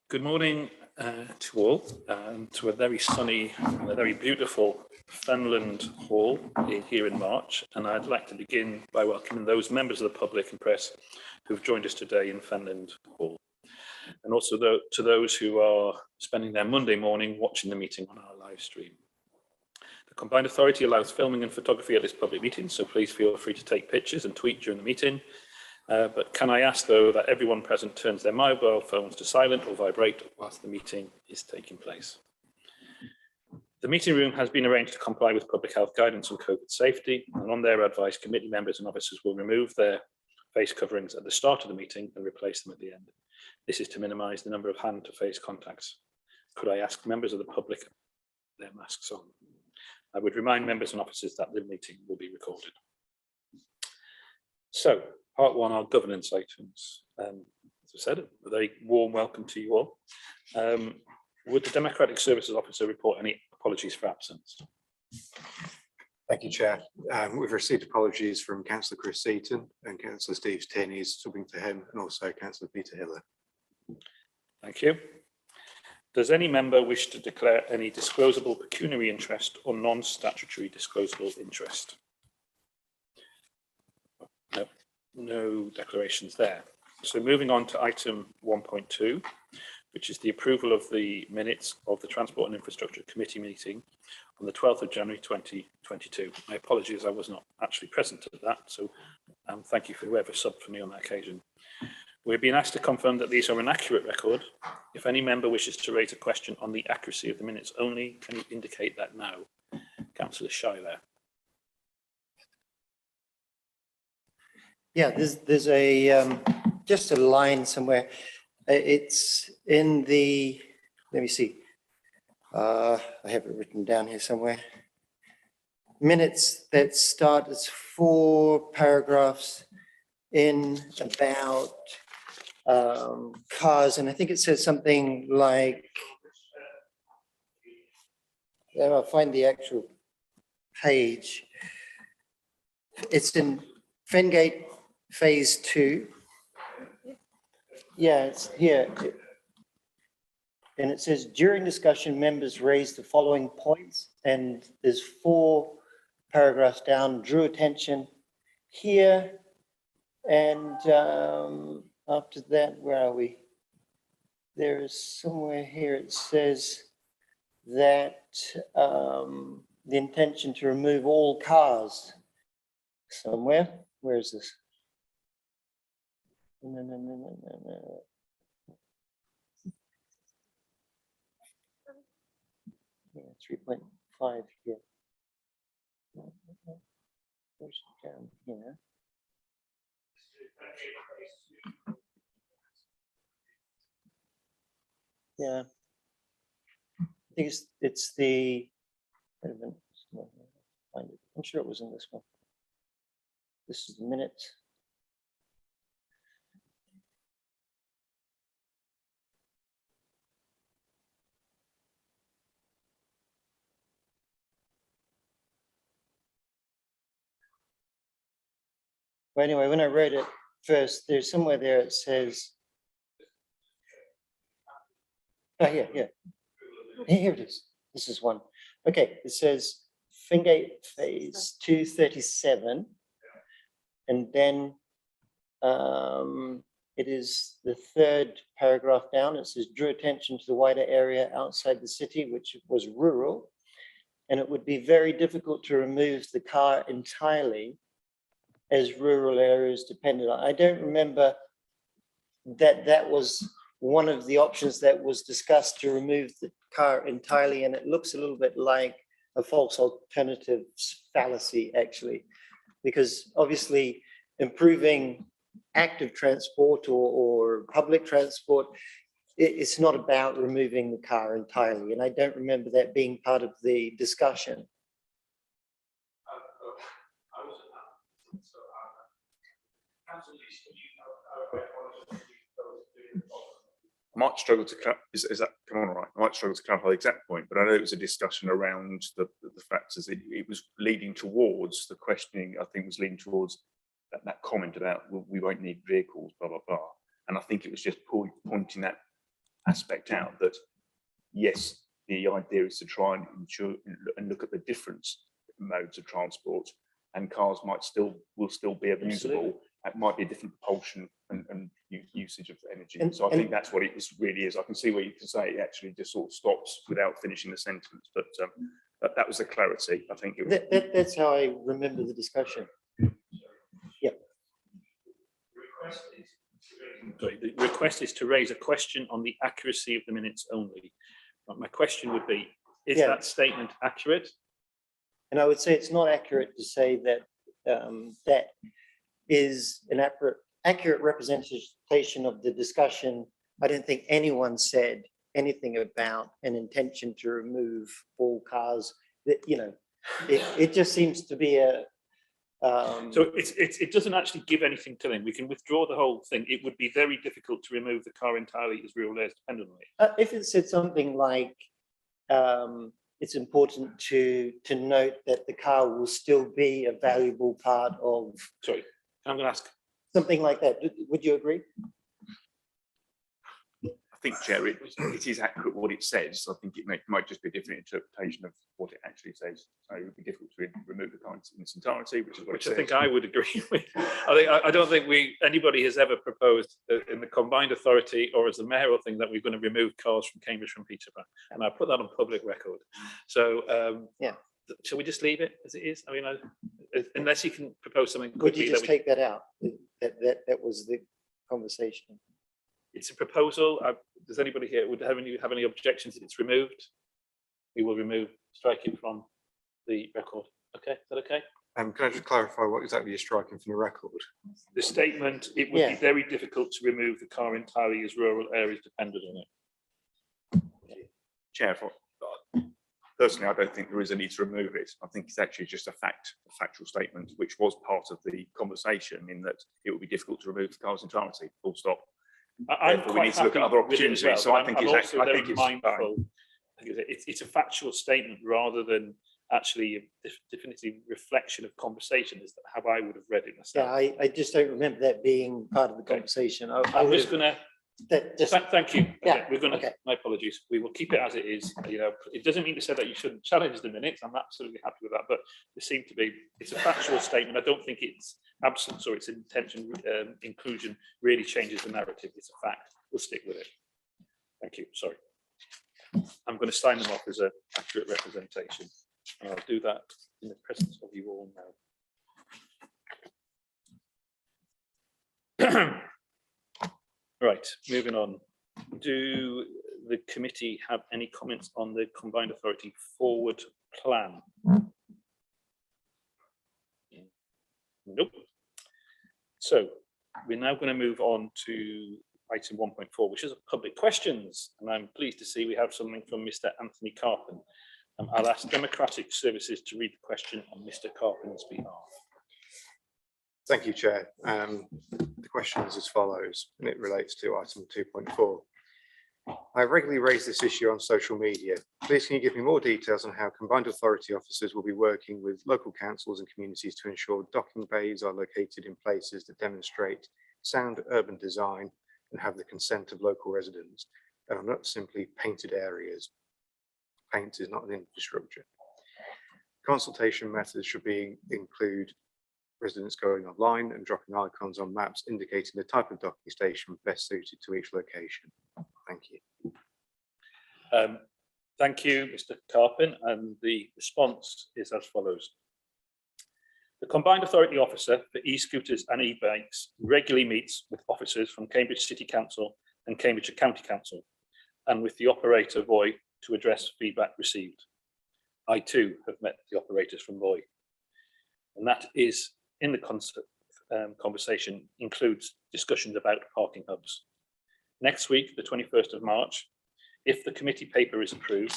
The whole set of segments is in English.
Good morning to all, to a very sunny and a very beautiful Fenland Hall here in March. And I'd like to begin by welcoming those members of the public and press who've joined us today in Fenland Hall. And also to those who are spending their Monday morning watching the meeting on our live stream. The Combined Authority allows filming and photography at this public meeting, so please feel free to take pictures and tweet during the meeting. But can I ask, though, that everyone present turns their mobile phones to silent or vibrate whilst the meeting is taking place. The meeting room has been arranged to comply with public health guidance on COVID safety, and on their advice, committee members and officers will remove their face coverings at the start of the meeting and replace them at the end. This is to minimise the number of hand-to-face contacts. Could I ask members of the public their masks on? I would remind members and officers that the meeting will be recorded. So, part one, our governance items. As I said, a very warm welcome to you all. Would the Democratic Services Officer report any apologies for absence? Thank you, Chair. We've received apologies from Councillor Chris Seaton and Councillor Steve Tierney is subbing to him, and also Councillor Peter Hiller. Thank you. Does any member wish to declare any disclosable pecuniary interest or non-statutory disclosable interest? No. No declarations there. So moving on to item 1.2, which is the approval of the minutes of the Transport and Infrastructure Committee meeting on the 12th of January 2022. My apologies, I was not actually present at that, so thank you for whoever subbed for me on that occasion. We're being asked to confirm that these are an accurate record. If any member wishes to raise a question on the accuracy of the minutes only, can you indicate that now? Councillor Shy there. Yeah, there's a just a line somewhere. It's in the, let me see. I have it written down here somewhere. Minutes that start as 4 paragraphs in about cars, and I think it says something like, I'll find the actual page. It's in Fengate Phase 2. Yeah, it's here. And it says, during discussion, members raised the following points, and there's 4 paragraphs down, drew attention here, and after that, where are we? There is somewhere here, it says that the intention to remove all cars somewhere. Where is this? No. Yeah, 3.5 here. Where's it down here? Yeah, I think it's the, wait a minute, find it. I'm sure it was in this one. This is the minute. But anyway, when I read it first, there's somewhere there it says, oh, yeah. Here it is. This is one. Okay, it says Fengate Phase 237, and then it is the 3rd paragraph down. It says, drew attention to the wider area outside the city, which was rural, and it would be very difficult to remove the car entirely as rural areas depended on. I don't remember that was one of the options that was discussed, to remove the car entirely, and it looks a little bit like a false alternatives fallacy, actually, because obviously improving active transport or public transport, it's not about removing the car entirely, and I don't remember that being part of the discussion. I might struggle to, is that come on, right? I might struggle to clarify the exact point, but I know it was a discussion around the factors. It was leading towards the questioning. I think was leading towards that comment about, well, we won't need vehicles, blah blah blah. And I think it was just pointing that aspect out, that yes, the idea is to try and ensure and look at the different modes of transport, and cars will still be usable. It might be a different propulsion and usage of energy. So I think that's what it really is. I can see where you can say it actually just sort of stops without finishing the sentence, but that was the clarity. I think it was. That's how I remember the discussion. Yeah. Sorry, the request is to raise a question on the accuracy of the minutes only. But my question would be, is that statement accurate? And I would say it's not accurate to say that that is an accurate representation of the discussion. I don't think anyone said anything about an intention to remove all cars. That, you know, it just seems to be a. So it doesn't actually give anything to them. We can withdraw the whole thing. It would be very difficult to remove the car entirely as rural areas dependent on it. If it said something like, it's important to note that the car will still be a valuable part of. Sorry, I'm going to ask. Something like that. Would you agree? I think, Chair, it is accurate what it says. I think it might just be a different interpretation of what it actually says. So it would be difficult to remove the car in its entirety, which is what it says. I think I would agree with. I don't think anybody has ever proposed in the combined authority or as a mayoral thing that we're going to remove cars from Cambridge from Peterborough, and I put that on public record. So yeah. Shall we just leave it as it is? I mean, unless you can propose something quickly. Would you just take that out? That was the conversation. It's a proposal. Does anybody here have any objections if it's removed? We will strike it from the record. Okay, is that okay? Can I just clarify what exactly you're striking from the record? The statement, it would be very difficult to remove the car entirely as rural areas depended on it. Chair, personally, I don't think there is a need to remove it. I think it's actually just a factual statement, which was part of the conversation, in that it would be difficult to remove the car's entirety, full stop. We need to look at other opportunities. Well, so I think it's mindful. It's a factual statement rather than actually a definitive reflection of conversation, is how I would have read it myself. Yeah, I just don't remember that being part of the conversation. I'm just going to. Thank you. Yeah, we're going to. My apologies. We will keep it as it is. You know, it doesn't mean to say that you shouldn't challenge the minutes. I'm absolutely happy with that. But there seemed to be. It's a factual statement. I don't think its absence or its intention inclusion really changes the narrative. It's a fact. We'll stick with it. Thank you. Sorry. I'm going to sign them off as an accurate representation, and I'll do that in the presence of you all now. Right, moving on. Do the committee have any comments on the combined authority forward plan? Nope. So we're now going to move on to item 1.4, which is public questions. And I'm pleased to see we have something from Mr. Anthony Carpin. I'll ask Democratic Services to read the question on Mr. Carpin's behalf. Thank you, Chair. The question is as follows, and it relates to item 2.4. I regularly raise this issue on social media. Please can you give me more details on how combined authority officers will be working with local councils and communities to ensure docking bays are located in places that demonstrate sound urban design and have the consent of local residents, and are not simply painted areas. Paint is not an infrastructure. Consultation methods should include residents going online and dropping icons on maps indicating the type of docking station best suited to each location. Thank you. Thank you, Mr. Carpin, and the response is as follows. The Combined Authority Officer for e-scooters and e-bikes regularly meets with officers from Cambridge City Council and Cambridge County Council, and with the operator Voy to address feedback received. I too have met the operators from Voy, and that is in the conversation includes discussions about parking hubs. Next week, the 21st of March, if the committee paper is approved,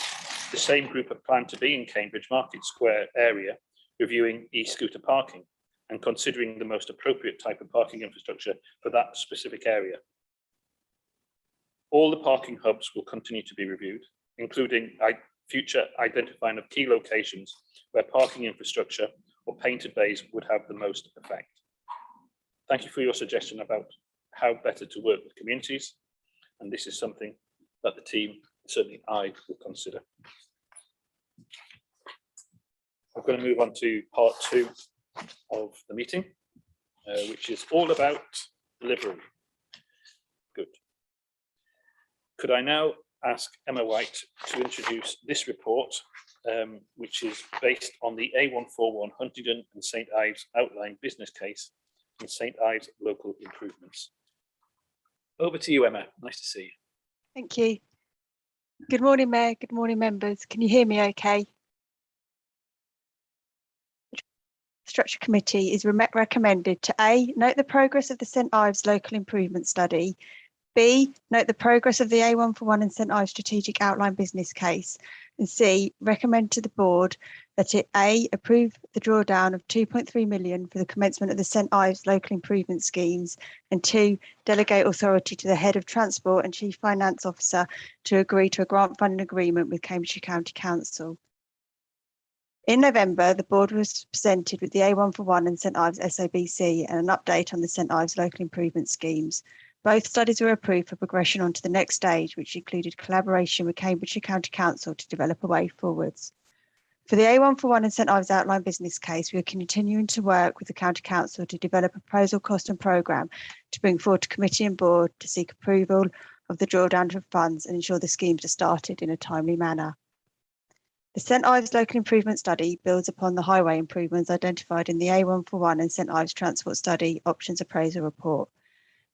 the same group have planned to be in Cambridge Market Square area, reviewing e-scooter parking and considering the most appropriate type of parking infrastructure for that specific area. All the parking hubs will continue to be reviewed, including future identifying of key locations where parking infrastructure or painted bays would have the most effect. Thank you for your suggestion about how better to work with communities. And this is something that the team, certainly I, will consider. I'm going to move on to part 2 of the meeting, which is all about delivery. Good. Could I now ask Emma White to introduce this report, which is based on the A141 Huntingdon and St Ives outline business case and St Ives local improvements. Over to you, Emma. Nice to see you. Thank you. Good morning, Mayor. Good morning, members. Can you hear me okay? Structure Committee is recommended to A, note the progress of the St Ives local improvement study, B, note the progress of the A141 and St Ives strategic outline business case, and C, recommend to the board that it A, approve the drawdown of 2.3 million for the commencement of the St Ives local improvement schemes, and 2, delegate authority to the head of transport and chief finance officer to agree to a grant funding agreement with Cambridgeshire County Council. In November, the board was presented with the A141 and St Ives SOBC and an update on the St Ives local improvement schemes. Both studies were approved for progression on to the next stage, which included collaboration with Cambridgeshire County Council to develop a way forwards. For the A141 and St Ives outline business case, we are continuing to work with the County Council to develop a proposal cost and programme to bring forward to committee and board to seek approval of the drawdown of funds and ensure the schemes are started in a timely manner. The St Ives local improvement study builds upon the highway improvements identified in the A141 and St Ives transport study options appraisal report.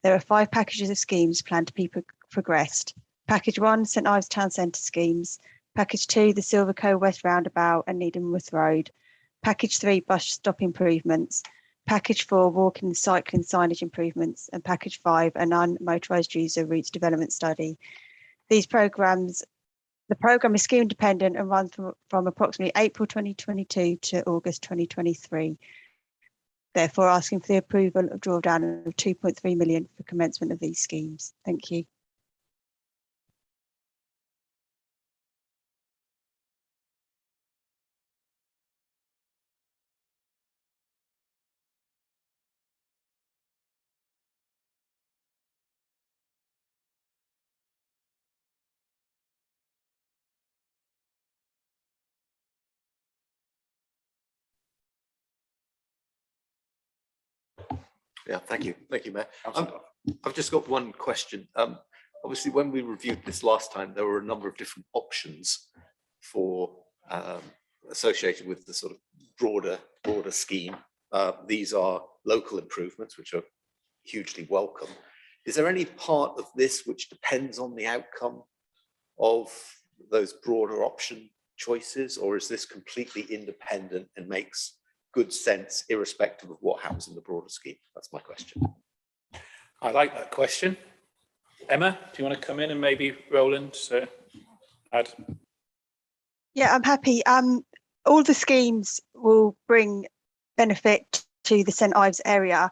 There are 5 packages of schemes planned to be progressed. Package 1, St Ives Town Centre schemes. Package 2, the Silverco West Roundabout and Needhamworth Road. Package 3, bus stop improvements. Package 4, walking and cycling signage improvements. And Package 5, a non-motorised user routes development study. These programmes, the programme is scheme dependent and runs from approximately April 2022 to August 2023. Therefore, asking for the approval of drawdown of 2.3 million for commencement of these schemes. Thank you. Yeah, thank you, Mayor. I've just got one question. Obviously, when we reviewed this last time, there were a number of different options for associated with the sort of broader scheme. These are local improvements, which are hugely welcome. Is there any part of this which depends on the outcome of those broader option choices, or is this completely independent and makes good sense irrespective of what happens in the broader scheme? That's my question. I like that question. Emma, do you want to come in and maybe Roland add? Yeah, I'm happy. All the schemes will bring benefit to the St Ives area,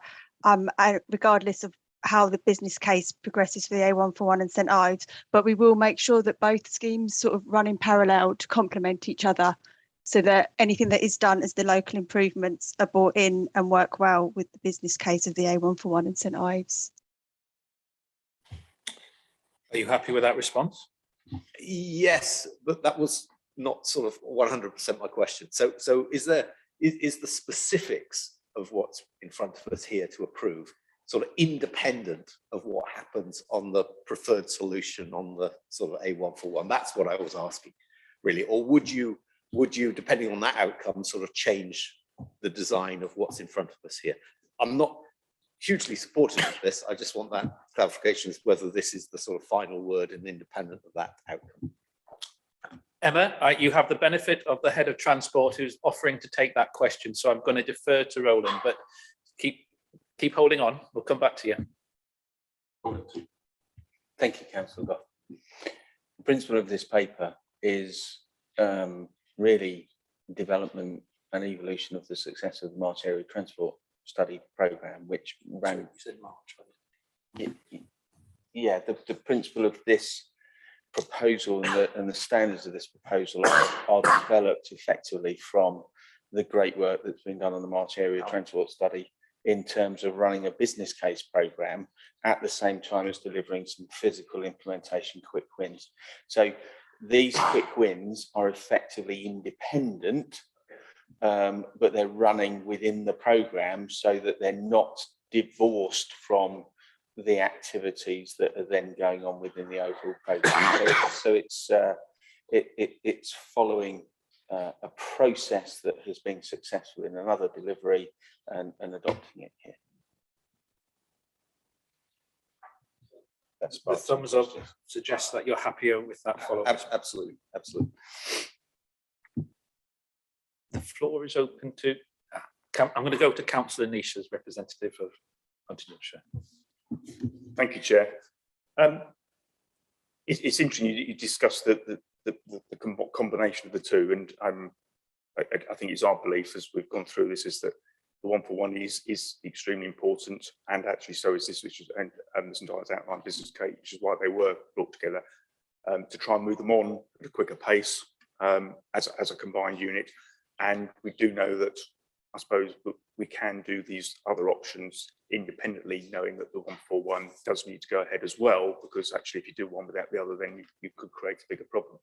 regardless of how the business case progresses for the A141 and St Ives, but we will make sure that both schemes sort of run in parallel to complement each other, so that anything that is done as the local improvements are brought in and work well with the business case of the A141 and St Ives. Are you happy with that response? Yes, but that was not sort of 100% my question. So is the specifics of what's in front of us here to approve sort of independent of what happens on the preferred solution on the sort of A141? That's what I was asking, really. Or would you, depending on that outcome, sort of change the design of what's in front of us here? I'm not hugely supportive of this. I just want that clarification as whether this is the sort of final word and independent of that outcome. Emma, you have the benefit of the head of transport who's offering to take that question. So I'm going to defer to Roland, but keep holding on. We'll come back to you. Thank you, Councillor. The principle of this paper is really development and evolution of the success of the March Area Transport Study Programme, which ran. You said March. Yeah, the principle of this proposal and the standards of this proposal are developed effectively from the great work that's been done on the March Area Transport Study in terms of running a business case program at the same time as delivering some physical implementation quick wins. So these quick wins are effectively independent, but they're running within the program so that they're not divorced from the activities that are then going on within the overall program. So it's following a process that has been successful in another delivery and adopting it here. That's the thumbs up suggests that you're happier with that follow-up. Absolutely, absolutely. The floor is open to, I'm going to go to Councillor Niche as representative of Untitled Chapter. Thank you, Chair. It's interesting you discussed the combination of the two, and I think it's our belief as we've gone through this is that the 1-for-1 is extremely important, and actually so is this, which is the St Ives outline business case, which is why they were brought together to try and move them on at a quicker pace as a combined unit. And we do know that I suppose we can do these other options independently, knowing that the 1-for-1 does need to go ahead as well, because actually if you do one without the other, then you could create a bigger problem.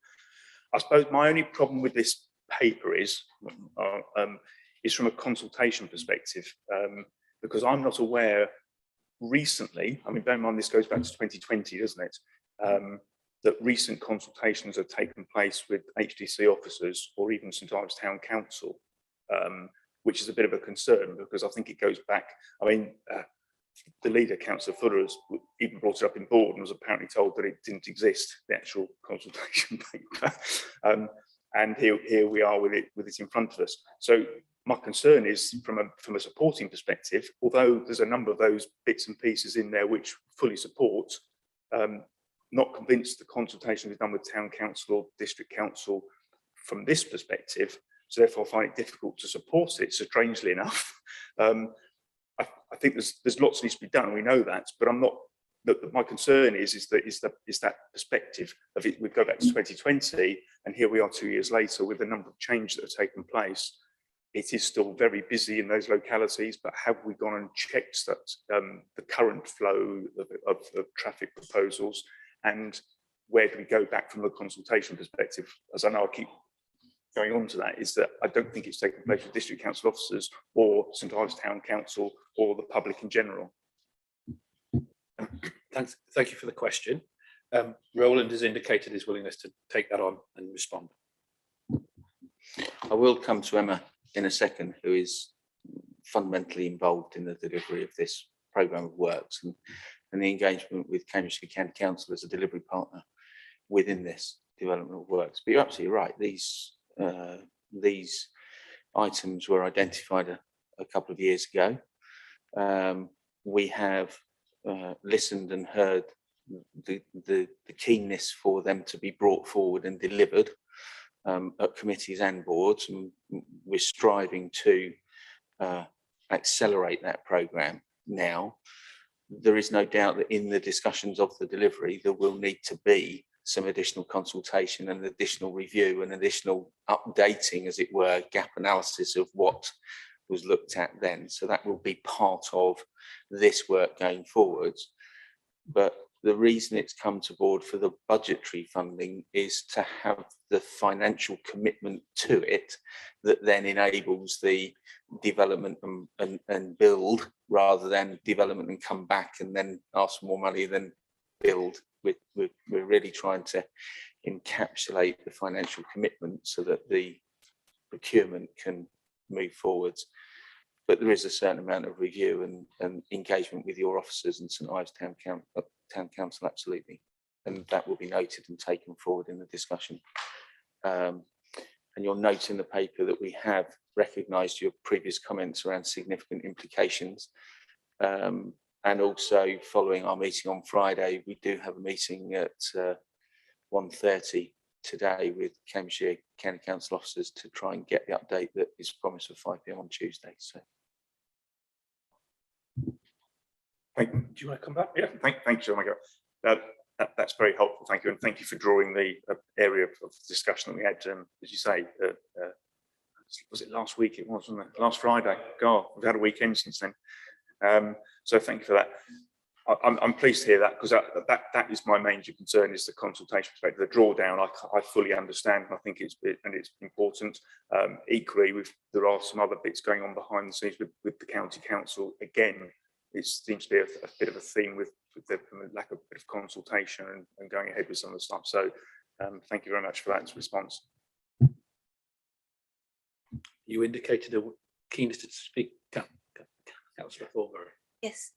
I suppose my only problem with this paper is from a consultation perspective, because I'm not aware recently, I mean, bear in mind this goes back to 2020, doesn't it? That recent consultations have taken place with HDC officers or even St Ives Town Council, which is a bit of a concern because I think it goes back. I mean, the leader, Councillor Fuller, has even brought it up in board and was apparently told that it didn't exist, the actual consultation paper. And here we are with it in front of us. So my concern is from a supporting perspective, although there's a number of those bits and pieces in there which fully support, not convinced the consultation we've done with town council or district council from this perspective, so therefore I find it difficult to support it. So strangely enough, I think there's lots that needs to be done. We know that, but I'm not. My concern is that perspective of it. We go back to 2020, and here we are 2 years later with a number of changes that have taken place. It is still very busy in those localities, but have we gone and checked that the current flow of traffic proposals, and where do we go back from a consultation perspective? As I know I keep going on to that, is that I don't think it's taken place with district council officers or St Ives Town Council or the public in general. Thank you for the question. Roland has indicated his willingness to take that on and respond. I will come to Emma in a second, who is fundamentally involved in the delivery of this programme of works and the engagement with Cambridgeshire County Council as a delivery partner within this development of works. But you're absolutely right. These items were identified a couple of years ago. We have listened and heard the keenness for them to be brought forward and delivered at committees and boards, and we're striving to accelerate that programme now. There is no doubt that in the discussions of the delivery, there will need to be some additional consultation and additional review and additional updating, as it were, gap analysis of what was looked at then. So that will be part of this work going forwards. But the reason it's come to board for the budgetary funding is to have the financial commitment to it that then enables the development and build, rather than development and come back and then ask for more money, then build. We're really trying to encapsulate the financial commitment so that the procurement can move forwards. But there is a certain amount of review and engagement with your officers and St Ives Town Council, absolutely. And that will be noted and taken forward in the discussion. And you'll note in the paper that we have recognised your previous comments around significant implications. And also, following our meeting on Friday, we do have a meeting at 1:30 today with Cambridgeshire County Council officers to try and get the update that is promised for 5 PM on Tuesday. So, Do you want to come back? Yeah, thank you. Oh my God, that's very helpful. Thank you, and thank you for drawing the area of discussion that we had. As you say, was it last week? It was, wasn't it? Last Friday. God, we've had a weekend since then. So thank you for that. I'm pleased to hear that, because that is my major concern, is the consultation perspective. The drawdown, I fully understand, and I think it's important. Equally, there are some other bits going on behind the scenes with the county council. Again, it seems to be a bit of a theme with the lack of bit of consultation and going ahead with some of the stuff. So thank you very much for that response. You indicated a keenness to speak, Councillor Thornbury. Yes,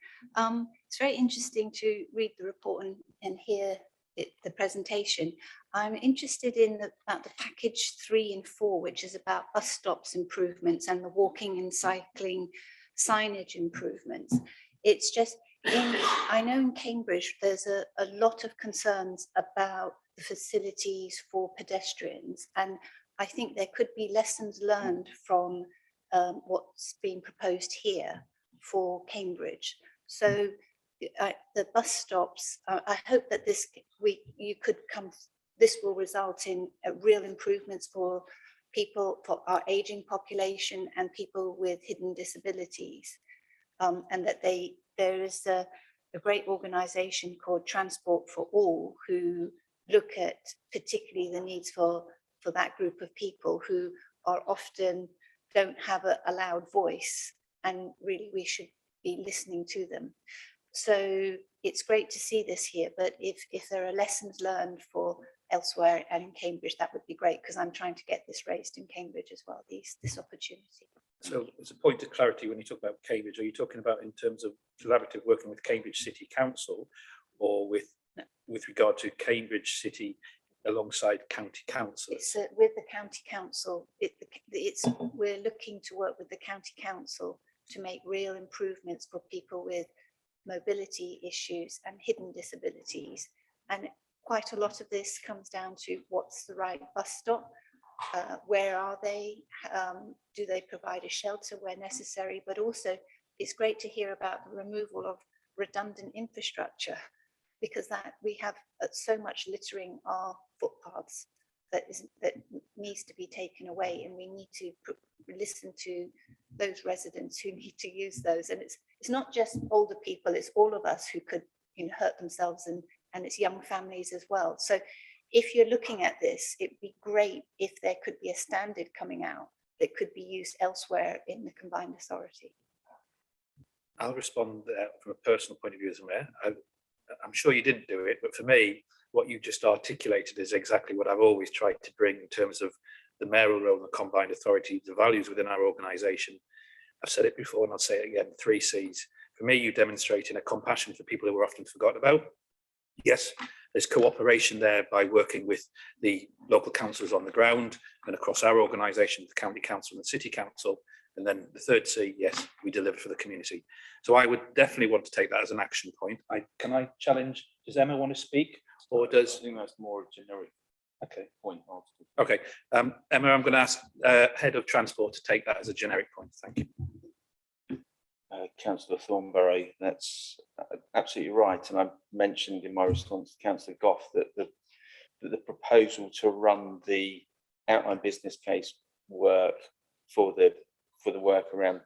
it's very interesting to read the report and hear the presentation. I'm interested in about the package 3 and 4, which is about bus stops improvements and the walking and cycling signage improvements. It's just, I know in Cambridge, there's a lot of concerns about the facilities for pedestrians, and I think there could be lessons learned from what's being proposed here for Cambridge. So the bus stops, I hope that this will result in real improvements for people, for our aging population and people with hidden disabilities, and that there is a great organisation called Transport for All, who look at particularly the needs for that group of people who are often don't have a loud voice, and really we should be listening to them. So it's great to see this here, but if there are lessons learned for elsewhere and in Cambridge, that would be great, because I'm trying to get this raised in Cambridge as well, this opportunity. So as a point of clarity, when you talk about Cambridge, are you talking about in terms of collaborative working with Cambridge City Council, or with regard to Cambridge City alongside county council? It's with the county council. We're looking to work with the county council to make real improvements for people with mobility issues and hidden disabilities. And quite a lot of this comes down to what's the right bus stop, where are they, do they provide a shelter where necessary, but also it's great to hear about the removal of redundant infrastructure, because that we have so much littering our footpaths that needs to be taken away, and we need to listen to those residents who need to use those. And it's not just older people, it's all of us who could hurt themselves, and it's young families as well. So if you're looking at this, it'd be great if there could be a standard coming out that could be used elsewhere in the combined authority. I'll respond from a personal point of view as a mayor. I'm sure you didn't do it, but for me, what you just articulated is exactly what I've always tried to bring in terms of the mayoral role in the combined authority, the values within our organisation. I've said it before and I'll say it again, 3 C's. For me, you demonstrating a compassion for people who are often forgotten about. Yes, there's cooperation there by working with the local councils on the ground and across our organisation, the county council and the city council. And then the 3rd C, yes, we deliver for the community. So I would definitely want to take that as an action point. Can I challenge, does Emma want to speak, or does? I think that's more generic. Okay. Point. Okay, Emma, I'm going to ask Head of Transport to take that as a generic point. Thank you. Councillor Thornbury, that's absolutely right. And I mentioned in my response to Councillor Goff that the proposal to run the outline business case work for the work around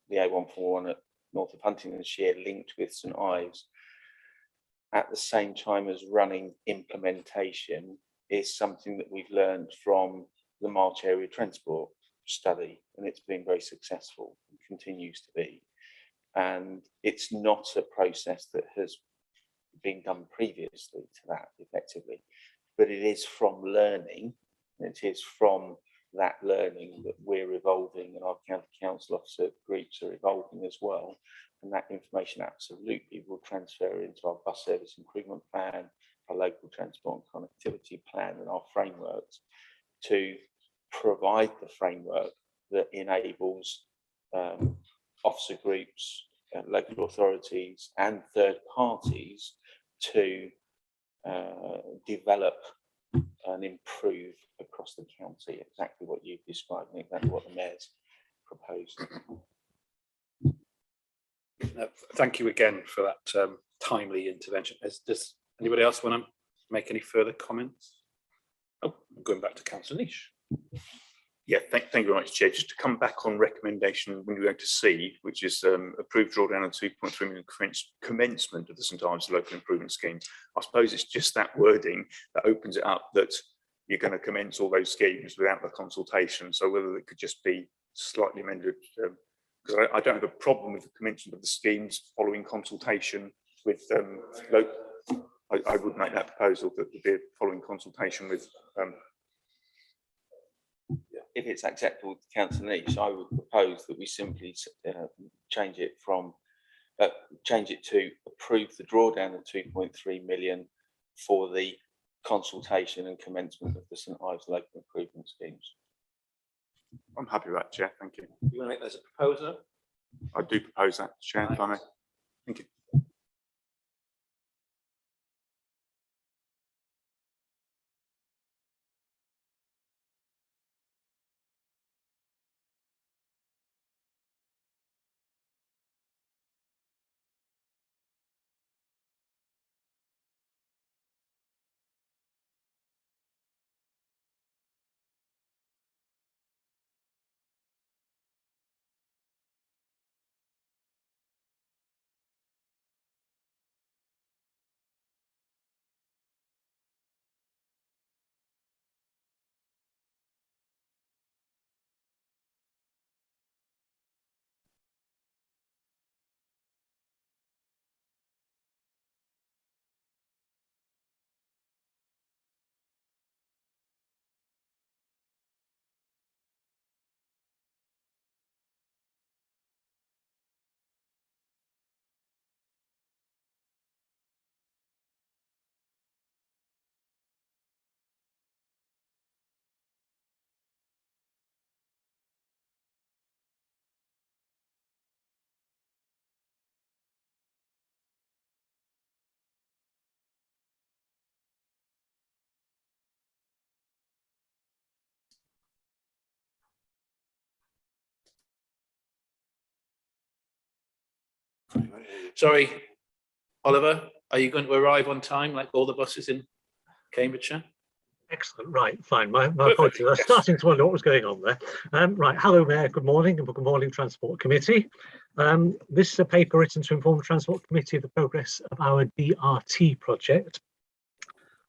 the A141 at north of Huntingdonshire linked with St Ives at the same time as running implementation is something that we've learned from the March area transport study, and it's been very successful and continues to be. And it's not a process that has been done previously to that effectively, but it is from learning. It is from that learning that we're evolving, and our county council officer groups are evolving as well. And that information absolutely will transfer into our bus service improvement plan, our local transport and connectivity plan, and our frameworks to provide the framework that enables officer groups, local authorities and third parties to develop and improve across the county exactly what you've described, and exactly what the mayor's proposed. Thank you again for that timely intervention. Does anybody else want to make any further comments? Oh, I'm going back to Councillor Niche. Yeah, thank you very much, Chair. Just to come back on recommendation when we go to C, which is approved drawdown of 2.3 million commencement of the St Ives local improvement scheme. I suppose it's just that wording that opens it up that you're going to commence all those schemes without the consultation. So whether it could just be slightly amended, because I don't have a problem with the commencement of the schemes following consultation with I would make that proposal that would be following consultation with If it's acceptable to Councillor Niche, I would propose that we simply change it to approve the drawdown of 2.3 million for the consultation and commencement of the St Ives local improvement schemes. I'm happy with that, Chair. Thank you. You want to make that as a proposer? I do propose that, Chair, if I may. Thank you. Sorry, Oliver, are you going to arrive on time like all the buses in Cambridgeshire? Excellent. Right, fine. My Perfect, apologies. I was yes. starting to wonder what was going on there. Right, hello Mayor, good morning, and good morning Transport Committee. This is a paper written to inform the Transport Committee of the progress of our DRT project.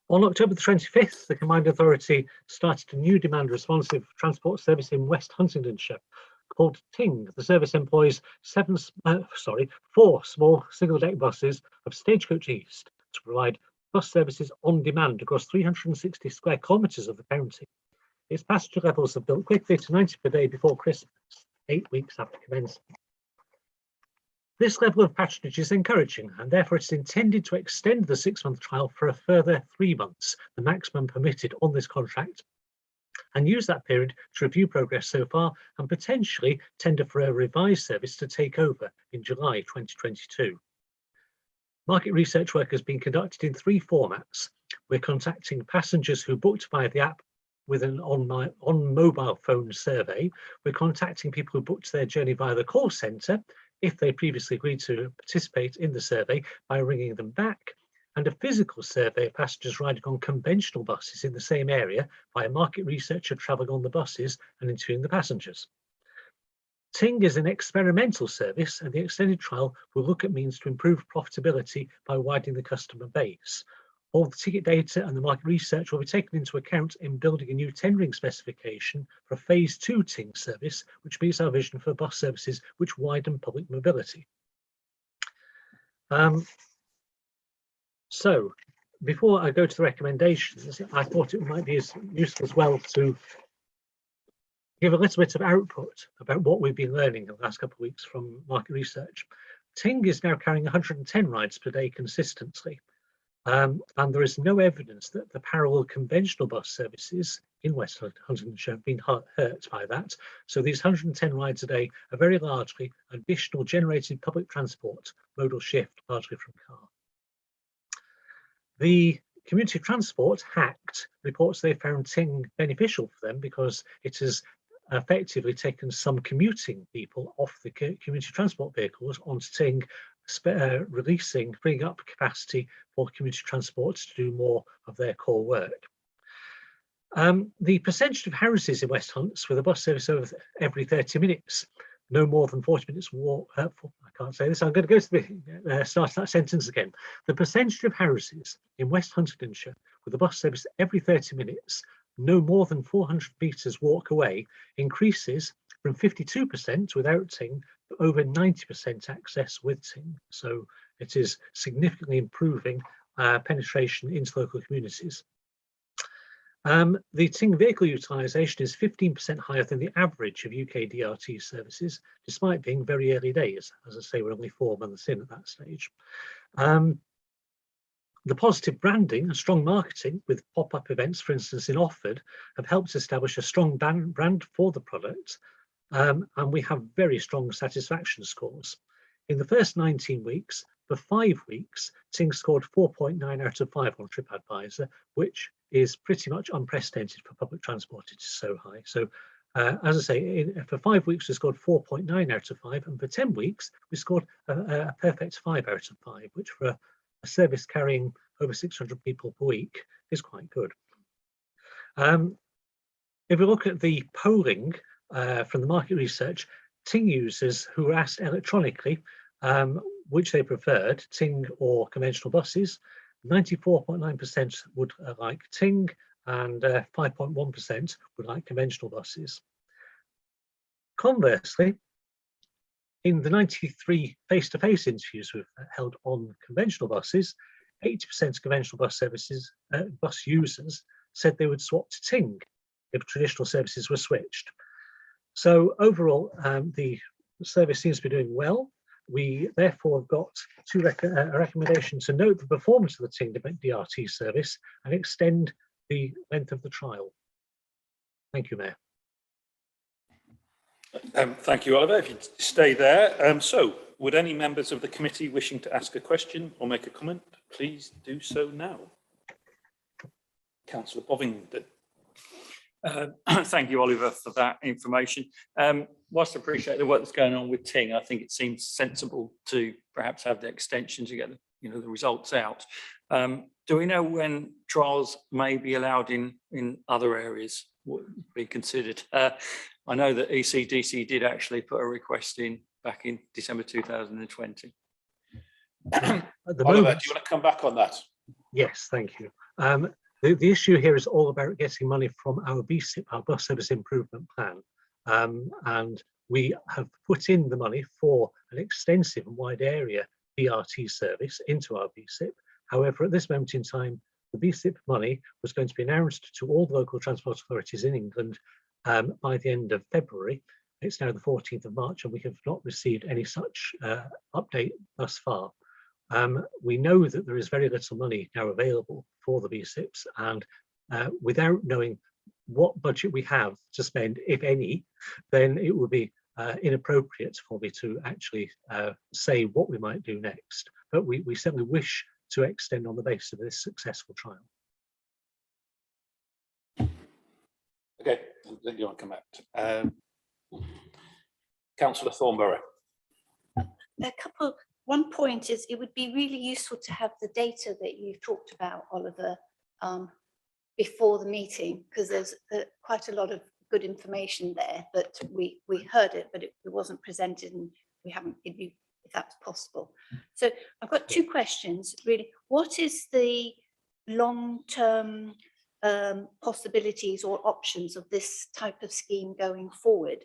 On October the 25th, the Combined Authority started a new demand responsive transport service in West Huntingdonshire called Ting. The service employs 4 small single-deck buses of Stagecoach East to provide bus services on demand across 360 square kilometres of the county. Its passenger levels have built quickly to 90 per day before Christmas, 8 weeks after commencement. This level of patronage is encouraging, and therefore it's intended to extend the 6-month trial for a further 3 months, the maximum permitted on this contract, and use that period to review progress so far and potentially tender for a revised service to take over in July 2022. Market research work has been conducted in 3 formats. We're contacting passengers who booked via the app with an on mobile phone survey. We're contacting people who booked their journey via the call centre if they previously agreed to participate in the survey by ringing them back, and a physical survey of passengers riding on conventional buses in the same area by a market researcher travelling on the buses and interviewing the passengers. Ting is an experimental service, and the extended trial will look at means to improve profitability by widening the customer base. All the ticket data and the market research will be taken into account in building a new tendering specification for a phase 2 Ting service, which meets our vision for bus services which widen public mobility. So before I go to the recommendations, I thought it might be useful as well to give a little bit of output about what we've been learning in the last couple of weeks from market research. Ting is now carrying 110 rides per day consistently, and there is no evidence that the parallel conventional bus services in West Huntingdonshire have been hurt by that. So these 110 rides a day are very largely additional generated public transport, modal shift largely from car. The Community Transport Hacked reports they found Ting beneficial for them because it has effectively taken some commuting people off the community transport vehicles onto Ting, freeing up capacity for community transport to do more of their core work. The percentage of houses in West Hunts with a bus service over every 30 minutes, no more than 40 minutes walk. I can't say this. I'm going to go to the start of that sentence again. The percentage of houses in West Huntingdonshire with a bus service every 30 minutes, no more than 400 metres walk away, increases from 52% without Ting to over 90% access with Ting. So it is significantly improving penetration into local communities. The Ting vehicle utilisation is 15% higher than the average of UK DRT services, despite being very early days. As I say, we're only 4 months in at that stage. The positive branding and strong marketing with pop-up events, for instance, in Oxford, have helped establish a strong brand for the product, and we have very strong satisfaction scores. In the first 19 weeks, for 5 weeks, Ting scored 4.9 out of 5 on TripAdvisor, which is pretty much unprecedented for public transport. It is so high. So, as I say, for 5 weeks, we scored 4.9 out of 5, and for 10 weeks, we scored a perfect 5 out of 5, which for a service carrying over 600 people per week is quite good. If we look at the polling from the market research, Ting users who were asked electronically which they preferred, Ting or conventional buses, 94.9% would like Ting and 5.1% would like conventional buses. Conversely, in the 93 face-to-face interviews we've held on conventional buses, 80% of conventional bus users said they would swap to Ting if traditional services were switched. So overall, the service seems to be doing well. We therefore have got a recommendation to note the performance of the Ting DRT service and extend the length of the trial. Thank you, Mayor. Thank you, Oliver. If you stay there. So, would any members of the committee wishing to ask a question or make a comment, please do so now. Councillor Bovingdon. Thank you, Oliver, for that information. Whilst I appreciate the work that's going on with Ting, I think it seems sensible to perhaps have the extension to get the results out. Do we know when trials may be allowed in other areas? Would be considered? I know that ECDC did actually put a request in back in December 2020. Oliver, do you want to come back on that? Yes, thank you. The issue here is all about getting money from our BSIP, our Bus Service Improvement Plan. And we have put in the money for an extensive and wide area BRT service into our BSIP. However, at this moment in time, the BSIP money was going to be announced to all the local transport authorities in England by the end of February. It's now the 14th of March and we have not received any such update thus far. We know that there is very little money now available for the BSIPs, and without knowing what budget we have to spend, if any, then it would be inappropriate for me to actually say what we might do next. But we certainly wish to extend on the basis of this successful trial. Okay, then you want to come back. Councillor Thornborough. One point is it would be really useful to have the data that you've talked about, Oliver, before the meeting, because there's quite a lot of good information there, but we heard it, but it wasn't presented and we haven't, if that's possible. So I've got two questions, really. What is the long-term possibilities or options of this type of scheme going forward?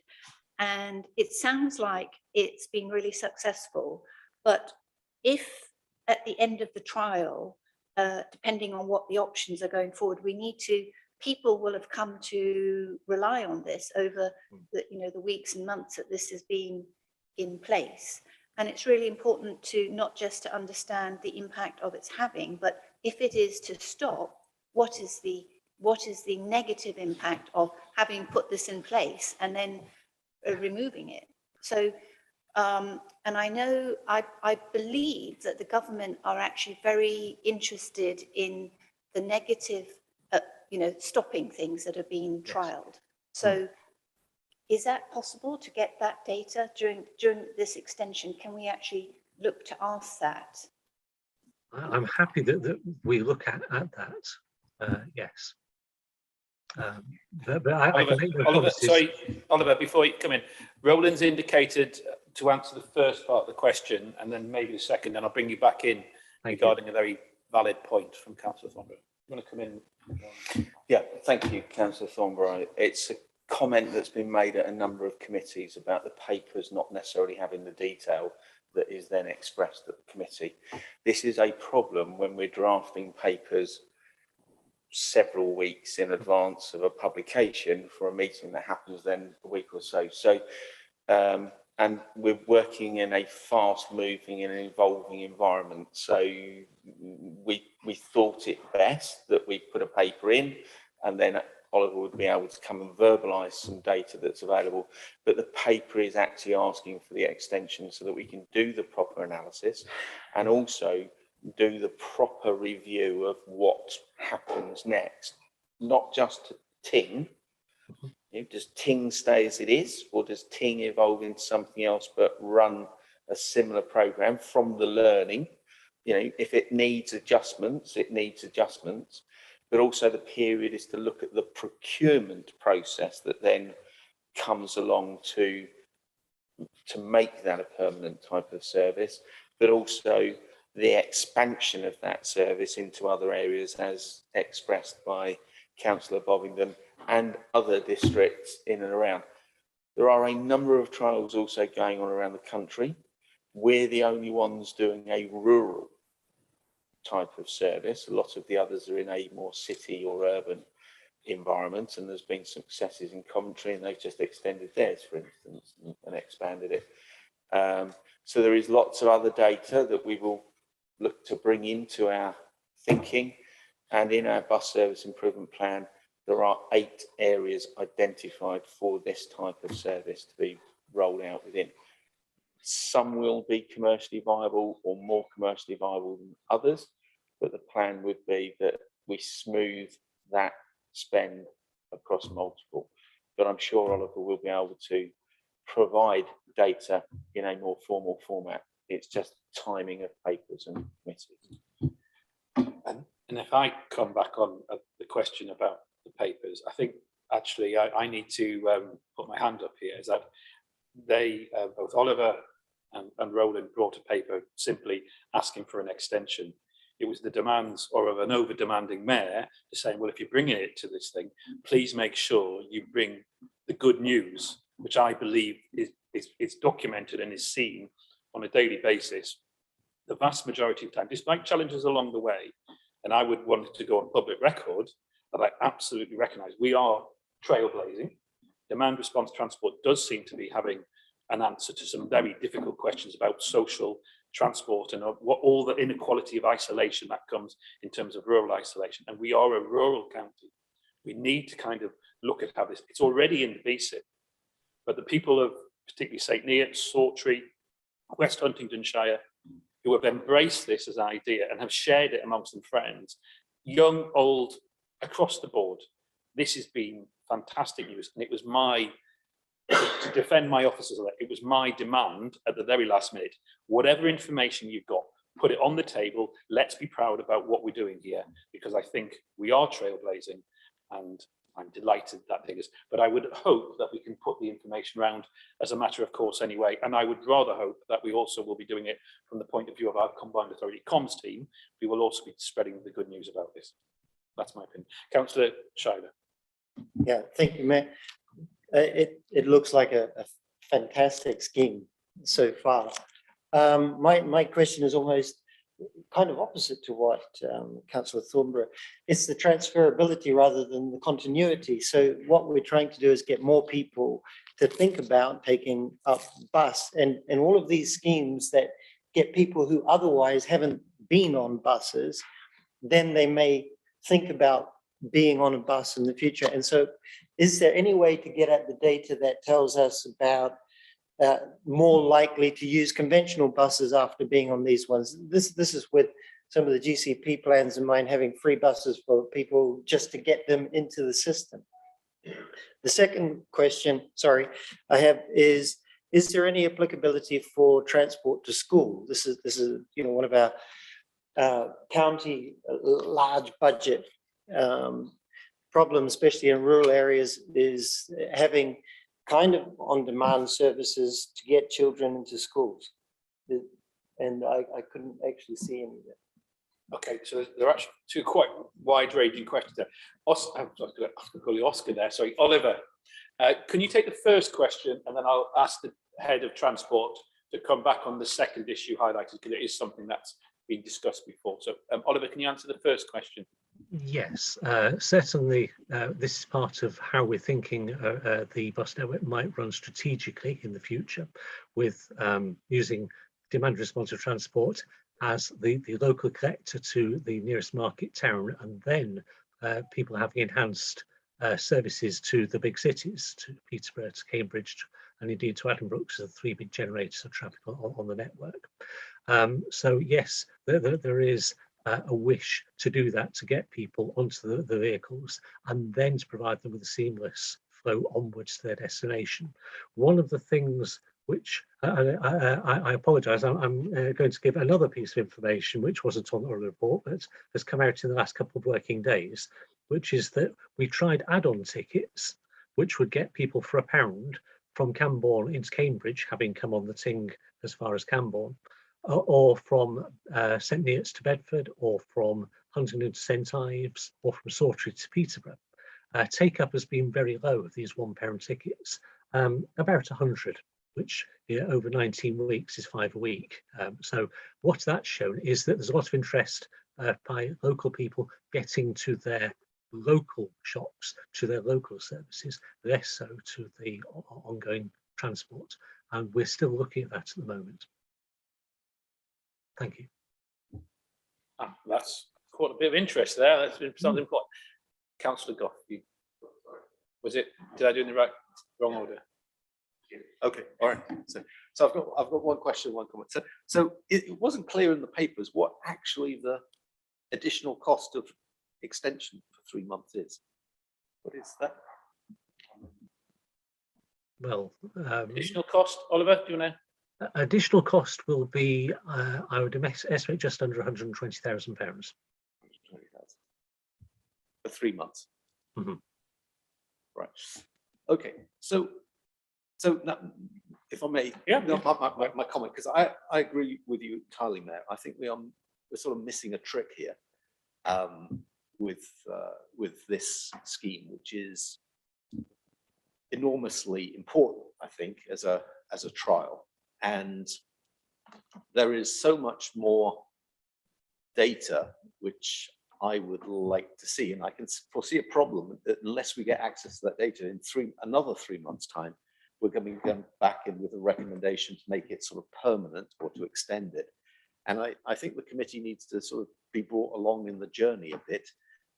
And it sounds like it's been really successful, but if at the end of the trial, depending on what the options are going forward, people will have come to rely on this over the weeks and months that this has been in place. And it's really important to not just to understand the impact of its having, but if it is to stop, what is the negative impact of having put this in place and then removing it? So, and I believe that the government are actually very interested in the negative, stopping things that are being trialed. So is that possible to get that data during this extension? Can we actually look to ask that? I'm happy that we look at that, yes. But I can Oliver, make no Oliver, promises. sorry, Oliver, before you come in, Roland's indicated to answer the first part of the question and then maybe the second, and I'll bring you back in regarding a very valid point from Councillor Thornborough. You want to come in? Yeah, thank you, Councillor Thornborough. It's a comment that's been made at a number of committees about the papers not necessarily having the detail that is then expressed at the committee. This is a problem when we're drafting papers several weeks in advance of a publication for a meeting that happens then a week or so. So, and we're working in a fast moving and evolving environment. So we thought it best that we put a paper in and then Oliver would be able to come and verbalise some data that's available. But the paper is actually asking for the extension so that we can do the proper analysis and also do the proper review of what happens next, not just to Ting. Does Ting stay as it is, or does Ting evolve into something else but run a similar program from the learning? If it needs adjustments, it needs adjustments. But also the period is to look at the procurement process that then comes along to make that a permanent type of service, but also the expansion of that service into other areas as expressed by Councillor Bovingdon and other districts in and around. There are a number of trials also going on around the country. We're the only ones doing a rural type of service. A lot of the others are in a more city or urban environment, and there's been successes in Coventry, and they've just extended theirs, for instance, and expanded it. So there is lots of other data that we will look to bring into our thinking, and in our bus service improvement plan there are 8 areas identified for this type of service to be rolled out within. Some will be commercially viable or more commercially viable than others, but the plan would be that we smooth that spend across multiple. But I'm sure Oliver will be able to provide data in a more formal format. It's just timing of papers and committees. And if I come back on the question about the papers, I think actually I need to put my hand up here, is that they, both Oliver and Roland, brought a paper simply asking for an extension. It was the demands of an over-demanding mayor saying, well, if you're bringing it to this thing, please make sure you bring the good news, which I believe is documented and is seen on a daily basis the vast majority of time, despite challenges along the way. And I would want to go on public record that I absolutely recognise we are trailblazing. Demand response transport does seem to be having an answer to some very difficult questions about social transport and what all the inequality of isolation that comes in terms of rural isolation. And we are a rural county. We need to kind of look at how this, it's already in the BSIP, but the people of particularly St. Neots, Sawtrey, West Huntingdonshire, who have embraced this as an idea and have shared it amongst them friends, young, old, across the board. This has been fantastic news. And it was to defend my officers, it was my demand at the very last minute, whatever information you've got, put it on the table. Let's be proud about what we're doing here, because I think we are trailblazing, and I'm delighted that thing is. But I would hope that we can put the information around as a matter of course anyway. And I would rather hope that we also will be doing it from the point of view of our combined authority comms team. We will also be spreading the good news about this. That's my opinion. Councillor Schuyler. Yeah, thank you, Mayor. It looks like a fantastic scheme so far. My question is almost kind of opposite to what Councillor Thornborough. It's the transferability rather than the continuity. So what we're trying to do is get more people to think about taking up bus, and all of these schemes that get people who otherwise haven't been on buses, then they may think about being on a bus in the future. And so is there any way to get at the data that tells us about more likely to use conventional buses after being on these ones? This is with some of the GCP plans in mind, having free buses for people just to get them into the system. The second question, sorry, I have is there any applicability for transport to school? This is one of our county large budget problem, especially in rural areas, is having kind of on-demand services to get children into schools. And I couldn't actually see any of that. Okay, so there are actually two quite wide-ranging questions there. I'm going to call you Oscar there, sorry. Oliver, can you take the first question and then I'll ask the head of transport to come back on the second issue highlighted, because it is something that's been discussed before. So Oliver, can you answer the first question? Yes, certainly this is part of how we're thinking the bus network might run strategically in the future, with using demand responsive transport as the local connector to the nearest market town, and then people having enhanced services to the big cities, to Peterborough, to Cambridge, and indeed to Addenbrooke, as the three big generators of traffic on the network. So yes, there is a wish to do that, to get people onto the vehicles and then to provide them with a seamless flow onwards to their destination. One of the things which I apologise, I'm going to give another piece of information which wasn't on the report but has come out in the last couple of working days, which is that we tried add-on tickets which would get people for £1 from Camborne into Cambridge, having come on the Ting as far as Camborne, or from St Neots to Bedford, or from Huntingdon to St Ives, or from Sawtry to Peterborough. Take up has been very low of these £1 tickets, about 100, which over 19 weeks is 5 a week. So what that's shown is that there's a lot of interest by local people getting to their local shops, to their local services, less so to the ongoing transport. And we're still looking at that at the moment. Thank you. That's quite a bit of interest there. That's been something important. Councillor Goff, was it? Did I do it in the wrong order? Okay, all right. So I've got one question, one comment. So it wasn't clear in the papers what actually the additional cost of extension for 3 months is. What is that? Well, additional cost, Oliver, do you want to? Additional cost will be, I would estimate, just under £120,000. For 3 months. Mm-hmm. Right. Okay. So now, if I may, my comment, because I agree with you entirely, Mayor. I think we're sort of missing a trick here with this scheme, which is enormously important, I think, as a trial. And there is so much more data which I would like to see, and I can foresee a problem that unless we get access to that data in another 3 months' time, we're going to be going back in with a recommendation to make it sort of permanent or to extend it. And I think the committee needs to sort of be brought along in the journey a bit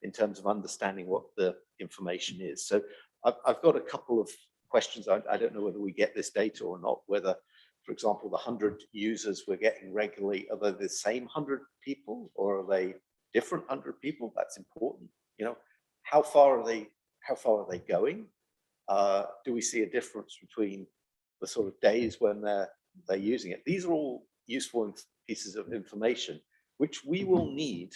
in terms of understanding what the information is. So I've got a couple of questions. I don't know whether we get this data or not, whether, for example, the 100 users we're getting regularly, are they the same 100 people or are they different 100 people? That's important. You know, how far are they going? Do we see a difference between the sort of days when they're using it? These are all useful pieces of information which we will need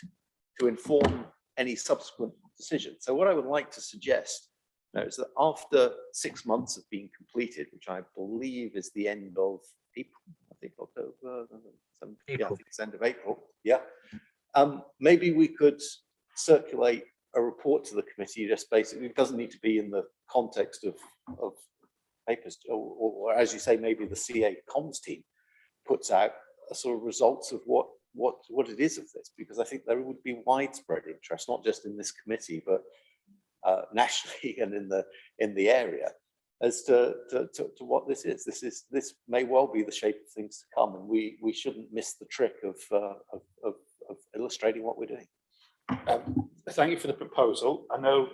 to inform any subsequent decision. So what I would like to suggest now is that after 6 months of being completed, which I believe is the end of April, I think October, yeah, I think it's end of April. Yeah, maybe we could circulate a report to the committee. Just basically, it doesn't need to be in the context of papers, or as you say, maybe the CA comms team puts out a sort of results of what it is of this, because I think there would be widespread interest, not just in this committee, but nationally and in the area, as to what this is. This may well be the shape of things to come, and we shouldn't miss the trick of illustrating what we're doing. Thank you for the proposal. I know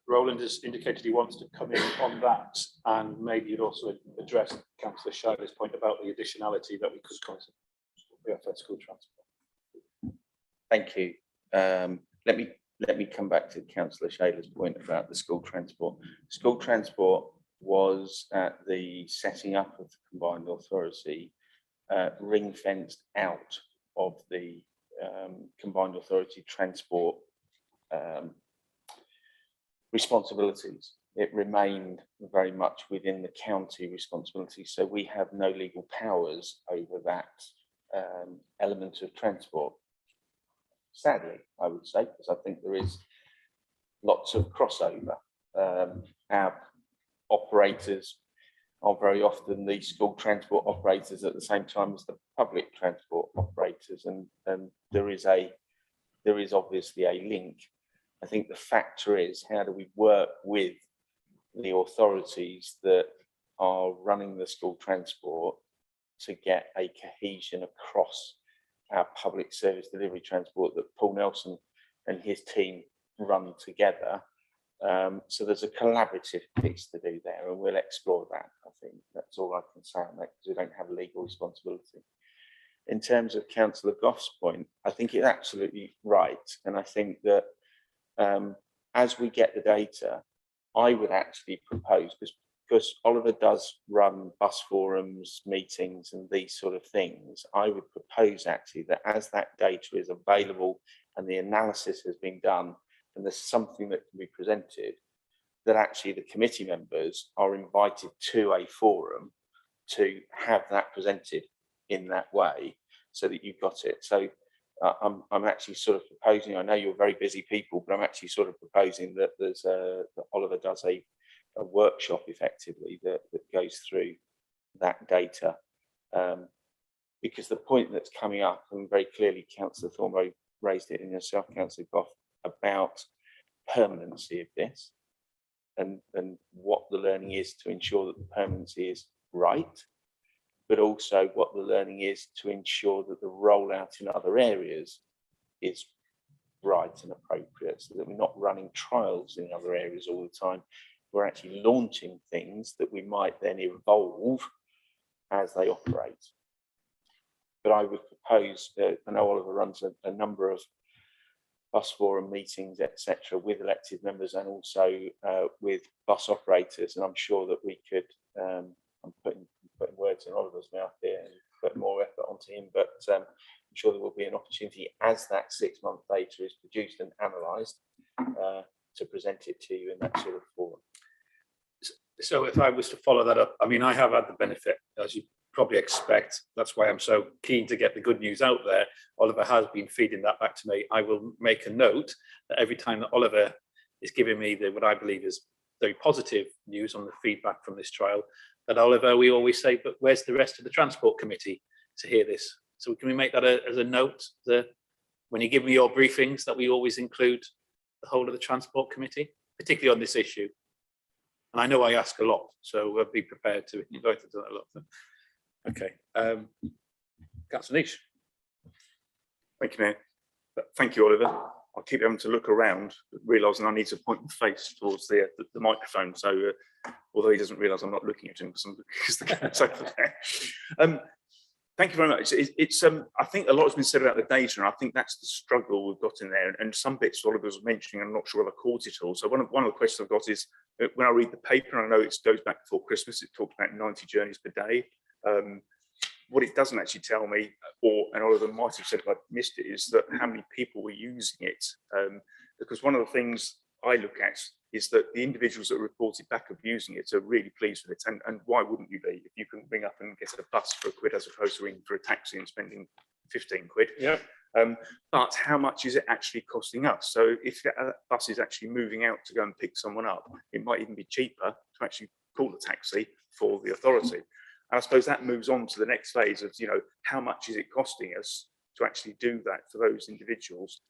Roland has indicated he wants to come in on that, and maybe you'd also address Councillor Shiler's point about the additionality that we could consider for school transport. Thank you. Let me come back to Councillor Shiler's point about the school transport. School transport was at the setting up of the combined authority ring fenced out of the combined authority transport responsibilities. It remained very much within the county responsibility. So we have no legal powers over that element of transport. Sadly, I would say, because I think there is lots of crossover. Our operators are very often the school transport operators at the same time as the public transport operators, and there is obviously a link. I think the factor is, how do we work with the authorities that are running the school transport to get a cohesion across our public service delivery transport that Paul Nelson and his team run together. So there's a collaborative piece to do there, and we'll explore that. I think that's all I can say on that, because we don't have a legal responsibility. In terms of Councillor Goff's point, I think it's absolutely right. And I think that as we get the data, I would actually propose, because Oliver does run bus forums, meetings and these sort of things, I would propose actually that as that data is available and the analysis has been done and there's something that can be presented, that actually the committee members are invited to a forum to have that presented in that way, so that you've got it. So I'm actually sort of proposing, I know you're very busy people, but I'm actually sort of proposing that there's that Oliver does a workshop effectively that goes through that data, because the point that's coming up, and very clearly Councillor Thornberry raised it in yourself, Councillor Goff, about permanency of this and what the learning is to ensure that the permanency is right, but also what the learning is to ensure that the rollout in other areas is right and appropriate, so that we're not running trials in other areas all the time. We're actually launching things that we might then evolve as they operate. But I would propose, I know Oliver runs a number of bus forum meetings, etc., with elected members and also with bus operators, and I'm sure that we could, I'm putting words in Oliver's mouth here and put more effort onto him, but I'm sure there will be an opportunity as that 6-month data is produced and analysed to present it to you in that sort of forum. So if I was to follow that up, I mean, I have had the benefit, as you probably expect. That's why I'm so keen to get the good news out there. Oliver has been feeding that back to me. I will make a note that every time that Oliver is giving me what I believe is very positive news on the feedback from this trial, that Oliver, we always say, but where's the rest of the Transport Committee to hear this? So can we make that as a note, that when you give me your briefings, that we always include the whole of the Transport Committee, particularly on this issue? And I know I ask a lot, so be prepared to invite to that a lot. Okay, Councillor Niche. Thank you, Mayor. Thank you, Oliver. I'll keep having to look around, realising I need to point my face towards the microphone. So, although he doesn't realise I'm not looking at him because the camera's over there. Thank you very much. I think a lot has been said about the data, and I think that's the struggle we've got in there. And some bits Oliver was mentioning, I'm not sure whether I caught it all. So one of the questions I've got is, when I read the paper, and I know it goes back before Christmas, it talks about 90 journeys per day. What it doesn't actually tell me, and Oliver might have said if I missed it, is that how many people were using it. Because one of the things I look at is that the individuals that reported back of using it are really pleased with it. And why wouldn't you be, if you can ring up and get a bus for £1 as opposed to ringing for a taxi and spending 15 quid? Yeah. But how much is it actually costing us? So if a bus is actually moving out to go and pick someone up, it might even be cheaper to actually call a taxi for the authority. And I suppose that moves on to the next phase of, how much is it costing us to actually do that for those individuals?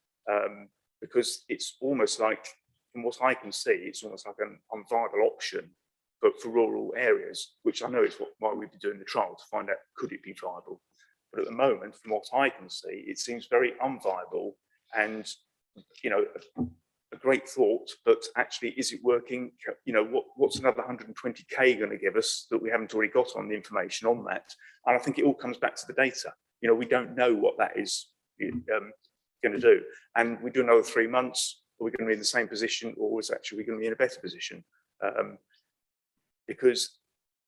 Because it's almost like, from what I can see, it's almost like an unviable option, but for rural areas, which I know is why we'd be doing the trial, to find out could it be viable. But at the moment, from what I can see, it seems very unviable and, a great thought, but actually, is it working? What's another 120k going to give us that we haven't already got on the information on that? And I think it all comes back to the data. We don't know what that is going to do. And we do another 3 months, are we going to be in the same position, or is actually we going to be in a better position? Because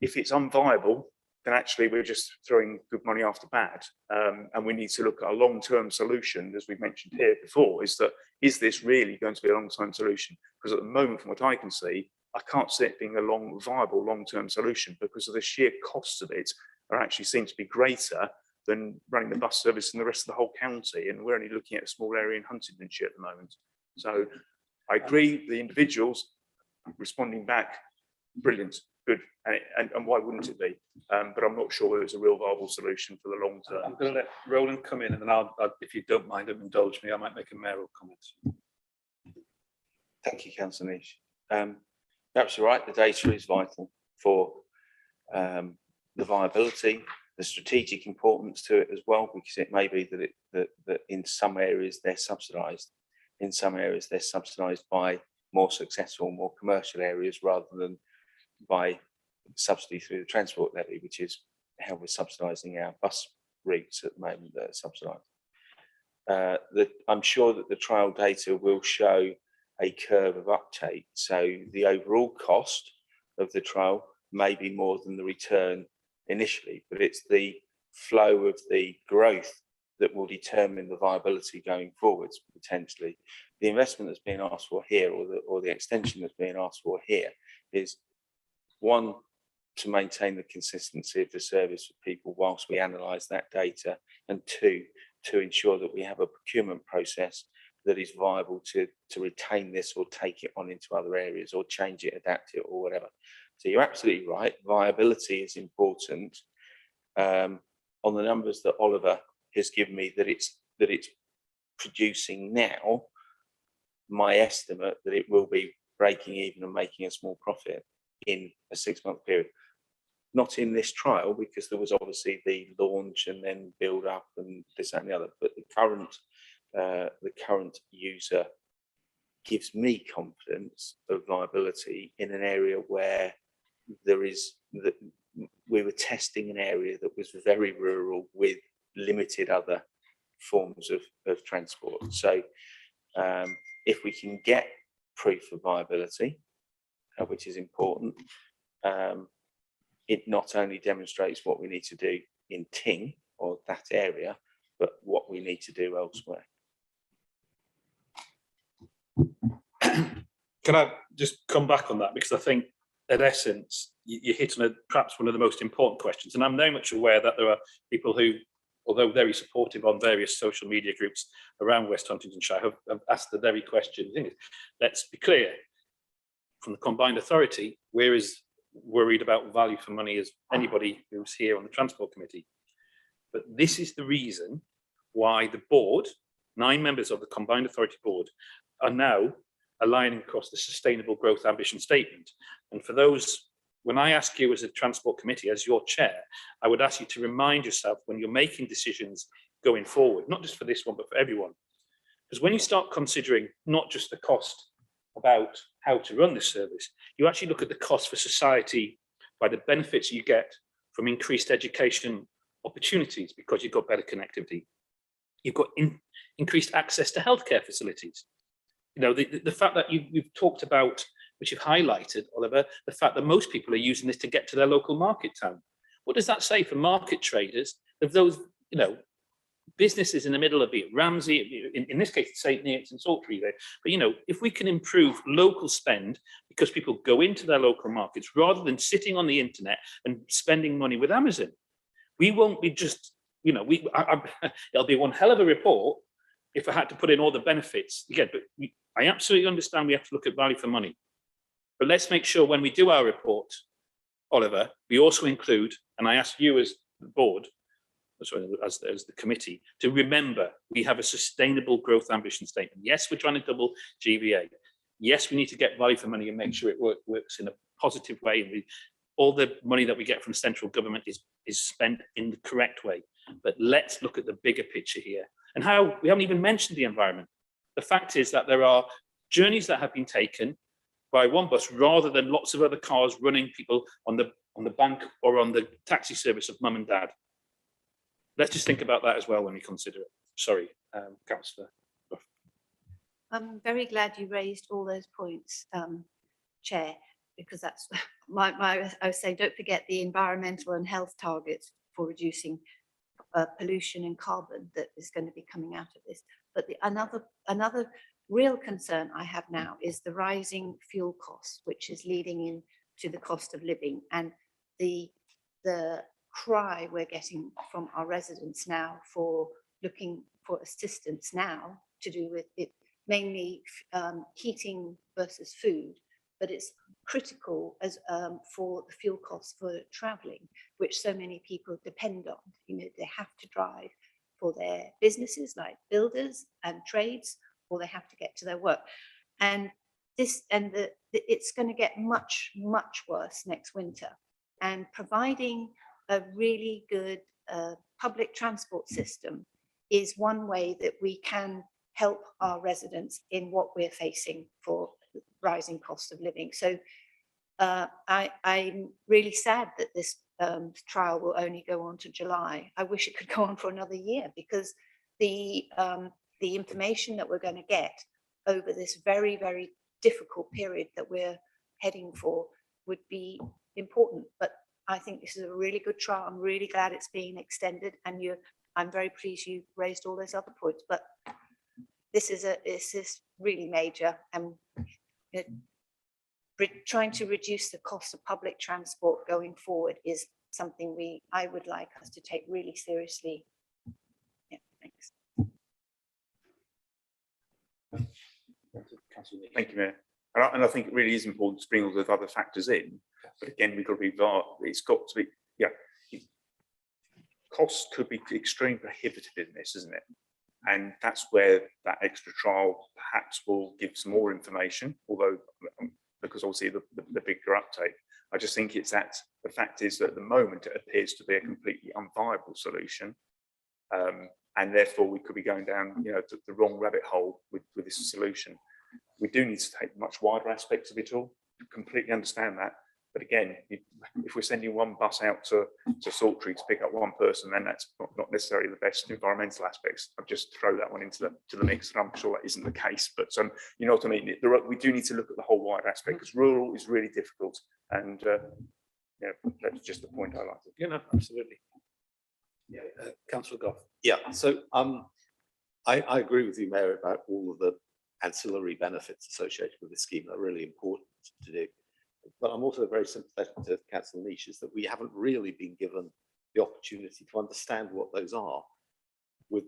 if it's unviable, then actually we're just throwing good money after bad. And we need to look at a long-term solution, as we've mentioned here before, is this really going to be a long-term solution? Because at the moment, from what I can see, I can't see it being a viable long-term solution, because of the sheer costs of it are actually seem to be greater than running the bus service in the rest of the whole county. And we're only looking at a small area in Huntingdonshire at the moment. So I agree, the individuals responding back, brilliant, good. And why wouldn't it be? But I'm not sure whether it's a real viable solution for the long term. I'm going to let Roland come in, and then I'll if you don't mind, indulge me, I might make a mayoral comment. Thank you, Councillor Nish. Perhaps you're right, the data is vital for the viability, the strategic importance to it as well, because it may be that in some areas they're subsidised. In some areas they're subsidised by more successful, more commercial areas rather than by subsidy through the transport levy, which is how we're subsidising our bus routes at the moment that are subsidised. I'm sure that the trial data will show a curve of uptake. So the overall cost of the trial may be more than the return initially, but it's the flow of the growth that will determine the viability going forwards, potentially. The investment that's being asked for here, or the extension that's being asked for here, is one, to maintain the consistency of the service for people whilst we analyse that data, and two, to ensure that we have a procurement process that is viable to retain this or take it on into other areas or change it, adapt it, or whatever. So you're absolutely right, viability is important. On the numbers that Oliver has given me that it's producing now, my estimate that it will be breaking even and making a small profit in a 6-month period. Not in this trial, because there was obviously the launch and then build up and this, that, and the other, but the current user gives me confidence of viability in an area where we were testing an area that was very rural with limited other forms of transport. So if we can get proof of viability, which is important, it not only demonstrates what we need to do in Ting or that area, but what we need to do elsewhere. Can I just come back on that? Because I think, in essence, you hit on perhaps one of the most important questions. And I'm very much aware that there are people who, although very supportive on various social media groups around West Huntingdonshire, have asked the very question. Let's be clear, from the combined authority, we're as worried about value for money as anybody who's here on the Transport Committee. But this is the reason why the board, 9 members of the combined authority board, are now aligning across the Sustainable Growth Ambition Statement. And for those, when I ask you as a Transport Committee, as your chair, I would ask you to remind yourself when you're making decisions going forward, not just for this one, but for everyone. Because when you start considering not just the cost about how to run this service, you actually look at the cost for society by the benefits you get from increased education opportunities, because you've got better connectivity. You've got increased access to healthcare facilities. You know, the fact that you've talked about, which you've highlighted, Oliver, the fact that most people are using this to get to their local market town. What does that say for market traders of those, you know, businesses in the middle of it, Ramsey, in this case, St. Neots and Saltry there. But, you know, if we can improve local spend because people go into their local markets rather than sitting on the internet and spending money with Amazon, we won't be just, you know, it'll be one hell of a report if I had to put in all the benefits. Again, but I absolutely understand we have to look at value for money. But let's make sure when we do our report, Oliver, we also include, and I ask you as the board, sorry, as the committee, to remember we have a Sustainable Growth Ambition Statement. Yes, we're trying to double GVA. Yes, we need to get value for money and make sure it works in a positive way. And all the money that we get from central government is spent in the correct way. But let's look at the bigger picture here and how we haven't even mentioned the environment. The fact is that there are journeys that have been taken by one bus rather than lots of other cars running people on the bank or on the taxi service of mum and dad. Let's just think about that as well when we consider it. Sorry, Councillor. I'm very glad you raised all those points, Chair. because that's I was saying, don't forget the environmental and health targets for reducing pollution and carbon that is going to be coming out of this. But another real concern I have now is the rising fuel costs, which is leading into the cost of living, and the cry we're getting from our residents now for looking for assistance now to do with it, mainly heating versus food, but it's critical as for the fuel costs for traveling, which so many people depend on. You know, they have to drive for their businesses like builders and trades, or they have to get to their work. And it's going to get much, much worse next winter. And providing a really good public transport system is one way that we can help our residents in what we're facing for rising cost of living. So I'm really sad that this trial will only go on to July. I wish it could go on for another year, because the information that we're going to get over this very, very difficult period that we're heading for would be important. But I think this is a really good trial. I'm really glad it's being extended, and I'm very pleased you raised all those other points. But this is really major, and trying to reduce the cost of public transport going forward is something I would like us to take really seriously. Yeah, thanks. Thank you, Mayor. And I think it really is important to bring all those other factors in. But again, we've got to be, it's got to be, yeah, costs could be extremely prohibitive in this, isn't it? And that's where that extra trial perhaps will give some more information, although because obviously the bigger uptake. I just think it's that the fact is that at the moment it appears to be a completely unviable solution. And therefore we could be going down, you know, the wrong rabbit hole with this solution. We do need to take much wider aspects of it all, completely understand that. But again, if we're sending one bus out to Saltree to pick up one person, then that's not necessarily the best environmental aspects. I'll just throw that one into the mix, and I'm sure that isn't the case. But you know what I mean? We do need to look at the whole wider aspect, because rural is really difficult, and yeah, that's just the point I like to. You know, absolutely. Yeah, Councillor Goff. Yeah, so I agree with you, Mayor, about all of the ancillary benefits associated with this scheme that are really important to do. But I'm also very sympathetic to Councillor Niche, that we haven't really been given the opportunity to understand what those are with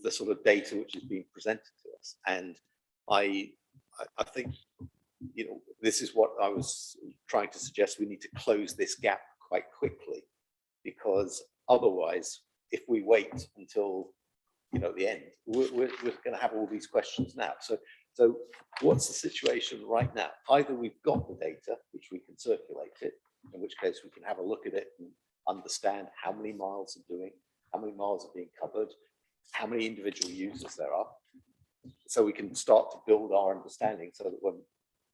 the sort of data which is being presented to us. And I think, you know, this is what I was trying to suggest. We need to close this gap quite quickly, because otherwise, if we wait until, you know, the end, we're going to have all these questions now. So what's the situation right now? Either we've got the data, which we can circulate it, in which case we can have a look at it and understand how many miles are doing, how many miles are being covered, how many individual users there are. So we can start to build our understanding so that when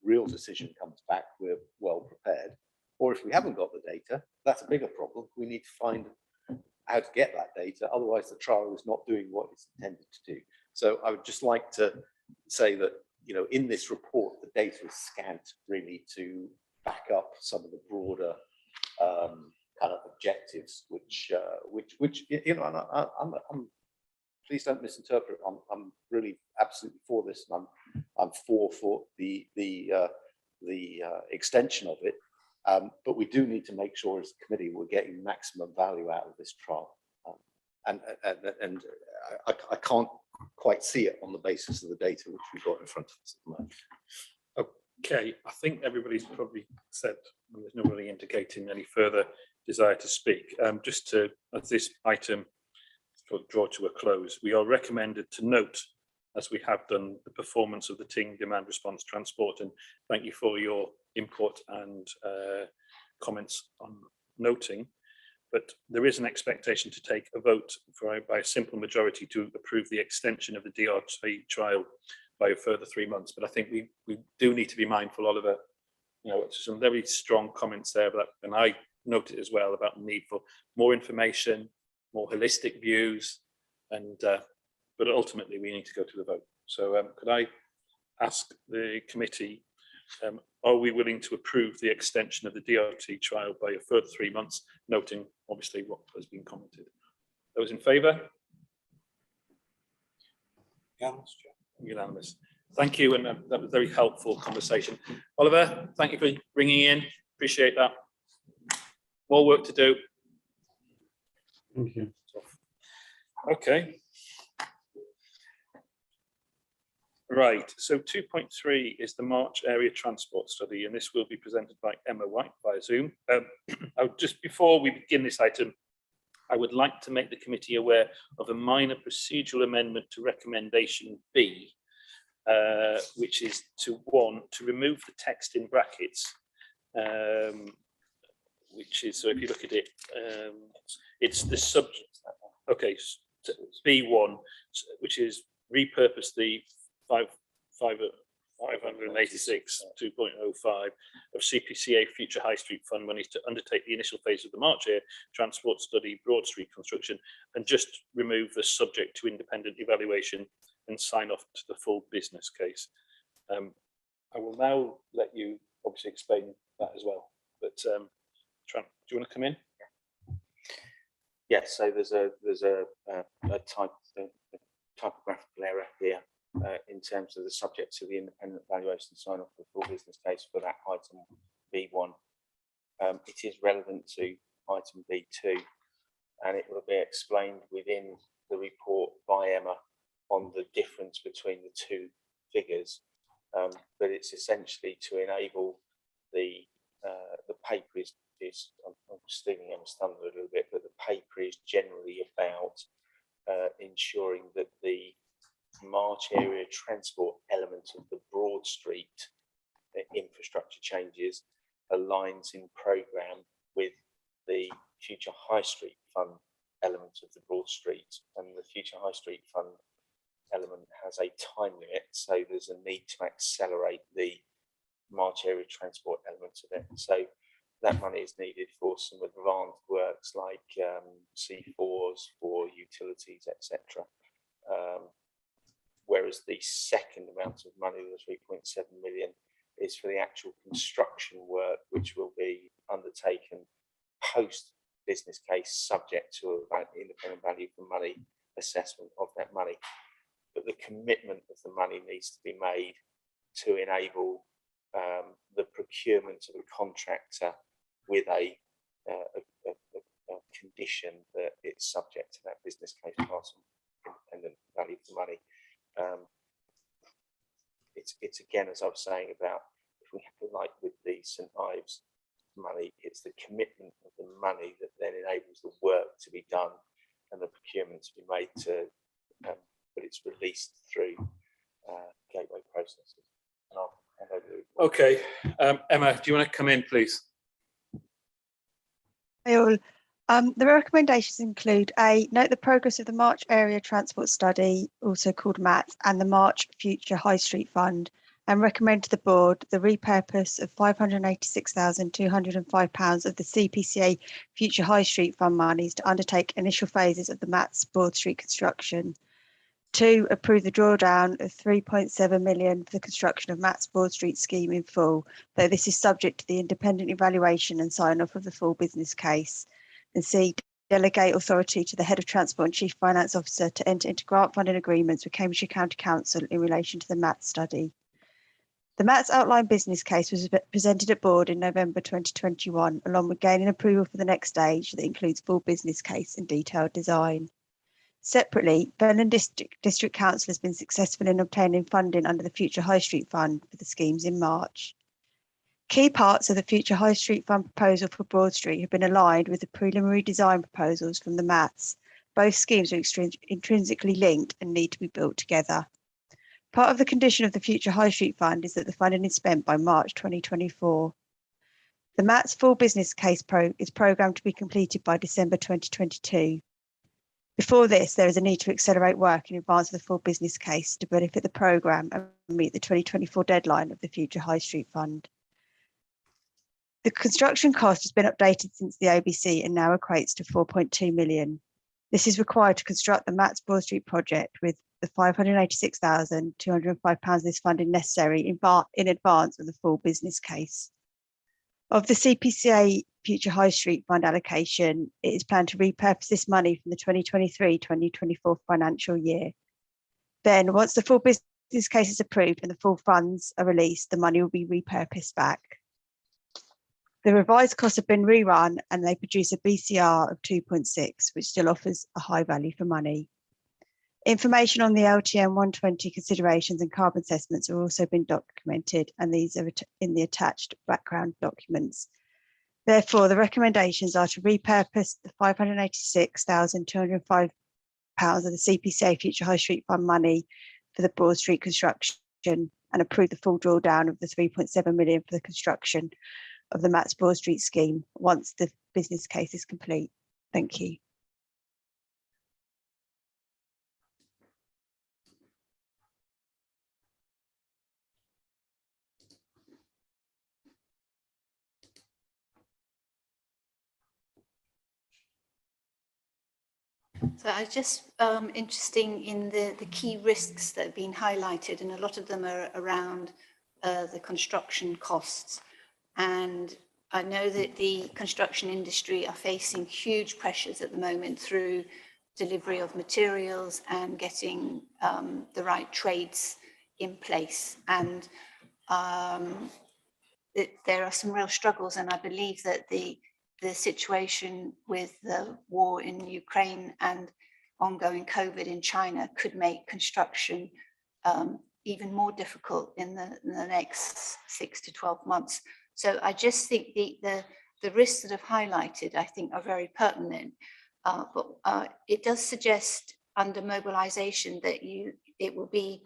real decision comes back, we're well prepared. Or if we haven't got the data, that's a bigger problem. We need to find how to get that data. Otherwise, the trial is not doing what it's intended to do. So I would just like to say that, you know, in this report, the data is scant really to back up some of the broader kind of objectives, which you know, and I'm please don't misinterpret. I'm really absolutely for this, and I'm for the extension of it. But we do need to make sure as a committee we're getting maximum value out of this trial, and I can't quite see it on the basis of the data which we've got in front of us at the moment. Okay, I think everybody's probably said, and there's nobody indicating any further desire to speak. Just to, as this item draw to a close, we are recommended to note, as we have done, the performance of the Ting demand response transport, and thank you for your input and comments on noting. But there is an expectation to take a vote by a simple majority to approve the extension of the DRT trial by a further 3 months. But I think we do need to be mindful, Oliver, you know, some very strong comments there, but, and I noted as well about the need for more information, more holistic views, and but ultimately we need to go to the vote. So could I ask the committee Are we willing to approve the extension of the DRT trial by a further 3 months, noting obviously what has been commented? Those in favour? Unanimous. Thank you, and that was a very helpful conversation. Oliver, thank you for bringing in. Appreciate that. More work to do. Thank you. Okay. Right, so 2.3 is the March area transport study, and this will be presented by Emma White via Zoom. Just before we begin this item, I would like to make the committee aware of a minor procedural amendment to recommendation B, which is to remove the text in brackets, which is, so if you look at it, it's the subject. Okay, B1, which is repurpose the 586 2.05 of CPCA Future High Street Fund monies to undertake the initial phase of the March Air Transport Study Broad Street construction, and just remove the subject to independent evaluation and sign off to the full business case. I will now let you obviously explain that as well, but Trent, do you want to come in? Yes, so there's a typographical error here in terms of the subject to the independent valuation sign off the full business case for that item B1. It is relevant to item B2, and it will be explained within the report by Emma on the difference between the two figures, but it's essentially to enable the paper is I'm stealing Emma's thunder a little bit, but the paper is generally about ensuring that the March area transport element of the Broad Street infrastructure changes aligns in programme with the Future High Street Fund element of the Broad Street, and the Future High Street Fund element has a time limit, so there's a need to accelerate the March area transport element of it. So that money is needed for some advanced works like C4s for utilities, etc. Whereas the second amount of money, the 3.7 million, is for the actual construction work, which will be undertaken post business case, subject to an independent value for money assessment of that money. But the commitment of the money needs to be made to enable the procurement of a contractor with a condition that it's subject to that business case pass on independent value for money. It's again, as I was saying about, if we have, like with the St Ives money, it's the commitment of the money that then enables the work to be done and the procurement to be made to, but it's released through gateway processes. And I'll hand over to Okay, Emma, do you want to come in, please? Hi all. The recommendations include A, note the progress of the March Area Transport Study, also called MAT, and the March Future High Street Fund, and recommend to the board the repurpose of £586,205 of the CPCA Future High Street Fund monies to undertake initial phases of the MAT's Broad Street construction. 2, approve the drawdown of 3.7 million for the construction of MAT's Broad Street scheme in full, though this is subject to the independent evaluation and sign off of the full business case. And C, delegate authority to the Head of Transport and Chief Finance Officer to enter into grant funding agreements with Cambridgeshire County Council in relation to the MAT study. The MAT's outline business case was presented at board in November 2021, along with gaining approval for the next stage that includes full business case and detailed design. Separately, Burnham District Council has been successful in obtaining funding under the Future High Street Fund for the schemes in March. Key parts of the Future High Street Fund proposal for Broad Street have been aligned with the preliminary design proposals from the MATs. Both schemes are intrinsically linked and need to be built together. Part of the condition of the Future High Street Fund is that the funding is spent by March 2024. The MAT's full business case is programmed to be completed by December 2022. Before this, there is a need to accelerate work in advance of the full business case to benefit the programme and meet the 2024 deadline of the Future High Street Fund. The construction cost has been updated since the OBC and now equates to 4.2 million. This is required to construct the MAT's Broad Street project with the £586,205 of this funding necessary in advance of the full business case. Of the CPCA Future High Street Fund allocation, it is planned to repurpose this money from the 2023-2024 financial year. Then, once the full business case is approved and the full funds are released, the money will be repurposed back. The revised costs have been rerun and they produce a BCR of 2.6, which still offers a high value for money. Information on the LTM 120 considerations and carbon assessments have also been documented, and these are in the attached background documents. Therefore, the recommendations are to repurpose the £586,205 of the CPCA Future High Street Fund money for the Broad Street construction and approve the full drawdown of the 3.7 million for the construction of the Mats Broad Street scheme once the business case is complete. Thank you. So I was just interesting in the key risks that have been highlighted, and a lot of them are around the construction costs. And I know that the construction industry are facing huge pressures at the moment through delivery of materials and getting the right trades in place. And there are some real struggles, and I believe that the situation with the war in Ukraine and ongoing COVID in China could make construction even more difficult in the next 6 to 12 months. So I just think the risks that have highlighted, I think, are very pertinent, but it does suggest under mobilisation that it will be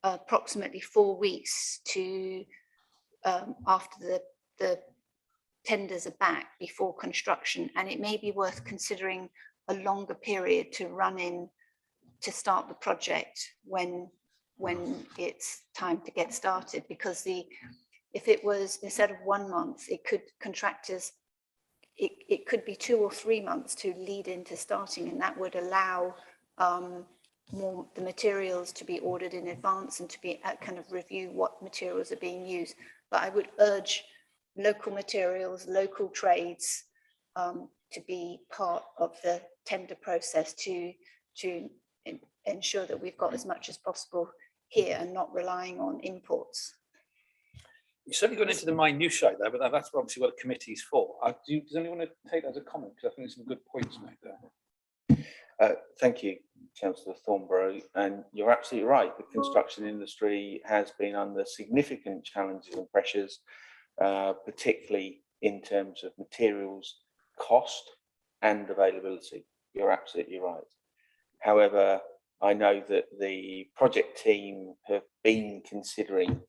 approximately 4 weeks to after the tenders are back before construction, and it may be worth considering a longer period to run in to start the project when it's time to get started, because if it was instead of 1 month, it could it could be 2 or 3 months to lead into starting, and that would allow the materials to be ordered in advance and to be kind of review what materials are being used. But I would urge local materials, local trades to be part of the tender process to ensure that we've got as much as possible here and not relying on imports. You're certainly going into the minutiae there, but that's obviously what the committee is for. Does anyone want to take that as a comment? Because I think there's some good points made there. Thank you, Councillor Thornborough, and you're absolutely right. The construction industry has been under significant challenges and pressures, particularly in terms of materials cost and availability. You're absolutely right. However, I know that the project team have been considering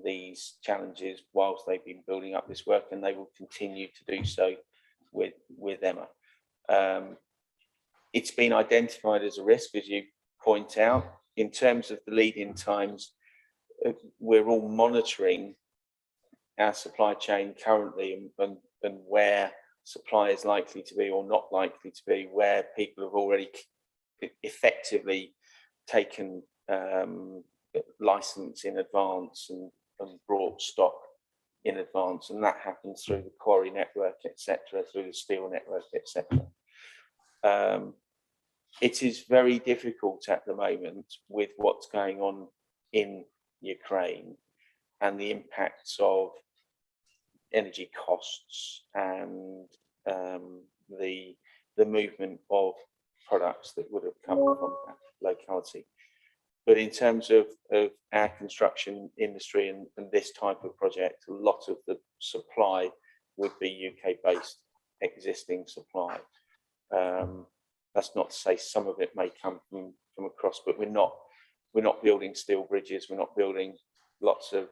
these challenges whilst they've been building up this work, and they will continue to do so with Emma. It's been identified as a risk, as you point out. In terms of the lead-in times, we're all monitoring our supply chain currently and where supply is likely to be or not likely to be, where people have already effectively taken license in advance and brought stock in advance, and that happens through the quarry network, etc., through the steel network, etc. It is very difficult at the moment with what's going on in Ukraine and the impacts of energy costs and the movement of products that would have come from that locality. But in terms of our construction industry and this type of project, a lot of the supply would be UK-based existing supply. That's not to say some of it may come from across, but we're not building steel bridges. We're not building lots of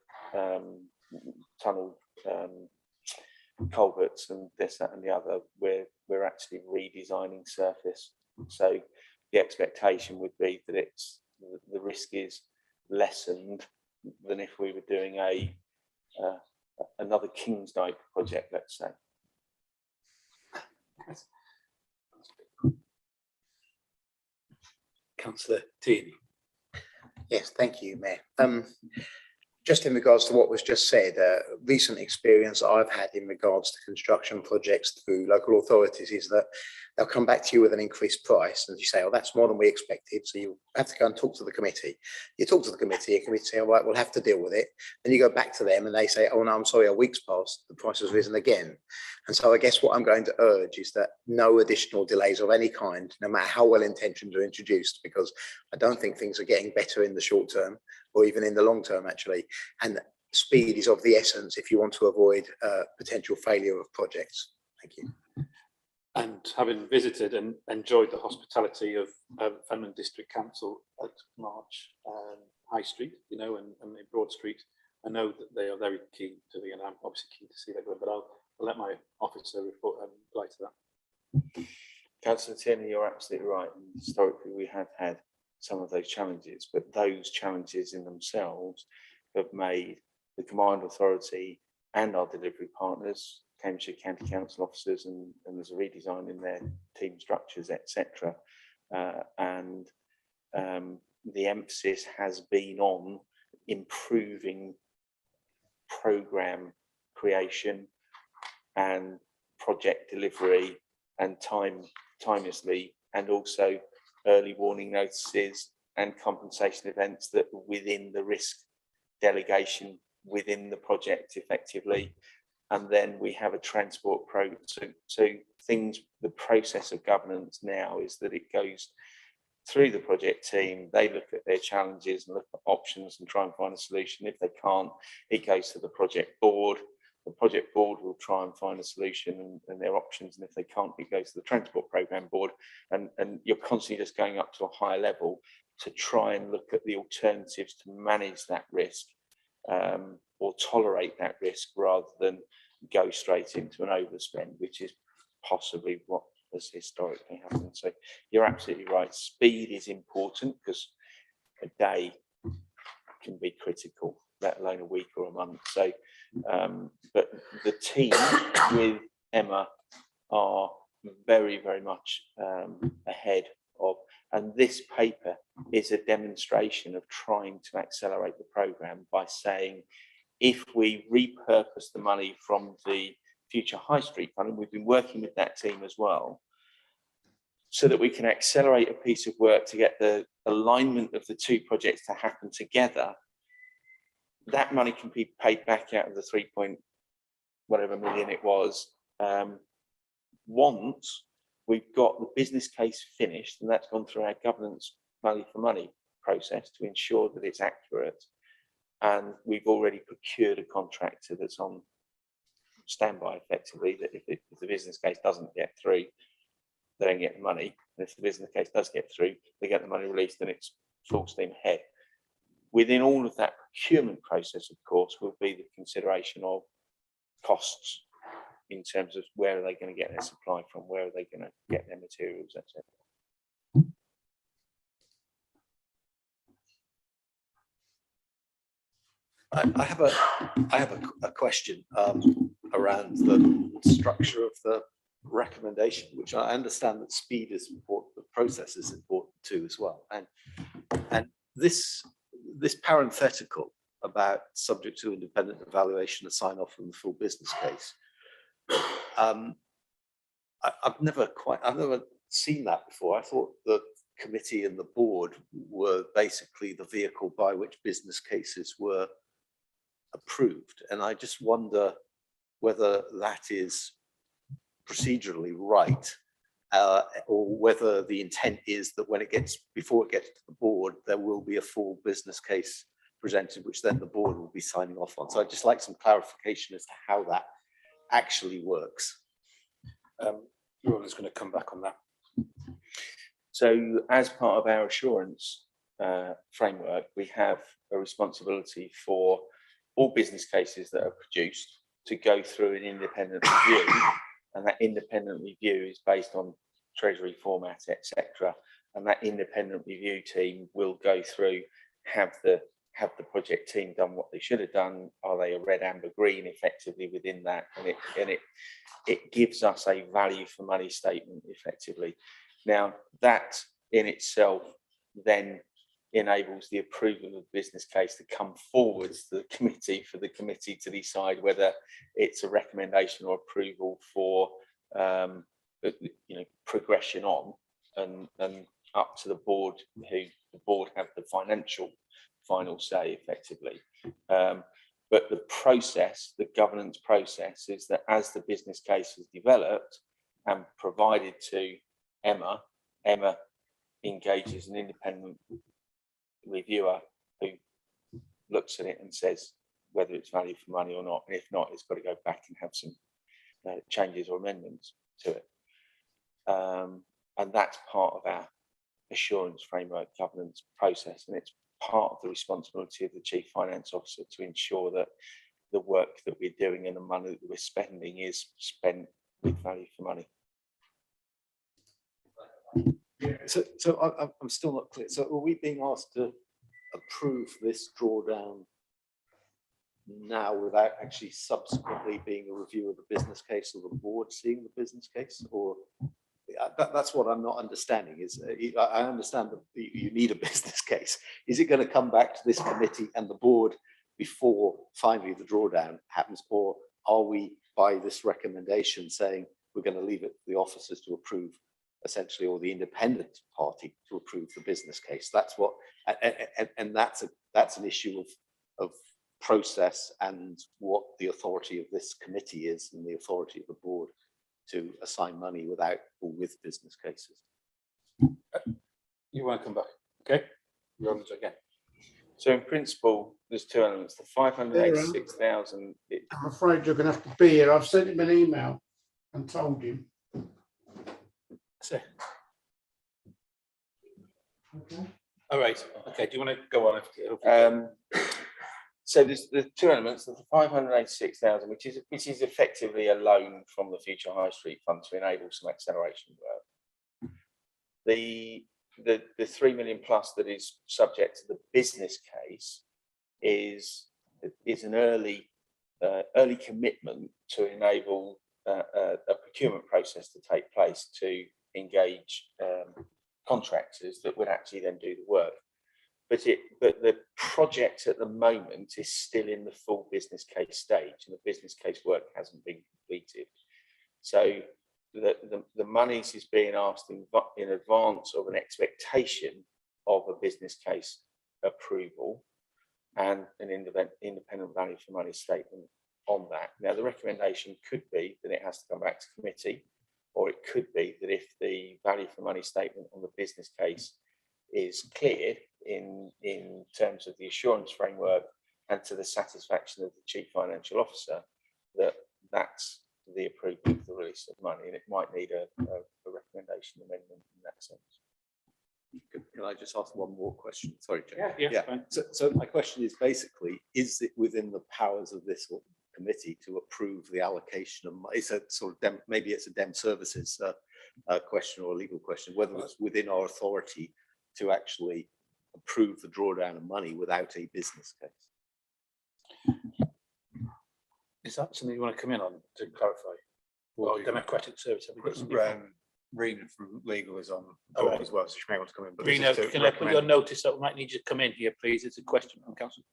tunnel culverts and this, that, and the other. We're actually redesigning surface. So the expectation would be that the risk is lessened than if we were doing another Kingsdyke project, let's say. Councillor Tierney. Yes, thank you, Mayor. Just in regards to what was just said, recent experience I've had in regards to construction projects through local authorities is that they'll come back to you with an increased price, and you say, oh, that's more than we expected, so you have to go and talk to the committee. You talk to the committee say, all right, we'll have to deal with it. Then you go back to them and they say, oh no, I'm sorry, a week's passed, the price has risen again. And so I guess what I'm going to urge is that no additional delays of any kind, no matter how well intentions are introduced, because I don't think things are getting better in the short term or even in the long term, actually. And speed is of the essence if you want to avoid potential failure of projects. Thank you. And having visited and enjoyed the hospitality of Fenland District Council at March High Street, you know, and Broad Street, I know that they are very keen to be, and I'm obviously keen to see that going, but I'll let my officer report and reply to that. Councillor Tierney, you're absolutely right. Historically, we have had some of those challenges, but those challenges in themselves have made the combined authority and our delivery partners, Cambridgeshire County Council officers, and there's a redesign in their team structures, etc. And the emphasis has been on improving programme creation and project delivery and timelessly, and also early warning notices and compensation events that are within the risk delegation within the project effectively. And then we have a transport program. So things, the process of governance now is that it goes through the project team, they look at their challenges and look at options and try and find a solution. If they can't, it goes to the project board. The project board will try and find a solution and their options, and if they can't, it goes to the transport program board, and you're constantly just going up to a higher level to try and look at the alternatives to manage that risk or tolerate that risk rather than go straight into an overspend, which is possibly what has historically happened. So you're absolutely right, speed is important because a day can be critical, let alone a week or a month. So but the team with Emma are very, very much ahead of, and this paper is a demonstration of trying to accelerate the programme by saying, if we repurpose the money from the Future High Street Fund, and we've been working with that team as well, so that we can accelerate a piece of work to get the alignment of the two projects to happen together, that money can be paid back out of the 3 point whatever million it was. Once we've got the business case finished, and that's gone through our governance money for money process to ensure that it's accurate, and we've already procured a contractor that's on standby effectively, that if the business case doesn't get through, they don't get the money. And if the business case does get through, they get the money released and it's full steam ahead. Within all of that procurement process, of course, will be the consideration of costs in terms of where are they going to get their supply from, where are they going to get their materials, etc. I have a question around the structure of the recommendation, which I understand that speed is important, the process is important too as well. And this parenthetical about subject to independent evaluation and sign off on the full business case, I've never seen that before. I thought the committee and the board were basically the vehicle by which business cases were approved, and I just wonder whether that is procedurally right, or whether the intent is that when before it gets to the board, there will be a full business case presented, which then the board will be signing off on. So I'd just like some clarification as to how that actually works. Roland is going to come back on that. So as part of our assurance framework, we have a responsibility for all business cases that are produced to go through an independent review, and that independent review is based on treasury format, etc. And that independent review team will go through, have the project team done what they should have done? Are they a red, amber, green effectively within that? And it gives us a value for money statement effectively. Now that in itself then enables the approval of the business case to come forwards to the committee for the committee to decide whether it's a recommendation or approval for progression on, and up to the board, who the board have the final say effectively. But the process, the governance process, is that as the business case is developed and provided to Emma engages an independent reviewer who looks at it and says whether it's value for money or not. And if not, it's got to go back and have some changes or amendments to it. And that's part of our assurance framework governance process. And it's part of the responsibility of the Chief Finance Officer to ensure that the work that we're doing and the money that we're spending is spent with value for money. So I'm still not clear. So are we being asked to approve this drawdown now without actually subsequently being a review of the business case or the board seeing the business case? Or that's what I'm not understanding. Is I understand that you need a business case. Is it going to come back to this committee and the board before finally the drawdown happens, or are we by this recommendation saying we're going to leave it to the officers to approve, essentially, or the independent party to approve the business case? That's what, and that's an issue of process and what the authority of this committee is and the authority of the board to assign money without or with business cases. You want to come back? Okay. Romans again. So in principle, there's two elements. The 586,000. I'm afraid you're going to have to be here. I've sent him an email and told him. So, Okay. all right. Okay. Do you want to go on? So there's the two elements of the 586,000, which is effectively a loan from the Future High Street Fund to enable some acceleration work. The 3 million plus that is subject to the business case is an early commitment to enable a procurement process to take place to engage contractors that would actually then do the work. But the project at the moment is still in the full business case stage, and the business case work hasn't been completed. So the monies is being asked in advance of an expectation of a business case approval and an independent value for money statement on that. Now, the recommendation could be that it has to come back to committee, or it could be that if the value for money statement on the business case is cleared in terms of the assurance framework and to the satisfaction of the Chief Financial Officer, that's the approval of the release of money, and it might need a recommendation amendment in that sense. Can I just ask one more question? Sorry, Jay. Yeah. So my question is basically, is it within the powers of this committee to approve the allocation of money? It's a sort of maybe it's a Dem Services question or a legal question, whether it's within our authority to actually approve the drawdown of money without a business case. Is that something you want to come in on to clarify? Well, Democratic Service. Rena from legal is on All right. as well, so she may want to come in. But Rena, can I put your notice that we might need you to come in here, please? It's a question from Council.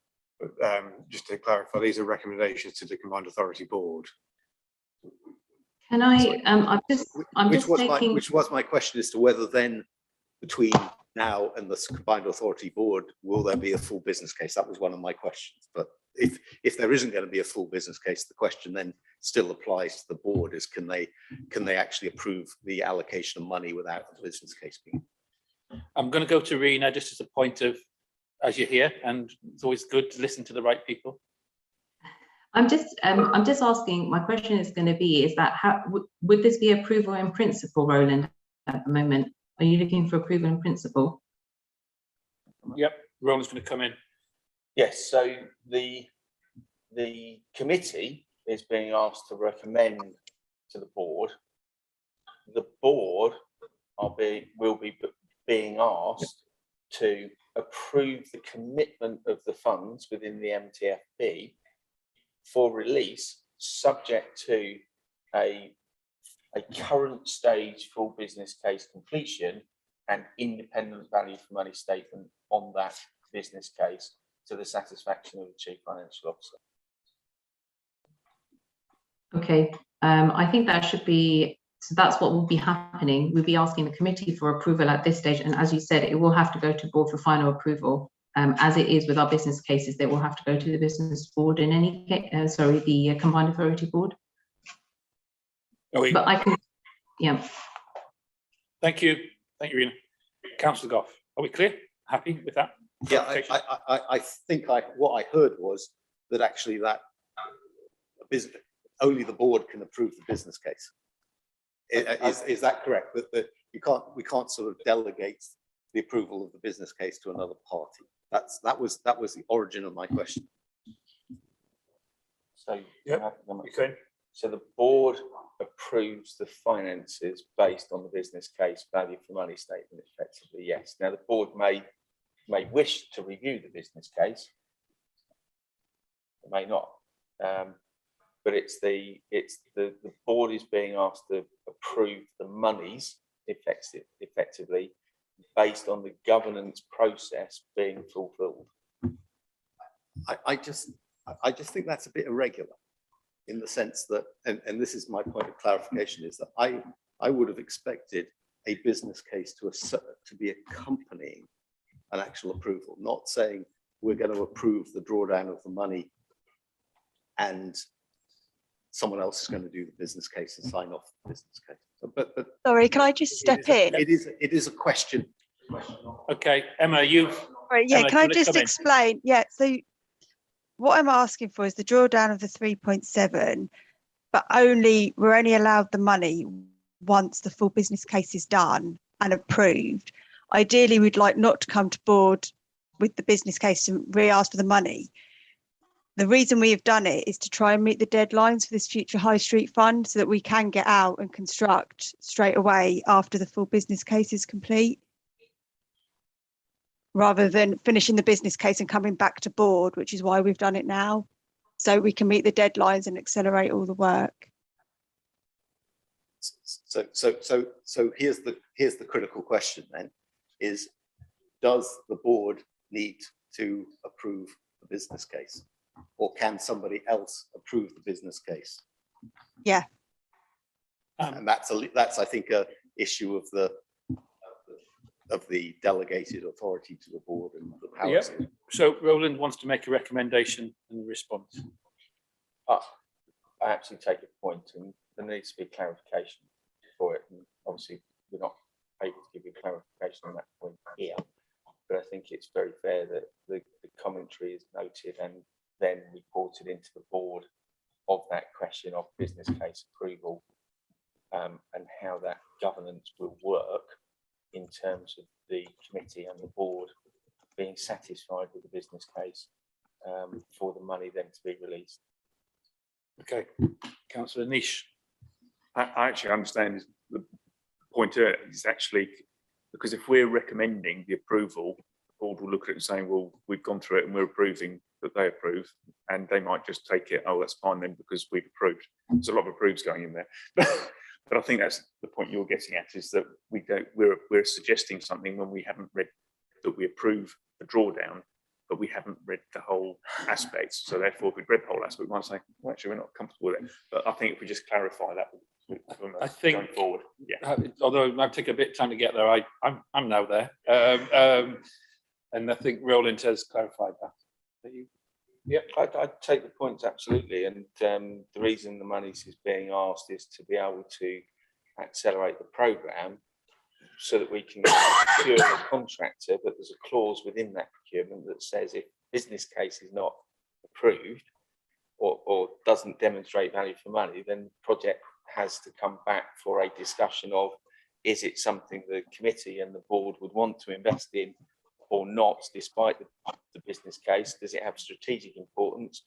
Just to clarify, these are recommendations to the Combined Authority Board. Can I? Which was my question as to whether then between now and the Combined Authority Board, will there be a full business case? That was one of my questions. But if there isn't going to be a full business case, the question then still applies to the board: is can they actually approve the allocation of money without the business case being? I'm going to go to Rena just as a point of, as you're here, and it's always good to listen to the right people. I'm just asking. My question is going to be: is that how would this be approval in principle, Roland? At the moment, are you looking for approval in principle? Yep, Roland's going to come in. Yes. So the committee is being asked to recommend to the board. The board will be being asked to approve the commitment of the funds within the MTFB for release, subject to a current stage full business case completion an independent value for money statement on that business case to the satisfaction of the Chief Financial Officer. Okay, I think that should be, so that's what will be happening. We'll be asking the committee for approval at this stage. And as you said, it will have to go to board for final approval. As it is with our business cases, they will have to go to the business board in any case, the combined authority board. But I can, yeah. Thank you. Thank you, Rena. Councillor Goff, are we clear? Happy with that? Yeah, I think what I heard was that actually that only the board can approve the business case. Is that correct? That we can't sort of delegate the approval of the business case to another party. That was the origin of my question. So yeah, okay. So the board approves the finances based on the business case value for money statement, effectively, yes. Now the board may wish to review the business case, it may not, but it's the board is being asked to approve the monies effectively based on the governance process being fulfilled. I just think that's a bit irregular, in the sense that, and this is my point of clarification, is that I would have expected a business case to be accompanying an actual approval, not saying we're going to approve the drawdown of the money and someone else is going to do the business case and sign off the business case. But Sorry, can I just step in? It is a question. Okay, Emma, you. Right, yeah, Emma, can I do you just wanna come in? explain? Yeah, so what I'm asking for is the drawdown of the 3.7, but we're only allowed the money once the full business case is done and approved. Ideally, we'd like not to come to board with the business case and re-ask for the money. The reason we have done it is to try and meet the deadlines for this future high street fund so that we can get out and construct straight away after the full business case is complete, rather than finishing the business case and coming back to board, which is why we've done it now, so we can meet the deadlines and accelerate all the work. So here's the critical question then, is does the board need to approve the business case, or can somebody else approve the business case? Yeah. And that's I think a issue of the delegated authority to the board and the powers. Yep. So Roland wants to make a recommendation and a response. I actually take your point, and there needs to be clarification for it. And obviously, we're not able to give you clarification on that point here, but I think it's very fair that the commentary is noted and then reported into the board of that question of business case approval, and how that governance will work in terms of the committee and the board being satisfied with the business case for the money then to be released. Okay, Councillor Niche. I actually understand the point here is actually, because if we're recommending the approval, the board will look at it and saying, well, we've gone through it and we're approving that they approve, and they might just take it, oh, that's fine then because we've approved. There's a lot of approves going in there. But I think that's the point you're getting at, is that we're suggesting something when we haven't read that we approve the drawdown, but we haven't read the whole aspect. So therefore, if we'd read the whole aspect, we might say, well, actually, we're not comfortable with it. But I think if we just clarify that, I think going forward, yeah. Although it might take a bit of time to get there, I'm now there, and I think Roland has clarified that. Yeah, I'd take the point absolutely, and the reason the money is being asked is to be able to accelerate the programme so that we can procure the contractor, but there's a clause within that procurement that says if business case is not approved or doesn't demonstrate value for money, then the project has to come back for a discussion of, is it something the committee and the board would want to invest in or not, despite the business case? Does it have strategic importance,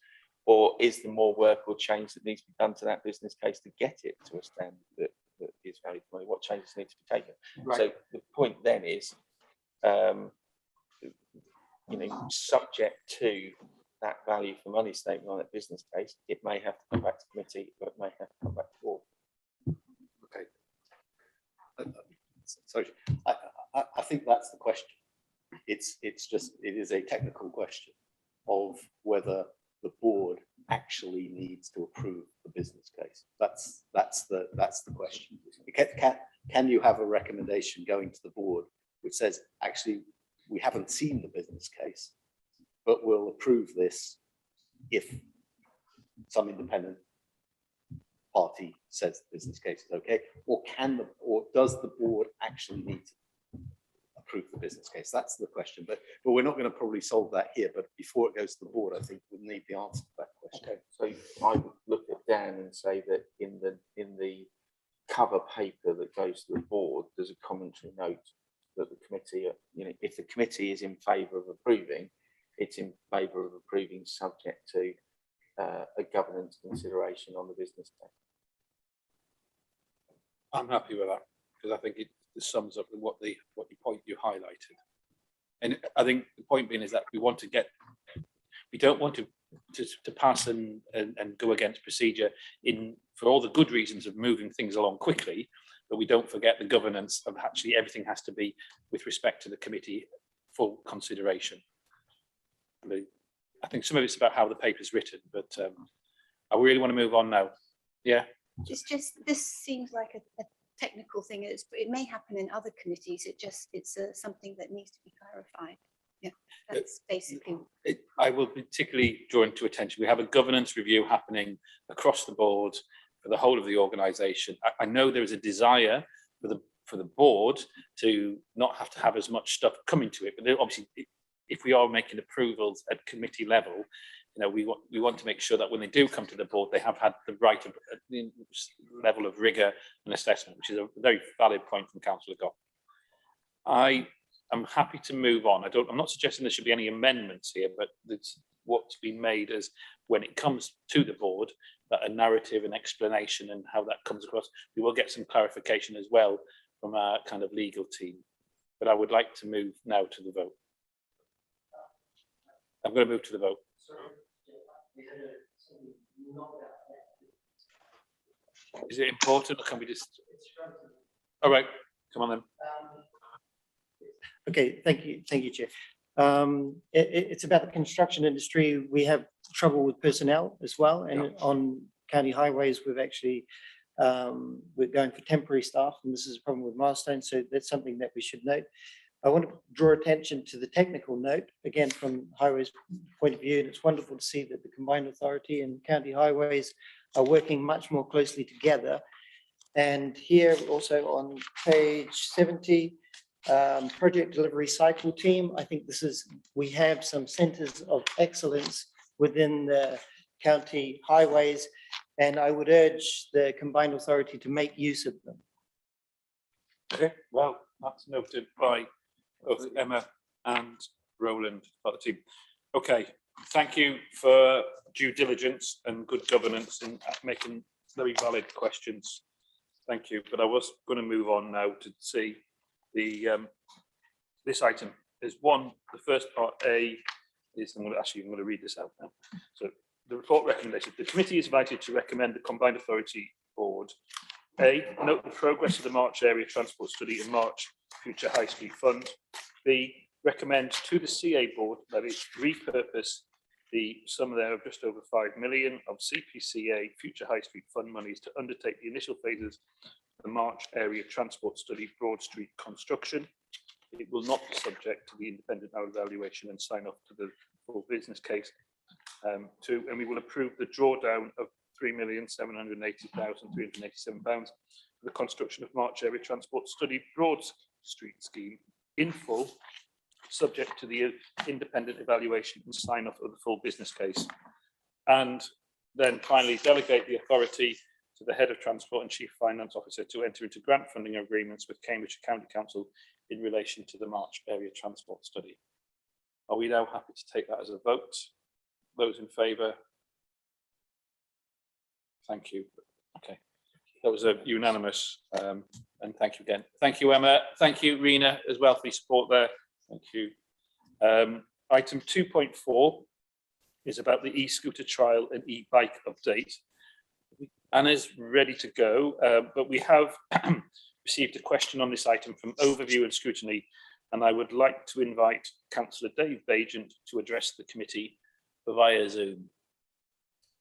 or is there more work or change that needs to be done to that business case to get it to a standard that is value for money? What changes need to be taken? Right. So the point then is, subject to that value for money statement on that business case, it may have to come back to committee, but it may have to come back to board. Okay. So I think that's the question. It is a technical question of whether the board actually needs to approve the business case. That's the question. Can you have a recommendation going to the board which says, actually, we haven't seen the business case, but we'll approve this if some independent party says the business case is okay, or does the board actually need to approve the business case? That's the question, but we're not going to probably solve that here. But before it goes to the board, I think we'll need the answer to that question. Okay, so I would look at Dan and say that in the cover paper that goes to the board, there's a commentary note that the committee, if the committee is in favour of approving, it's in favour of approving subject to a governance consideration on the business case. I'm happy with that because I think it sums up what the point you highlighted. And I think the point being is that we don't want to pass and go against procedure for all the good reasons of moving things along quickly, but we don't forget the governance of actually everything has to be with respect to the committee full consideration. I think some of it's about how the paper's written, but I really want to move on now. Yeah. Just this seems like a technical thing. It may happen in other committees. It's something that needs to be clarified. Yeah, that's basically. I will particularly draw into attention. We have a governance review happening across the board for the whole of the organisation. I know there is a desire for the board to not have to have as much stuff coming to it, but obviously, if we are making approvals at committee level, we want to make sure that when they do come to the board, they have had the right level of rigour and assessment, which is a very valid point from Councillor Goff. I am happy to move on. I'm not suggesting there should be any amendments here, but it's what's been made as when it comes to the board, that a narrative and explanation and how that comes across, we will get some clarification as well from our kind of legal team. But I would like to move now to the vote. I'm going to move to the vote. Is it important, or can we just? All right, come on then. Okay, thank you, Chair. It's about the construction industry. We have trouble with personnel as well, and on county highways, we've actually we're going for temporary staff, and this is a problem with milestones. So that's something that we should note. I want to draw attention to the technical note, again, from highways point of view, and it's wonderful to see that the combined authority and county highways are working much more closely together. And here also on page 70, project delivery cycle team, I think we have some centers of excellence within the county highways, and I would urge the combined authority to make use of them. Okay, well, that's noted by both Emma and Roland, part of the team. Okay, thank you for due diligence and good governance and making very valid questions. Thank you. But I was going to move on now to see the this item. There's one. The first part A is I'm going to read this out now. So the report recommendation. The committee is invited to recommend the combined authority board. A, note the progress of the March area transport study in March future high street fund. B, recommend to the CA board that it repurpose the sum there of just over 5 million of CPCA future high street fund monies to undertake the initial phases of the March area transport study Broad Street construction. It will not be subject to the independent evaluation and sign off to the full business case. Two, and we will approve the drawdown of £3,780,387 for the construction of March area transport study Broad Street scheme in full, subject to the independent evaluation and sign off of the full business case. And then finally, delegate the authority to the head of transport and chief finance officer to enter into grant funding agreements with Cambridge County Council in relation to the March area transport study. Are we now happy to take that as a vote? Those in favour? Thank you. Okay, that was a unanimous, and thank you again. Thank you, Emma. Thank you, Rena, as well for your support there. Thank you. Item 2.4 is about the e-scooter trial and e-bike update. Anna's ready to go, but we have received a question on this item from Overview and Scrutiny, and I would like to invite Councillor Dave Bagent to address the committee via Zoom.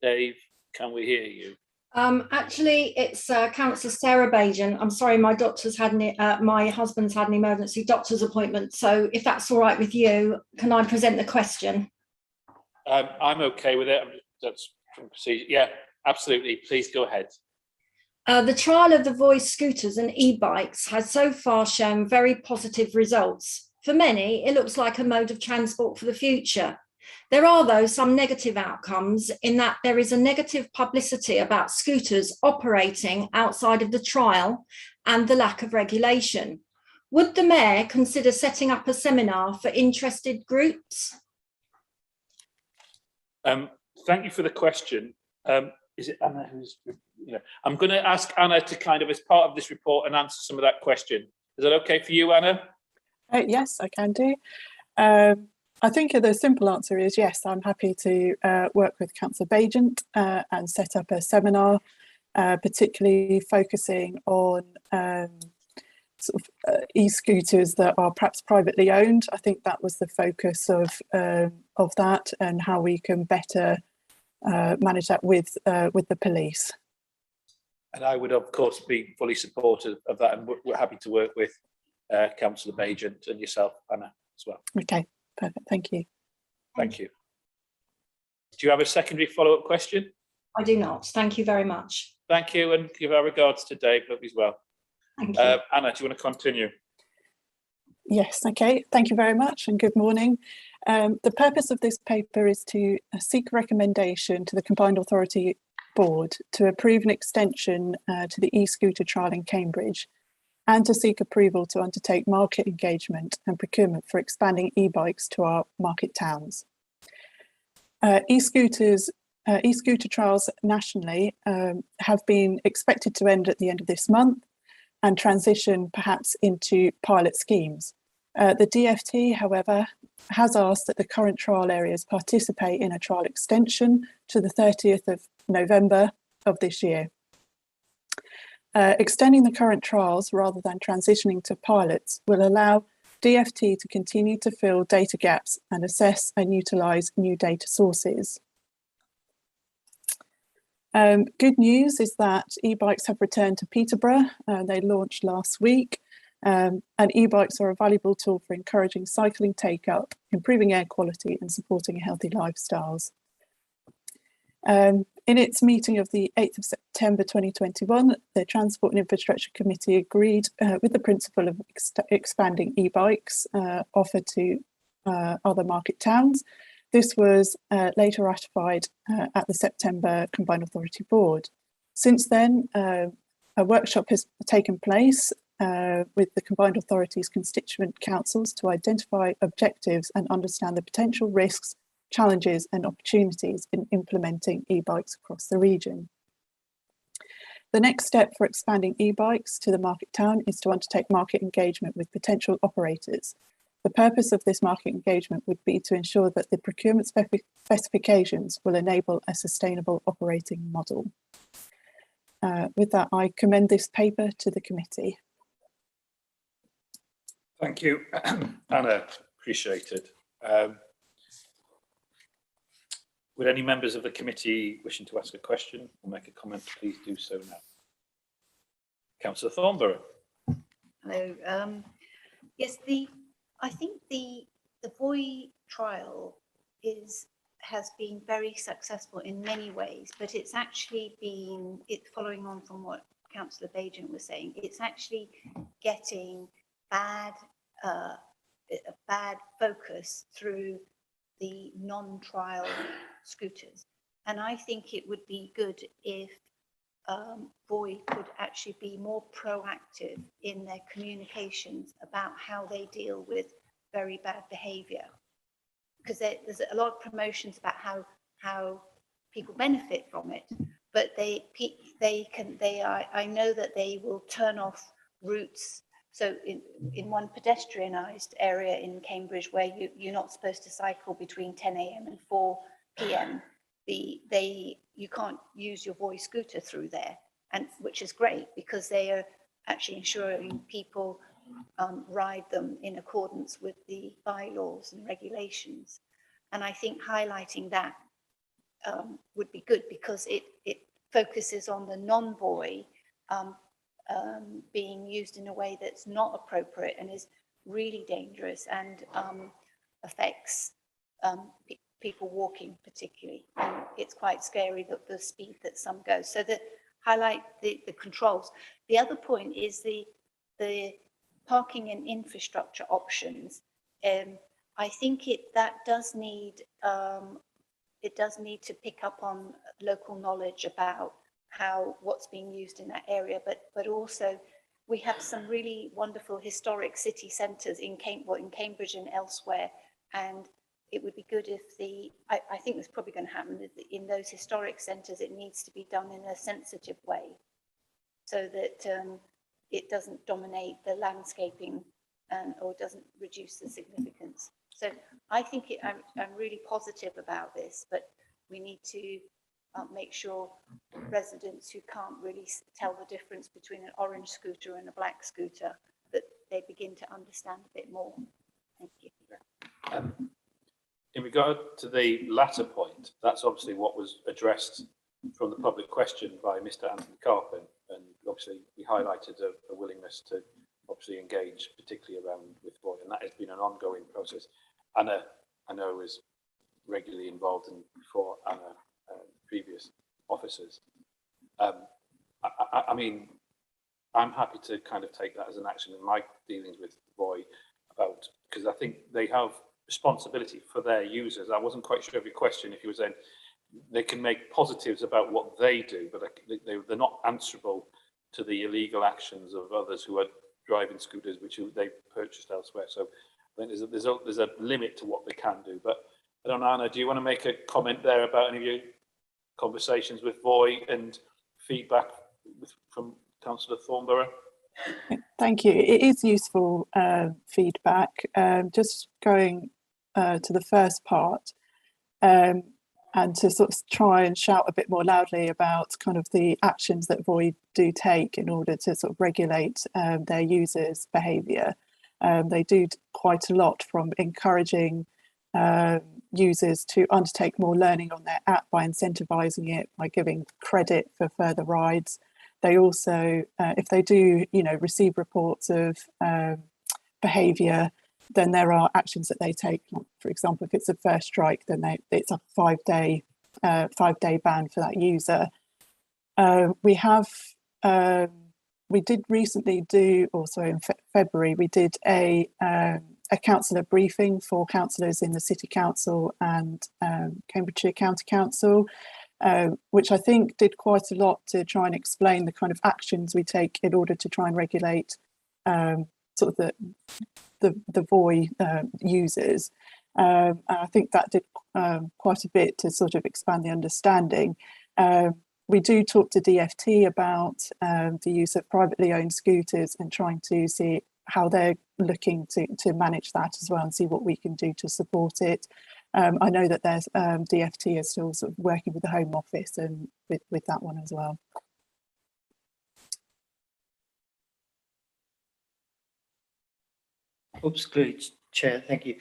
Dave, can we hear you? Actually, it's Councillor Sarah Bajan. I'm sorry, my doctor's had my husband's had an emergency doctor's appointment. So if that's all right with you, can I present the question? I'm okay with it. That's from procedure. Yeah, absolutely. Please go ahead. The trial of the voice scooters and e-bikes has so far shown very positive results. For many, it looks like a mode of transport for the future. There are, though, some negative outcomes in that there is a negative publicity about scooters operating outside of the trial and the lack of regulation. Would the Mayor consider setting up a seminar for interested groups? Thank you for the question. Is it Anna who's, I'm going to ask Anna to kind of, as part of this report, and answer some of that question. Is that okay for you, Anna? Yes, I can do. I think the simple answer is yes, I'm happy to work with Councillor Bagent and set up a seminar, particularly focusing on e-scooters that are perhaps privately owned. I think that was the focus of that, and how we can better manage that with the police. And I would, of course, be fully supportive of that, and we're happy to work with Councillor Bagent and yourself, Anna, as well. Okay, perfect. Thank you. Thank you. Do you have a secondary follow-up question? I do not. Thank you very much. Thank you, and give our regards to Dave as well. Thank you. Anna, do you want to continue? Yes, okay. Thank you very much, and good morning. The purpose of this paper is to seek recommendation to the Combined Authority Board to approve an extension to the e-scooter trial in Cambridge, and to seek approval to undertake market engagement and procurement for expanding e-bikes to our market towns. E-scooter trials nationally have been expected to end at the end of this month and transition perhaps into pilot schemes. The DFT, however, has asked that the current trial areas participate in a trial extension to the 30th of November of this year. Extending the current trials rather than transitioning to pilots will allow DFT to continue to fill data gaps and assess and utilise new data sources. Good news is that e-bikes have returned to Peterborough. They launched last week, and e-bikes are a valuable tool for encouraging cycling take-up, improving air quality and supporting healthy lifestyles. In its meeting of the 8th of September 2021, the Transport and Infrastructure Committee agreed with the principle of expanding e-bikes offered to other market towns. This was later ratified at the September Combined Authority Board. Since then, a workshop has taken place with the Combined Authority's constituent councils to identify objectives and understand the potential risks, challenges and opportunities in implementing e-bikes across the region. The next step for expanding e-bikes to the market town is to undertake market engagement with potential operators. The purpose of this market engagement would be to ensure that the procurement specifications will enable a sustainable operating model. With that, I commend this paper to the committee. Thank you, Anna. Appreciated. Would any members of the committee wishing to ask a question or make a comment, please do so now. Councillor Thornborough. Hello. Yes, I think the VOI trial has been very successful in many ways, but it's actually been, following on from what Councillor Bagent was saying, it's actually getting bad focus through the non-trial scooters. And I think it would be good if VOI could actually be more proactive in their communications about how they deal with very bad behaviour. Because there's a lot of promotions about how people benefit from it, but I know that they will turn off routes. So in one pedestrianised area in Cambridge where you're not supposed to cycle between 10 AM and 4 PM, you can't use your VOI scooter through there, and which is great because they are actually ensuring people ride them in accordance with the bylaws and regulations. And I think highlighting that would be good, because it focuses on the non-buoy being used in a way that's not appropriate and is really dangerous and affects people walking particularly. And it's quite scary that the speed that some go. So that highlight the controls. The other point is the parking and infrastructure options. I think that does need to pick up on local knowledge about what's being used in that area, but also we have some really wonderful historic city centres in Cambridge and elsewhere, and it would be good if I think it's probably going to happen in those historic centres. It needs to be done in a sensitive way, so that it doesn't dominate the landscaping or doesn't reduce the significance. So I think I'm really positive about this, but we need to make sure residents who can't really tell the difference between an orange scooter and a black scooter, that they begin to understand a bit more. Thank you. In regard to the latter point, that's obviously what was addressed from the public question by Mr. Anthony Carpin, and obviously we highlighted a willingness to obviously engage, particularly around with Boy, and that has been an ongoing process. Anna, I know, was regularly involved in before Anna, previous officers. I mean, I'm happy to kind of take that as an action in my dealings with Boy, about, because I think they have responsibility for their users. I wasn't quite sure of your question, if you were saying they can make positives about what they do, but they're not answerable to the illegal actions of others who are driving scooters which they purchased elsewhere. So I think there's a limit to what they can do. But I don't know, Anna, do you want to make a comment there about any of your conversations with Voy and feedback from Councillor Thornborough? Thank you. It is useful feedback. Just going to the first part, and to sort of try and shout a bit more loudly about kind of the actions that Void do take in order to sort of regulate their users' behaviour. They do quite a lot, from encouraging users to undertake more learning on their app by incentivising it, by giving credit for further rides. They also, if they do, receive reports of behaviour, then there are actions that they take. For example, if it's a first strike, then it's a 5-day ban for that user. We did recently do, also in February, we did a councillor briefing for councillors in the City Council and Cambridgeshire County Council, which I think did quite a lot to try and explain the kind of actions we take in order to try and regulate sort of the Voy users. And I think that did quite a bit to sort of expand the understanding. We do talk to DFT about the use of privately owned scooters and trying to see how they're looking to manage that as well, and see what we can do to support it. I know that there's DFT is still sort of working with the Home Office and with that one as well. Oops, clearly, Chair, thank you.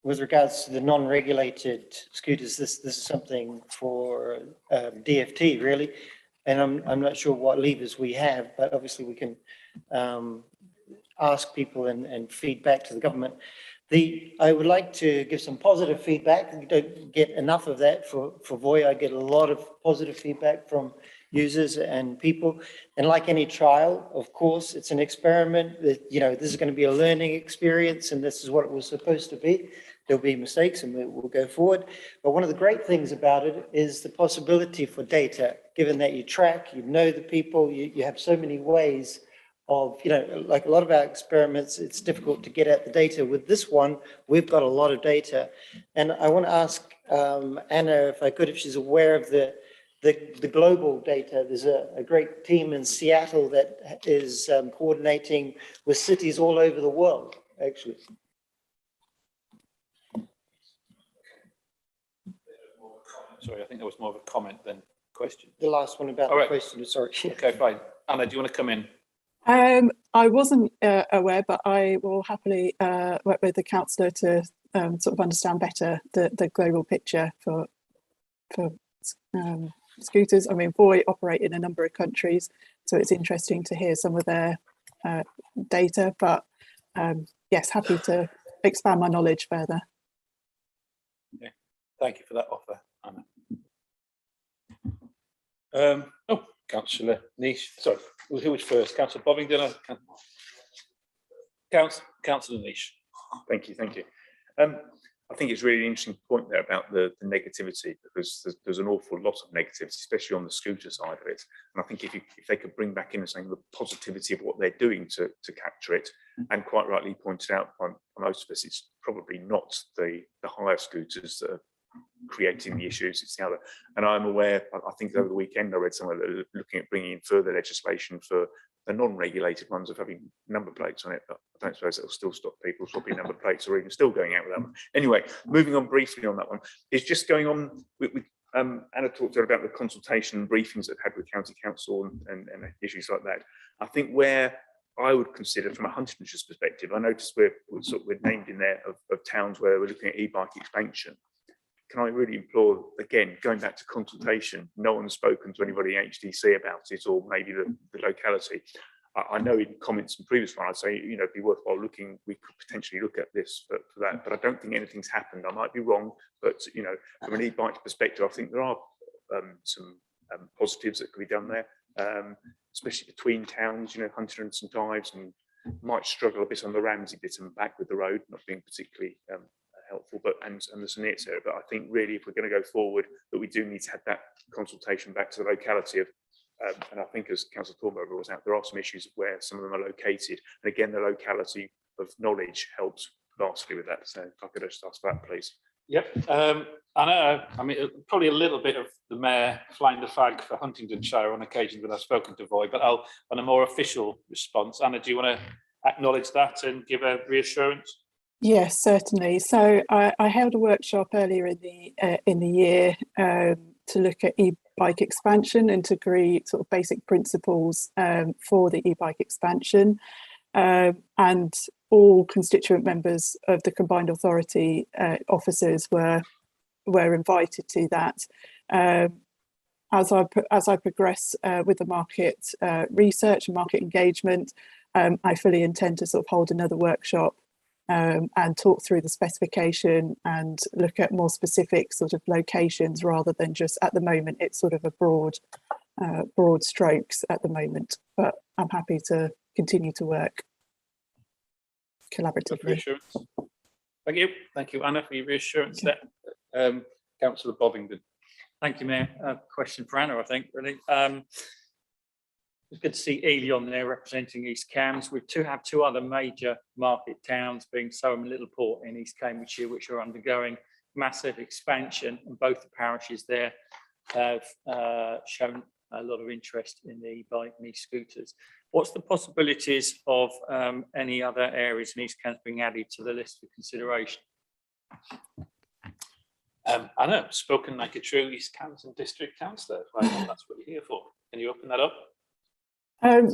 With regards to the non-regulated scooters, this is something for DFT really, and I'm not sure what levers we have, but obviously we can ask people and feed back to the government. I would like to give some positive feedback. We don't get enough of that for Voy. I get a lot of positive feedback from users and people. And like any trial, of course, it's an experiment. That, this is going to be a learning experience, and this is what it was supposed to be. There'll be mistakes, and we'll go forward. But one of the great things about it is the possibility for data, given that you track, you know the people, you have so many ways of, like a lot of our experiments, it's difficult to get at the data. With this one, we've got a lot of data. And I want to ask Anna, if I could, if she's aware of the global data. There's a great team in Seattle that is coordinating with cities all over the world, actually. Sorry, I think there was more of a comment than question? The last one about All the right. question, sorry. Okay, fine. Anna, do you want to come in? I wasn't aware, but I will happily work with the councillor to sort of understand better the global picture for scooters. I mean, Voi operate in a number of countries, so it's interesting to hear some of their data. But yes, happy to expand my knowledge further. Yeah, thank you for that offer, Anna. Oh, Councillor Niche. Sorry, who was first? Councillor Bovingdon. Councillor Niche. Thank you. I think it's really an interesting point there about the negativity, because there's an awful lot of negativity, especially on the scooter side of it. And I think if they could bring back in saying the positivity of what they're doing to capture it, and quite rightly pointed out by most of us, it's probably not the higher scooters that are creating the issues, it's the other. And I'm aware, I think over the weekend I read somewhere that are looking at bringing in further legislation for the non-regulated ones of having number plates on it, but I don't suppose it'll still stop people swapping number plates or even still going out with them. Anyway, moving on briefly on that one, is just going on with Anna talked about the consultation and briefings that had with county council and issues like that. I think where I would consider from a Huntingdonshire perspective, I noticed we're named in there of towns where we're looking at e-bike expansion. Can I really implore, again, going back to consultation, no one's spoken to anybody in HDC about it, or maybe the locality. I know in comments from previous one, I'd say, you know, it'd be worthwhile looking, we could potentially look at this for that, but I don't think anything's happened. I might be wrong, but, you know, from an e-bike perspective, I think there are some positives that could be done there, especially between towns, you know, Huntingdon and St Ives, and might struggle a bit on the Ramsey bit and back with the road, not being particularly helpful, but and the St Neots area. But I think really, if we're going to go forward, that we do need to have that consultation back to the locality of, and I think as Councillor Thornberger was out, there are some issues where some of them are located, and again, the locality of knowledge helps vastly with that. So if I could just ask that, please. Yep. I mean, probably a little bit of the mayor flying the flag for Huntingdonshire on occasions when I've spoken to Voi, but I'll, on a more official response, Anna, do you want to acknowledge that and give a reassurance? Yes, certainly. So I held a workshop earlier in the year to look at e-bike expansion and to agree sort of basic principles for the e-bike expansion, and all constituent members of the combined authority officers were invited to that. As I progress with the market research and market engagement, I fully intend to sort of hold another workshop and talk through the specification and look at more specific sort of locations, rather than just at the moment it's sort of a broad strokes at the moment, but I'm happy to continue to work collaboratively. Thank you Anna, for your reassurance there. Councillor Bovingdon. Thank you, Mayor. A question for Anna, I think, really. It's good to see Ely on there representing East Cambs. We have two other major market towns, being Soham and Littleport in East Cambridgeshire, which are undergoing massive expansion, and both the parishes there have shown a lot of interest in the e-bike and e-scooters. What's the possibilities of any other areas in East Cambs being added to the list for consideration? Anna, spoken like a true East Cambs and District Councillor. That's what you're here for. Can you open that up?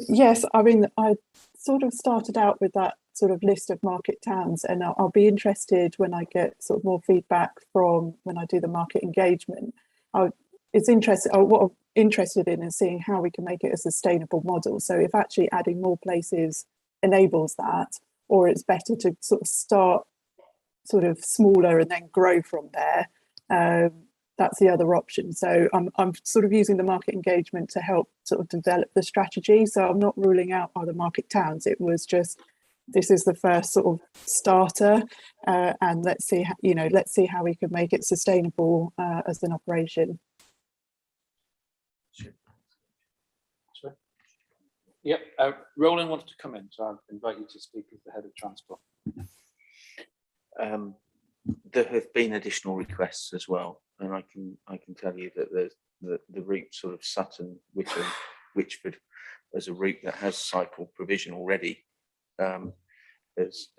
Yes, I mean, I sort of started out with that sort of list of market towns, and I'll be interested when I get sort of more feedback from when I do the market engagement. It's interesting. What I'm interested in is seeing how we can make it a sustainable model. So if actually adding more places enables that, or it's better to sort of start sort of smaller and then grow from there. That's the other option. So I'm sort of using the market engagement to help sort of develop the strategy. So I'm not ruling out other market towns. It was just, this is the first sort of starter, and let's see how we can make it sustainable as an operation. Sure. Yep. Roland wants to come in, so I'll invite you to speak as the head of transport. There have been additional requests as well, and I can tell you that the route sort of Sutton, Witham, Whichford, as a route that has cycle provision already, has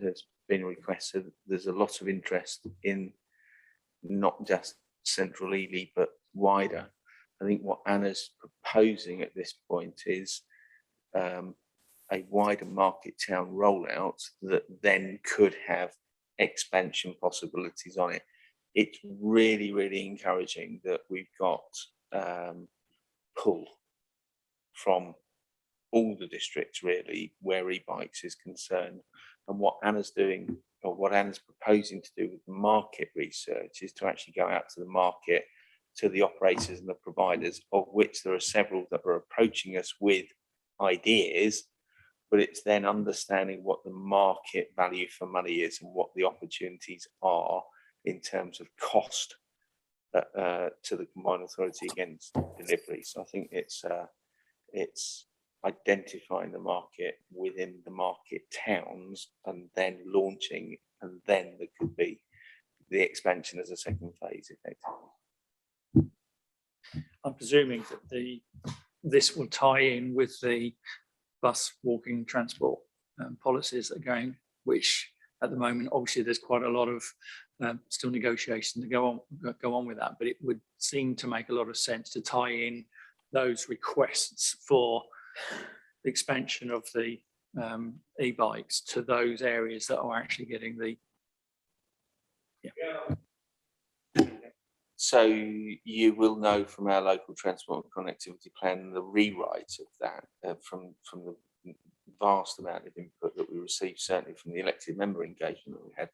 been requested. There's a lot of interest in not just central Ely but wider, I think what Anna's proposing at this point is a wider market town rollout that then could have expansion possibilities on it. It's really, really encouraging that we've got pull from all the districts really where e-bikes is concerned. And what Anna's doing, or what Anna's proposing to do with the market research, is to actually go out to the market, to the operators and the providers, of which there are several that are approaching us with ideas, but it's then understanding what the market value for money is and what the opportunities are in terms of cost to the combined authority against delivery. So I think it's identifying the market within the market towns and then launching, and then there could be the expansion as a second phase effectively. I'm presuming that this will tie in with the bus walking transport policies that are going, which at the moment, obviously there's quite a lot of still negotiation to go on with that, but it would seem to make a lot of sense to tie in those requests for the expansion of the e-bikes to those areas that are actually getting the So you will know from our local transport and connectivity plan the rewrite of that from the vast amount of input that we received, certainly from the elected member engagement that we had,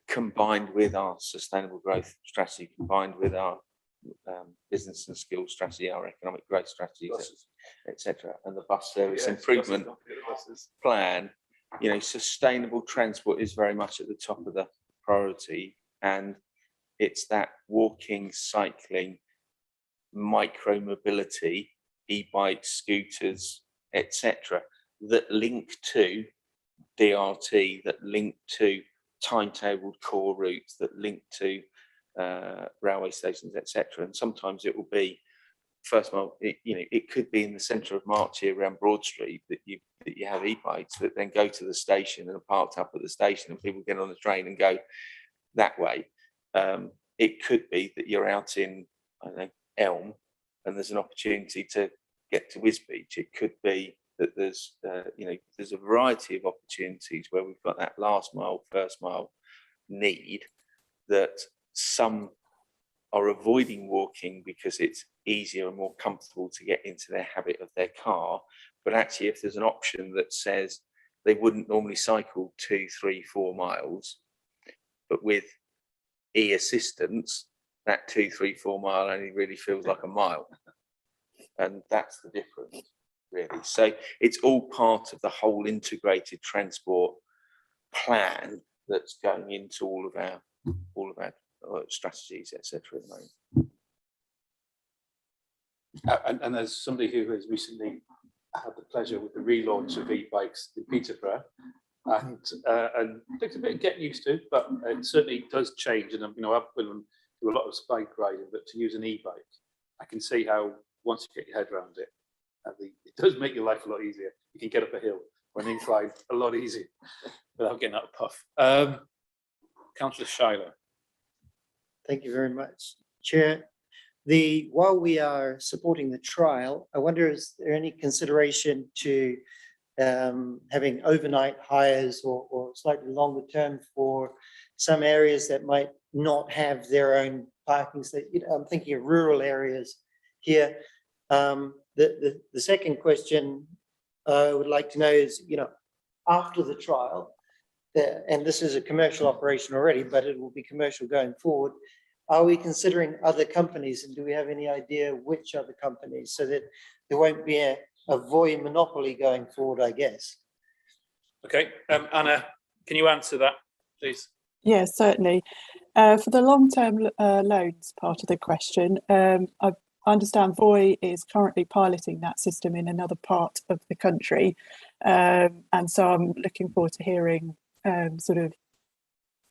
combined with our sustainable growth strategy, combined with our business and skills strategy, our economic growth strategies, etc., and the bus service improvement plan. You know, sustainable transport is very much at the top of the priority, and it's that walking, cycling, micro mobility, e-bikes, scooters, etc., that link to DRT, that link to timetabled core routes, that link to railway stations, etc. And sometimes it will be first mile. It could be in the centre of March here around Broad Street that you have e-bikes that then go to the station and are parked up at the station, and people get on the train and go that way. It could be that you're out in, I don't know, Elm, and there's an opportunity to get to Wisbech. It could be that there's a variety of opportunities where we've got that last mile, first mile need, that some are avoiding walking because it's easier and more comfortable to get into their habit of their car. But actually, if there's an option that says they wouldn't normally cycle 2, 3, 4 miles, but with e-assistance, that 2, 3, 4 mile only really feels like a mile. And that's the difference, really. So it's all part of the whole integrated transport plan that's going into all of our strategies, etc. at the moment. And as somebody who has recently had the pleasure with the relaunch of e-bikes in Peterborough, and it takes a bit of getting used to, but it certainly does change. And I've been do a lot of bike riding, but to use an e-bike, I can see how once you get your head around it, it does make your life a lot easier. You can get up a hill or an incline a lot easier without getting out of puff. Councillor Schuyler. Thank you very much, Chair. While we are supporting the trial, I wonder, is there any consideration to having overnight hires or slightly longer term for some areas that might not have their own parking? So, I'm thinking of rural areas here. The second question I would like to know is, after the trial, and this is a commercial operation already, but it will be commercial going forward, are we considering other companies, and do we have any idea which other companies, so that there won't be a Voi monopoly going forward, I guess? Okay, Anna, can you answer that, please? Yes, certainly. For the long-term loans part of the question, I understand Voi is currently piloting that system in another part of the country, and so I'm looking forward to hearing sort of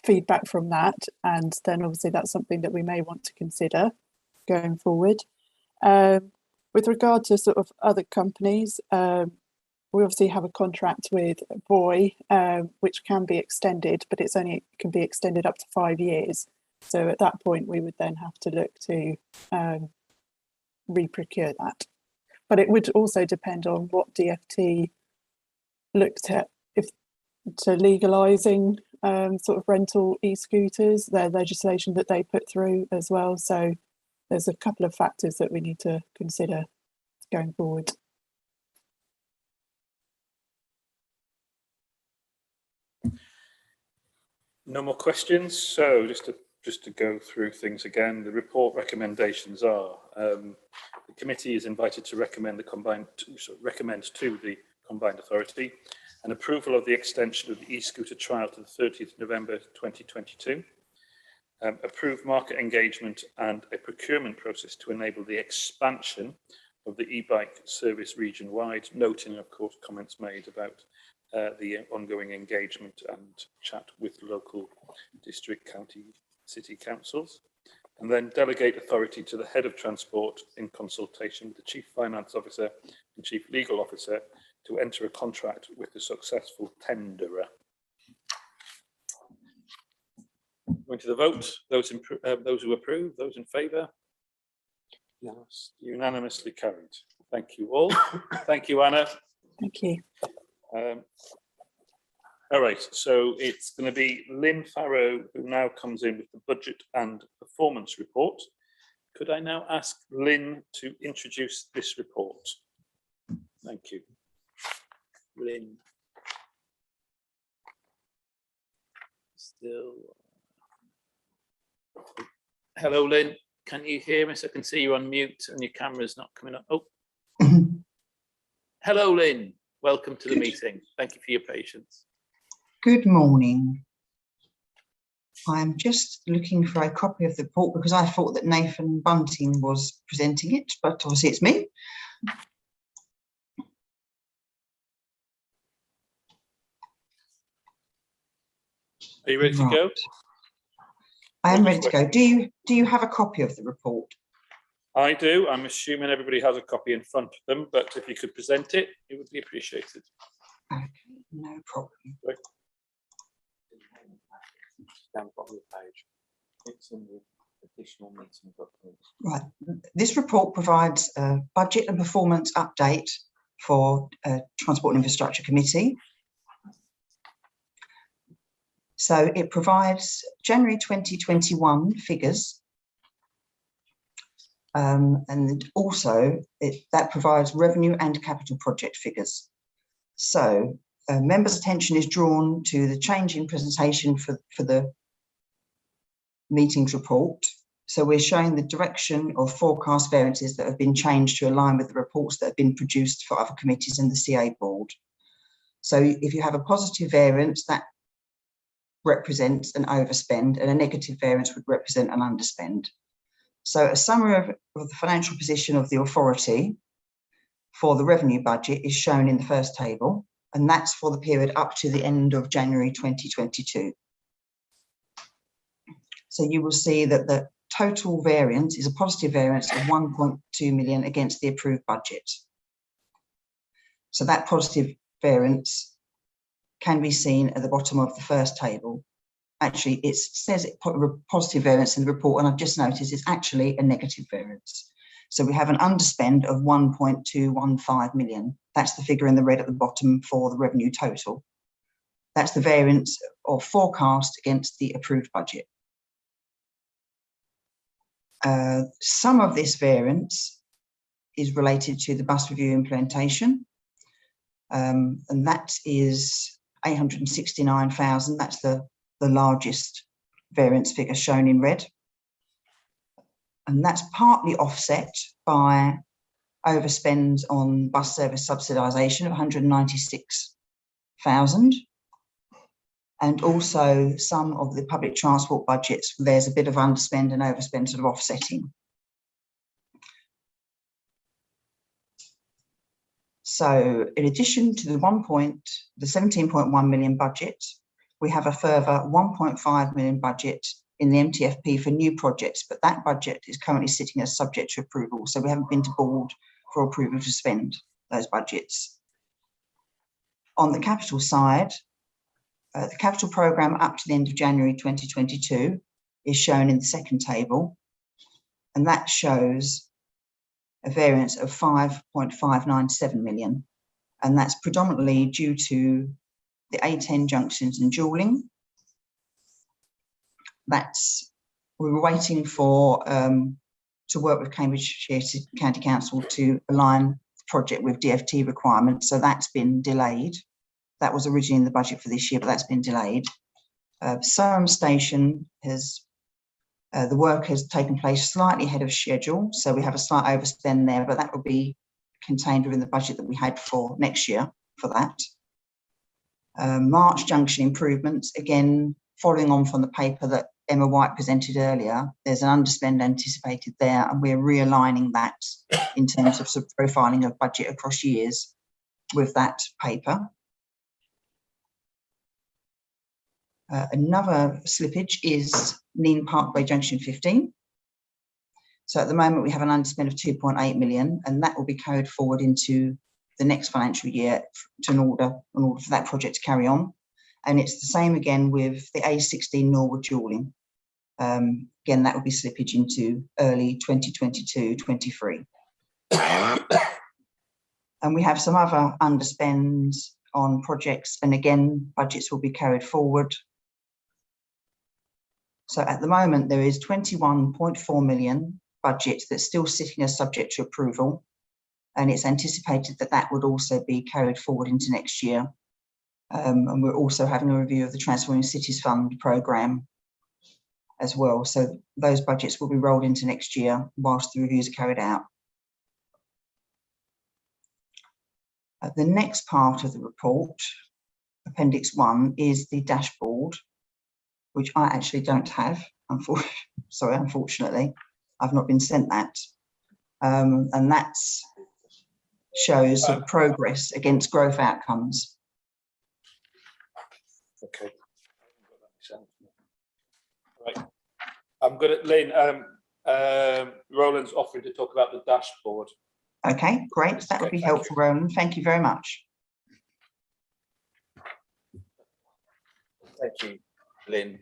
feedback from that, and then obviously that's something that we may want to consider going forward. With regard to sort of other companies, we obviously have a contract with Voi, which can be extended, but it can be extended up to 5 years. So at that point, we would then have to look to re-procure that. But it would also depend on what DfT looked at, if to legalising sort of rental e-scooters, their legislation that they put through as well. So there's a couple of factors that we need to consider going forward. No more questions. So just to go through things again, the report recommendations are the committee is invited to recommend to the combined authority an approval of the extension of the e-scooter trial to the 30th of November 2022, approve market engagement and a procurement process to enable the expansion of the e-bike service region-wide, noting, of course, comments made about the ongoing engagement and chat with local district, county, city councils, and then delegate authority to the head of transport in consultation with the chief finance officer and chief legal officer to enter a contract with the successful tenderer. Going to the vote. Those who approve, those in favour? Yes, unanimously carried. Thank you all. Thank you, Anna. Thank you. All right, so it's going to be Lynn Farrow who now comes in with the budget and performance report. Could I now ask Lynn to introduce this report? Thank you. Lynn. Still. Hello, Lynn. Can you hear us? I can see you on mute and your camera's not coming up. Oh. Hello, Lynn. Welcome to the meeting. Thank you for your patience. Good morning. I'm just looking for a copy of the report because I thought that Nathan Bunting was presenting it, but obviously it's me. Are you ready to go? I am ready to go. Do you have a copy of the report? I do. I'm assuming everybody has a copy in front of them, but if you could present it, it would be appreciated. Okay, no problem. Right. Down the bottom of the page. It's in the additional meeting documents. Right. This report provides a budget and performance update for Transport and Infrastructure Committee. So it provides January 2021 figures, and also that provides revenue and capital project figures. So members' attention is drawn to the change in presentation for the meetings report. So we're showing the direction of forecast variances that have been changed to align with the reports that have been produced for other committees and the CA board. So if you have a positive variance, that represents an overspend, and a negative variance would represent an underspend. So a summary of the financial position of the authority for the revenue budget is shown in the first table, and that's for the period up to the end of January 2022. So you will see that the total variance is a positive variance of 1.2 million against the approved budget. So that positive variance can be seen at the bottom of the first table. Actually, it says it put a positive variance in the report, and I've just noticed it's actually a negative variance. So we have an underspend of 1.215 million. That's the figure in the red at the bottom for the revenue total. That's the variance of forecast against the approved budget. Some of this variance is related to the bus review implementation, and that is 869,000. That's the largest variance figure shown in red. And that's partly offset by overspends on bus service subsidisation of 196,000. And also some of the public transport budgets, there's a bit of underspend and overspend sort of offsetting. So in addition to the 17.1 million budget, we have a further 1.5 million budget in the MTFP for new projects, but that budget is currently sitting as subject to approval. So we haven't been to board for approval to spend those budgets. On the capital side, the capital programme up to the end of January 2022 is shown in the second table, and that shows a variance of 5.597 million. And that's predominantly due to the A10 junctions and dualling. We were waiting for to work with Cambridgeshire County Council to align the project with DFT requirements. So that's been delayed. That was originally in the budget for this year, but that's been delayed. Surham Station the work has taken place slightly ahead of schedule. So we have a slight overspend there, but that will be contained within the budget that we had for next year for that. March Junction improvements, again, following on from the paper that Emma White presented earlier, there's an underspend anticipated there, and we're realigning that in terms of profiling of budget across years with that paper. Another slippage is Neen Parkway Junction 15. So at the moment we have an underspend of 2.8 million, and that will be carried forward into the next financial year in order for that project to carry on. And it's the same again with the A16 Norwood dualling. Again, that will be slippage into early 2022-23. And we have some other underspends on projects, and again, budgets will be carried forward. So at the moment, there is 21.4 million budget that's still sitting as subject to approval. And it's anticipated that that would also be carried forward into next year. And we're also having a review of the Transforming Cities Fund programme as well. So those budgets will be rolled into next year whilst the reviews are carried out. The next part of the report, Appendix 1, is the dashboard, which I actually don't have, unfortunately. I've not been sent that. And that shows sort of progress against growth outcomes. Okay. Right. I'm good at Lynn. Roland's offering to talk about the dashboard. Okay, great. That would be helpful, Roland. Thank you very much. Thank you, Lynn.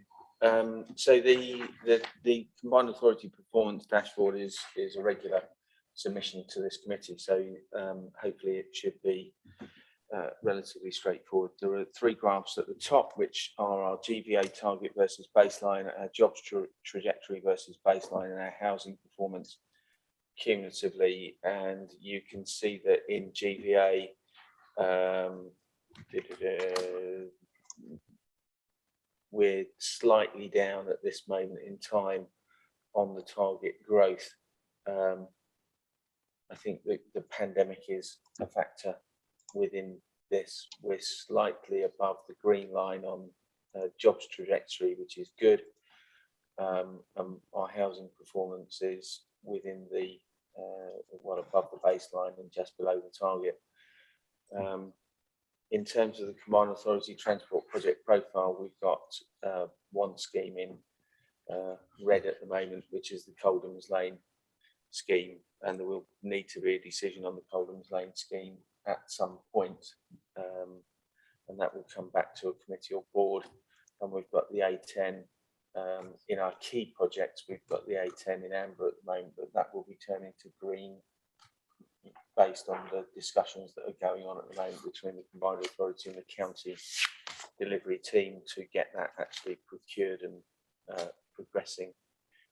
So the Combined Authority Performance Dashboard is a regular submission to this committee. So hopefully it should be relatively straightforward. There are three graphs at the top, which are our GVA target versus baseline, our jobs trajectory versus baseline, and our housing performance cumulatively. And you can see that in GVA, we're slightly down at this moment in time on the target growth. I think that the pandemic is a factor within this. We're slightly above the green line on jobs trajectory, which is good. Our housing performance is within the well above the baseline and just below the target. In terms of the Combined Authority Transport Project profile, we've got one scheme in red at the moment, which is the Coldham's Lane scheme, and there will need to be a decision on the Coldham's Lane scheme at some point, and that will come back to a committee or board. And we've got the A10 in our key projects. We've got the A10 in amber at the moment, but that will be turning to green based on the discussions that are going on at the moment between the Combined Authority and the county delivery team to get that actually procured and progressing.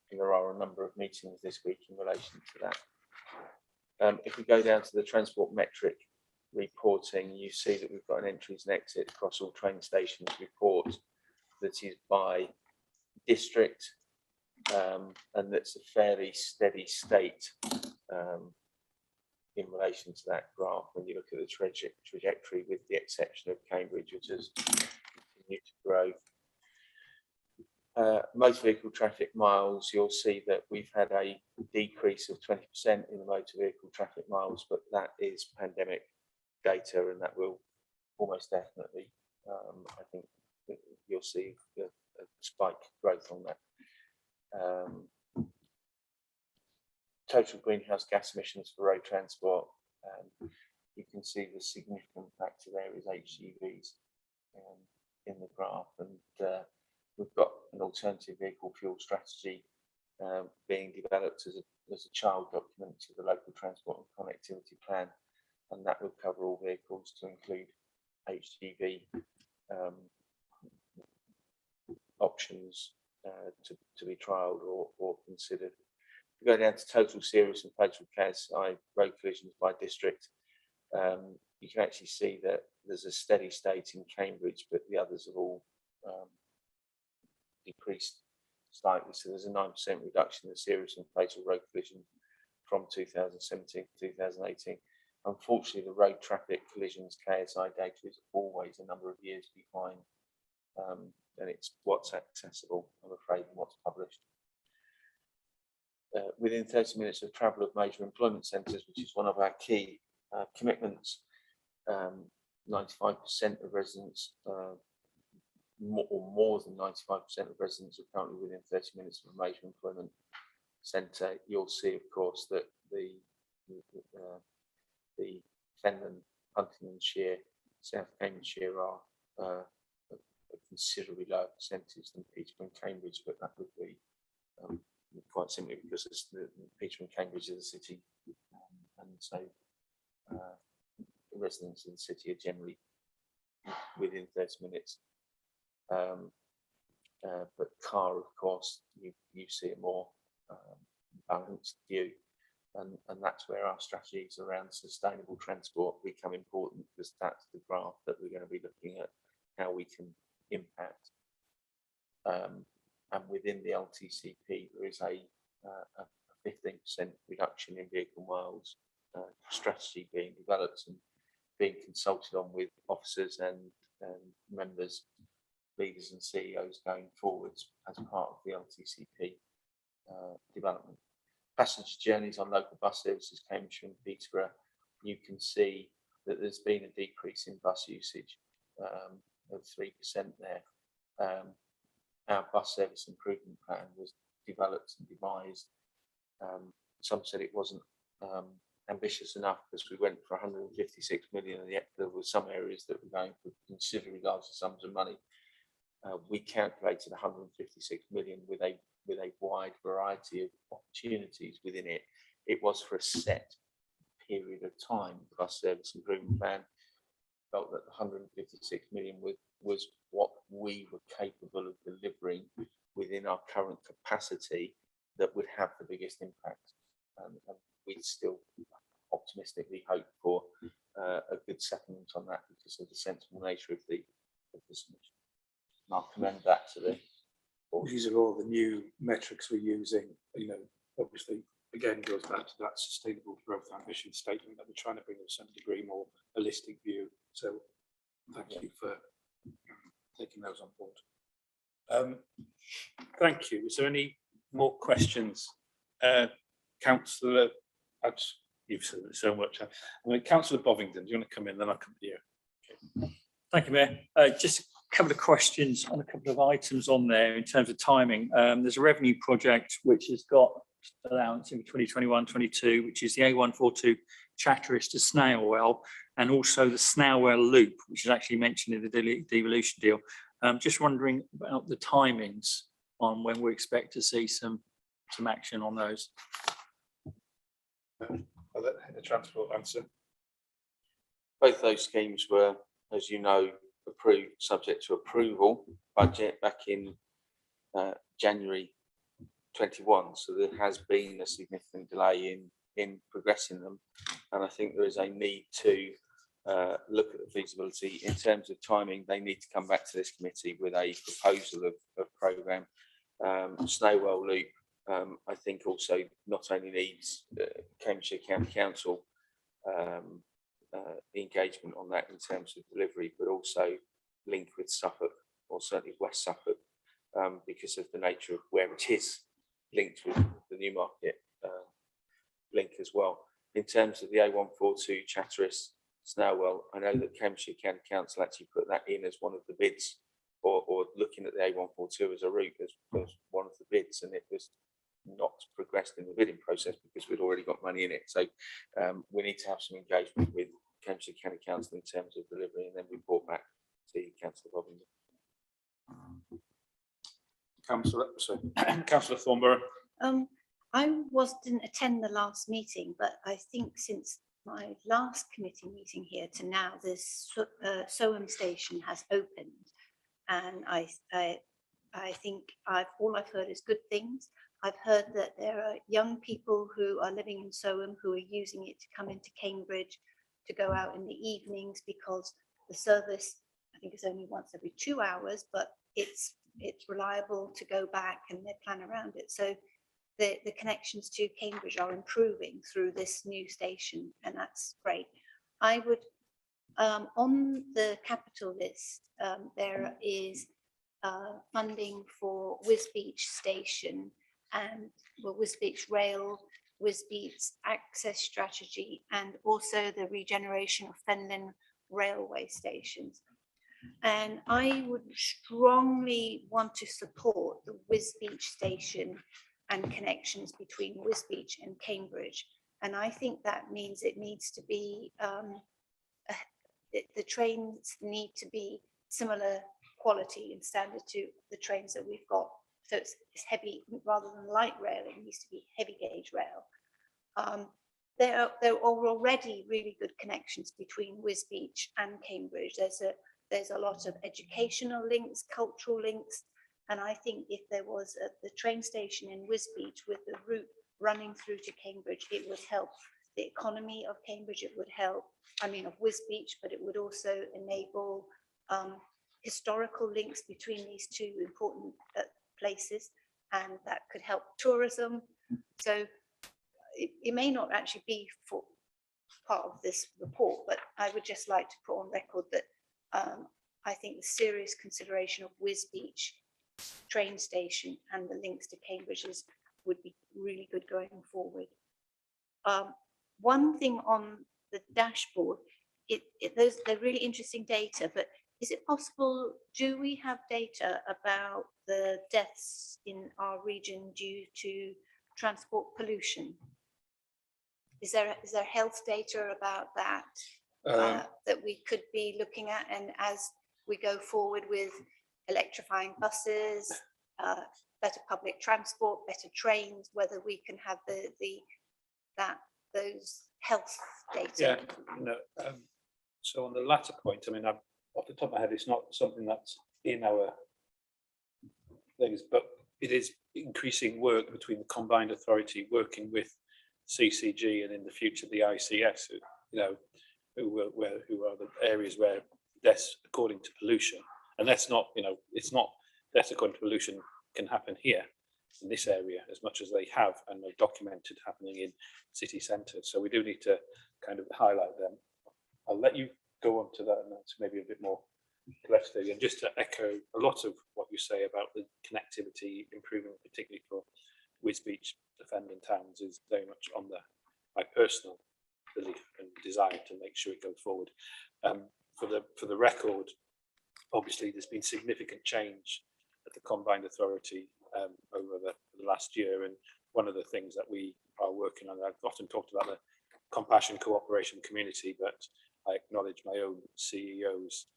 And there are a number of meetings this week in relation to that. If we go down to the transport metric reporting, you see that we've got an entries and exits across all train stations report that is by district, and that's a fairly steady state in relation to that graph when you look at the trajectory, with the exception of Cambridge, which has continued to grow. Motor vehicle traffic miles, you'll see that we've had a decrease of 20% in the motor vehicle traffic miles, but that is pandemic data, and that will almost definitely, I think you'll see a spike growth on that. Total greenhouse gas emissions for road transport, you can see the significant factor there is HGVs in the graph, and we've got an alternative vehicle fuel strategy being developed as a child document to the local transport and connectivity plan, and that would cover all vehicles to include HGV options to be trialled or considered. If we go down to total serious and fatal KSI road collisions by district, you can actually see that there's a steady state in Cambridge, but the others have all decreased slightly. So there's a 9% reduction in serious and fatal road collisions from 2017 to 2018. Unfortunately, the road traffic collisions KSI data is always a number of years behind, and it's what's accessible, I'm afraid, and what's published. Within 30 minutes of travel of major employment centres, which is one of our key commitments, 95% of residents, or more than 95% of residents are currently within 30 minutes of a major employment centre. You'll see, of course, that the Fenland, Huntingdonshire, South Cambridgeshire are a considerably lower percentage than Peterborough and Cambridge, but that would be quite simply because Peterborough and Cambridge is a city, and so residents in the city are generally within 30 minutes. But car, of course, you see a more balanced view, and that's where our strategies around sustainable transport become important, because that's the graph that we're going to be looking at, how we can impact. And within the LTCP, there is a 15% reduction in vehicle miles strategy being developed and being consulted on with officers and members, leaders and CEOs going forwards as part of the LTCP development. Passenger journeys on local bus services, Cambridgeshire and Peterborough, you can see that there's been a decrease in bus usage of 3% there. Our bus service improvement plan was developed and devised. Some said it wasn't ambitious enough because we went for 156 million, and yet there were some areas that were going for considerably larger sums of money. We calculated 156 million with a wide variety of opportunities within it. It was for a set period of time. The bus service improvement plan felt that 156 million was what we were capable of delivering within our current capacity that would have the biggest impact. And we'd still optimistically hope for a good settlement on that because of the sensible nature of the submission. And I'll commend that to the board. These are all the new metrics we're using, obviously, again, goes back to that sustainable growth ambition statement that we're trying to bring to some degree more holistic view. So thank you for taking those on board. Thank you. Is there any more questions? Councillor, you've said it so much. Councillor Bovingdon, do you want to come in? Then I'll come to you. Okay. Thank you, Mayor. Just a couple of questions on a couple of items on there in terms of timing. There's a revenue project which has got allowance in 2021-22, which is the A142 Chatteris to Snailwell, and also the Snailwell Loop, which is actually mentioned in the devolution deal. Just wondering about the timings on when we expect to see some action on those. I'll let the transport answer. Both those schemes were, as you know, approved subject to approval budget back in January 21. So there has been a significant delay in progressing them, and I think there is a need to look at the feasibility in terms of timing. They need to come back to this committee with a proposal of programme. Snailwell Loop, I think, also not only needs Cambridgeshire County Council the engagement on that in terms of delivery, but also link with Suffolk, or certainly West Suffolk, because of the nature of where it is linked with the Newmarket link as well. In terms of the A142 Chatteris Snailwell, I know that Cambridgeshire County Council actually put that in as one of the bids, or looking at the A142 as a route as one of the bids, and it was not progressed in the bidding process because we'd already got money in it. So we need to have some engagement with Cambridgeshire County Council in terms of delivery, and then report back to Councillor Bovingdon. Councillor Thornborough, I didn't attend the last meeting, but I think since my last committee meeting here to now, this Soham station has opened, and I think all I've heard is good things. I've heard that there are young people who are living in Soham who are using it to come into Cambridge to go out in the evenings, because the service, I think, is only once every 2 hours, but it's reliable to go back, and they plan around it. So the connections to Cambridge are improving through this new station, and that's great. I would, on the capital list, there is funding for Wisbech Station and Wisbech Rail, Wisbech Access Strategy, and also the regeneration of Fenlon railway stations. And I would strongly want to support the Wisbech Station and connections between Wisbech and Cambridge. And I think that means it needs to be, the trains need to be similar quality and standard to the trains that we've got. So it's heavy, rather than light rail, it needs to be heavy gauge rail. There are already really good connections between Wisbech and Cambridge. There's a lot of educational links, cultural links. And I think if there was the train station in Wisbech with the route running through to Cambridge, it would help the economy of Cambridge. It would help, of Wisbech, but it would also enable historical links between these two important places, and that could help tourism. So it may not actually be for part of this report, but I would just like to put on record that I think the serious consideration of Wisbech train station and the links to Cambridge would be really good going forward. One thing on the dashboard, they're really interesting data, but is it possible, do we have data about the deaths in our region due to transport pollution? Is there health data about that that we could be looking at? And as we go forward with electrifying buses, better public transport, better trains, whether we can have those health data. Yeah, so on the latter point, off the top of my head, it's not something that's in our things, but it is increasing work between the combined authority working with CCG and in the future the ICS, who are the areas where deaths according to pollution, and that's not, it's not deaths according to pollution can happen here in this area as much as they have and are documented happening in city centres. So we do need to kind of highlight them. I'll let you go on to that, and that's maybe a bit more collectively. And just to echo a lot of what you say about the connectivity improvement, particularly for Wisbech, the Fenlon towns, is very much on my personal belief and desire to make sure it goes forward. For the record, obviously there's been significant change at the combined authority over the last year, and one of the things that we are working on, I've often talked about the compassion, cooperation, community, but I acknowledge my own CEO's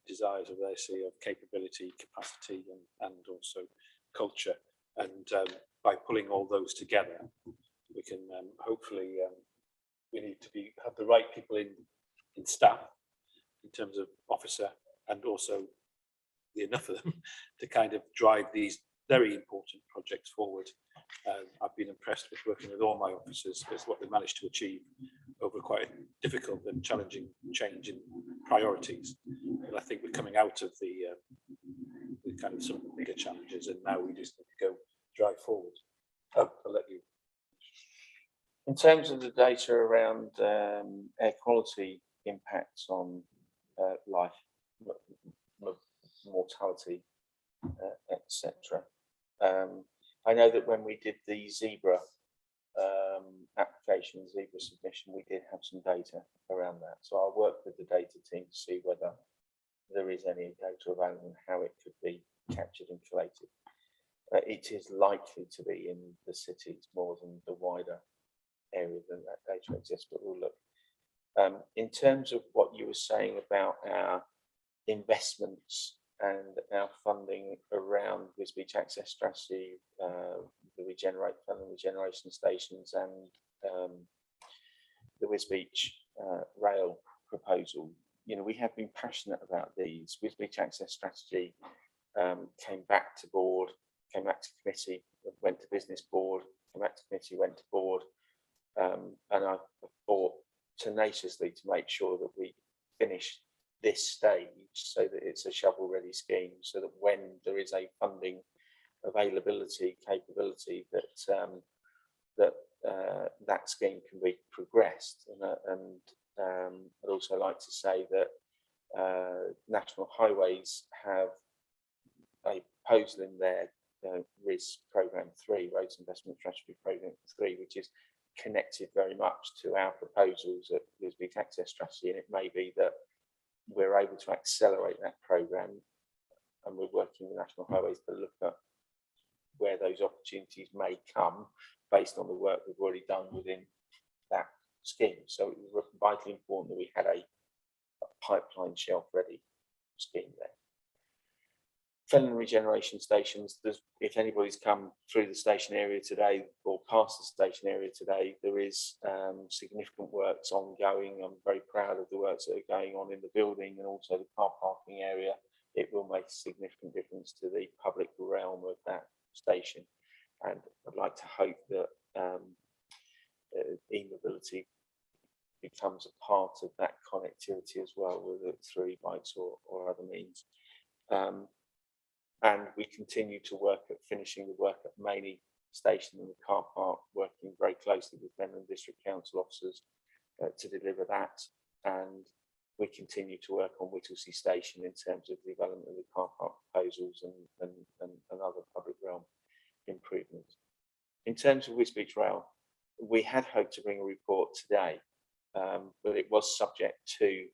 desires of their CEO of capability, capacity, and also culture. And by pulling all those together, we can hopefully, we need to have the right people in staff in terms of officer, and also enough of them to kind of drive these very important projects forward. I've been impressed with working with all my officers with what they managed to achieve over quite a difficult and challenging change in priorities. And I think we're coming out of the kind of some bigger challenges, and now we just need to go drive forward. I'll let you. In terms of the data around air quality impacts on life, mortality, etc. I know that when we did the zebra application, zebra submission, we did have some data around that. So I'll work with the data team to see whether there is any data around and how it could be captured and collated. It is likely to be in the cities more than the wider area than that data exists, but we'll look. In terms of what you were saying about our investments and our funding around Wisbech Access Strategy, the regeneration stations and the Wisbech rail proposal. You know, we have been passionate about these. Wisbech Access Strategy came back to board, came back to committee, went to business board, came back to committee, went to board, and I fought tenaciously to make sure that we finish this stage so that it's a shovel-ready scheme, so that when there is a funding availability capability, that that scheme can be progressed. And I'd also like to say that National Highways have a proposal in their RIS Programme 3, Roads Investment Strategy Programme 3, which is connected very much to our proposals at Wisbech Access Strategy, and it may be that we're able to accelerate that programme, and we're working with National Highways to look at where those opportunities may come based on the work we've already done within that scheme. So it was vitally important that we had a pipeline shelf ready scheme there. Felon Regeneration Stations, if anybody's come through the station area today or past the station area today, there is significant works ongoing. I'm very proud of the works that are going on in the building and also the car parking area. It will make a significant difference to the public realm of that station. And I'd like to hope that e-mobility becomes a part of that connectivity as well, whether it's through e-bikes or other means. And we continue to work at finishing the work at Maney Station and the car park, working very closely with Fenland District Council officers to deliver that. And we continue to work on Whittlesea Station in terms of the development of the car park proposals and other public realm improvements. In terms of Wisbech Rail, we had hoped to bring a report today, but it was subject to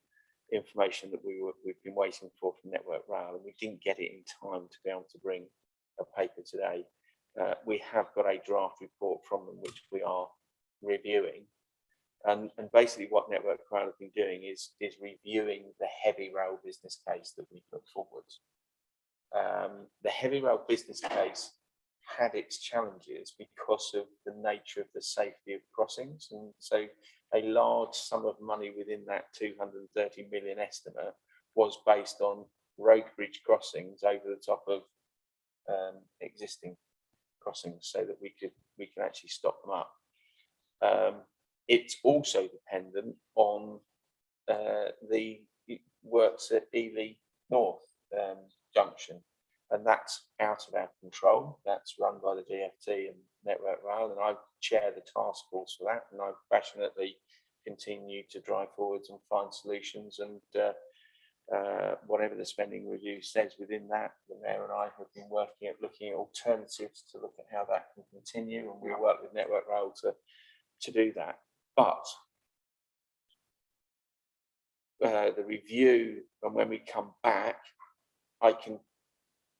information that we've been waiting for from Network Rail, and we didn't get it in time to be able to bring a paper today. We have got a draft report from them which we are reviewing, and basically what Network Rail have been doing is reviewing the heavy rail business case that we put forward. The heavy rail business case had its challenges because of the nature of the safety of crossings, and so a large sum of money within that 230 million estimate was based on road bridge crossings over the top of existing crossings, so that we can actually stop them up. It's also dependent on the works at Ely North Junction, and that's out of our control. That's run by the DFT and Network Rail, and I chair the task force for that, and I passionately continue to drive forwards and find solutions, and whatever the spending review says within that, the Mayor and I have been working at looking at alternatives to look at how that can continue, and we work with Network Rail to do that. But the review, and when we come back, I can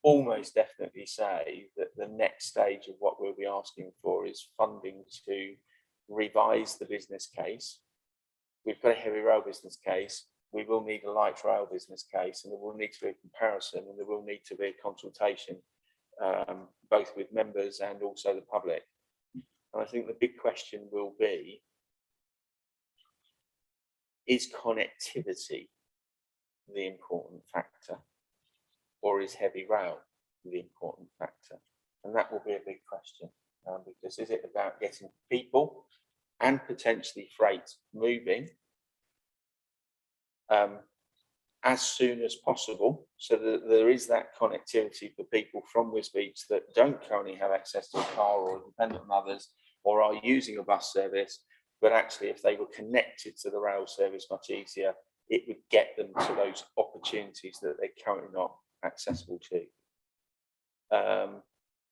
almost definitely say that the next stage of what we'll be asking for is funding to revise the business case. We've got a heavy rail business case. We will need a light rail business case, and there will need to be a comparison, and there will need to be a consultation, both with members and also the public. And I think the big question will be, is connectivity the important factor, or is heavy rail the important factor? And that will be a big question, because is it about getting people and potentially freight moving as soon as possible, so that there is that connectivity for people from Wisbech that don't currently have access to a car or are dependent on others, or are using a bus service, but actually if they were connected to the rail service much easier, it would get them to those opportunities that they're currently not accessible to.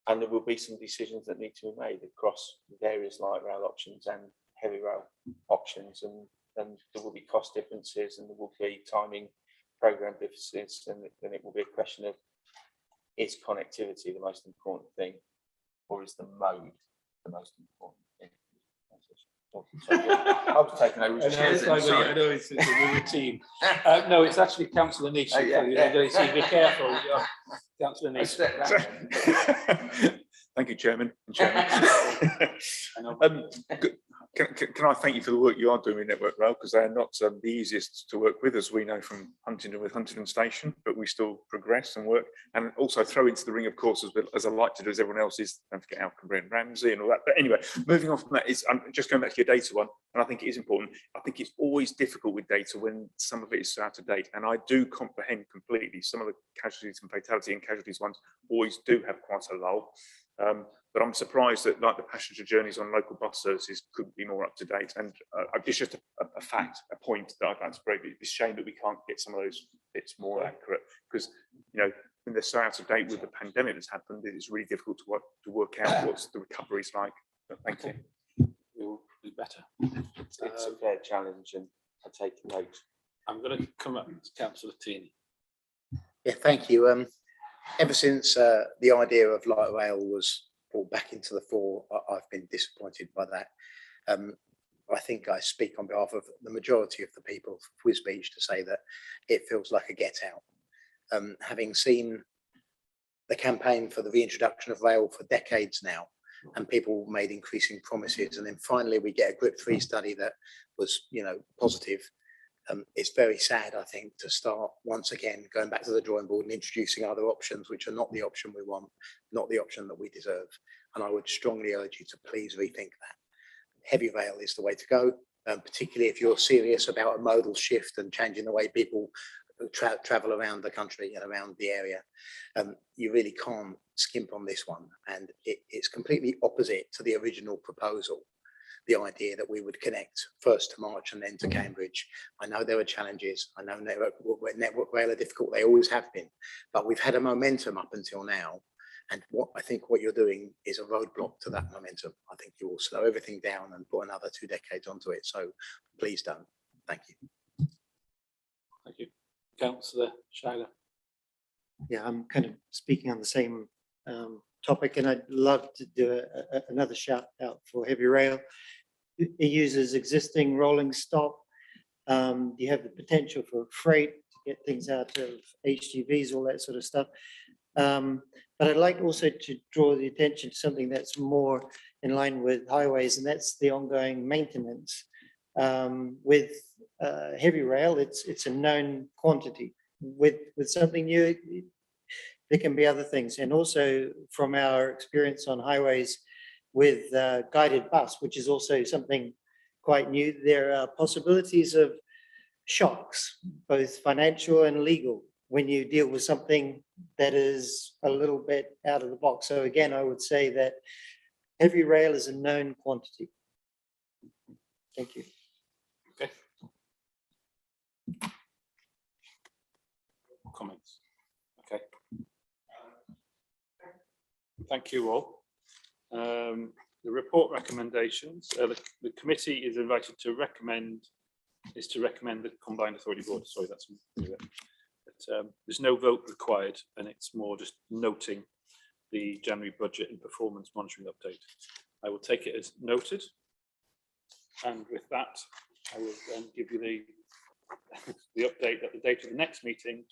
And there will be some decisions that need to be made across various light rail options and heavy rail options, and there will be cost differences, and there will be timing program differences, and then it will be a question of, is connectivity the most important thing, or is the mode the most important thing? I was taking over. I know it's a routine. No, it's actually Councillor Niche. Be careful, Councillor Niche. Thank you, Chairman. Can I thank you for the work you are doing in Network Rail, because they are not the easiest to work with, as we know from Huntingdon with Huntingdon Station, but we still progress and work, and also throw into the ring, of course, as I like to do, as everyone else is, don't forget Alcombe and Ramsey and all that. But anyway, moving on from that, I'm just going back to your data one, and I think it is important. I think it's always difficult with data when some of it is out of date, and I do comprehend completely some of the casualties and fatality and casualties ones always do have quite a lull. But I'm surprised that, like, the passenger journeys on local bus services couldn't be more up to date. And it's just a fact, a point that I'd like to break. It's a shame that we can't get some of those bits more accurate, because, you know, when they're so out of date with the pandemic that's happened, it's really difficult to work out what's the recovery's like. But thank you. We will do better. It's a fair challenge, and I take note. I'm going to come up to Councillor Tierney. Yeah, thank you. Ever since the idea of light rail was brought back into the fore, I've been disappointed by that. I think I speak on behalf of the majority of the people of Wisbech to say that it feels like a get out. Having seen the campaign for the reintroduction of rail for decades now, and people made increasing promises, and then finally we get a Grip 3 study that was, you know, positive. It's very sad, I think, to start once again going back to the drawing board and introducing other options which are not the option we want, not the option that we deserve. And I would strongly urge you to please rethink that. Heavy rail is the way to go, particularly if you're serious about a modal shift and changing the way people travel around the country and around the area. You really can't skimp on this one, and it's completely opposite to the original proposal. The idea that we would connect first to March and then to Cambridge. I know there are challenges. I know network rail are difficult. They always have been, but we've had a momentum up until now. And what I think what you're doing is a roadblock to that momentum. I think you will slow everything down and put another 2 decades onto it. So please don't. Thank you. Thank you. Councillor Shaila. Yeah, I'm kind of speaking on the same topic, and I'd love to do another shout out for heavy rail. It uses existing rolling stock. You have the potential for freight to get things out of HGVs, all that sort of stuff. But I'd like also to draw the attention to something that's more in line with highways, and that's the ongoing maintenance. With heavy rail, it's a known quantity. With something new, there can be other things. And also from our experience on highways with guided bus, which is also something quite new, there are possibilities of shocks, both financial and legal, when you deal with something that is a little bit out of the box. So again, I would say that heavy rail is a known quantity. Thank you. Okay. Comments? Okay. Thank you all. The report recommendations, the committee is invited to recommend the Combined Authority Board. Sorry, that's but, there's no vote required, and it's more just noting the January budget and performance monitoring update. I will take it as noted, and with that, I will then give you the update that the date of the next meeting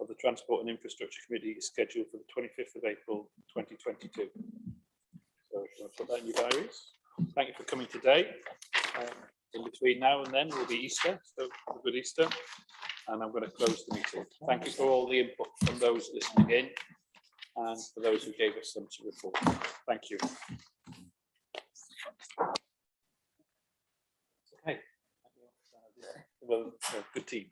of the Transport and Infrastructure Committee is scheduled for the 25th of April 2022. So if you want to put that in your diaries. Thank you for coming today. In between now and then will be Easter, so have a good Easter. And I'm going to close the meeting. Thank you for all the input from those listening in and for those who gave us some to report. Thank you. Okay. Well, good team.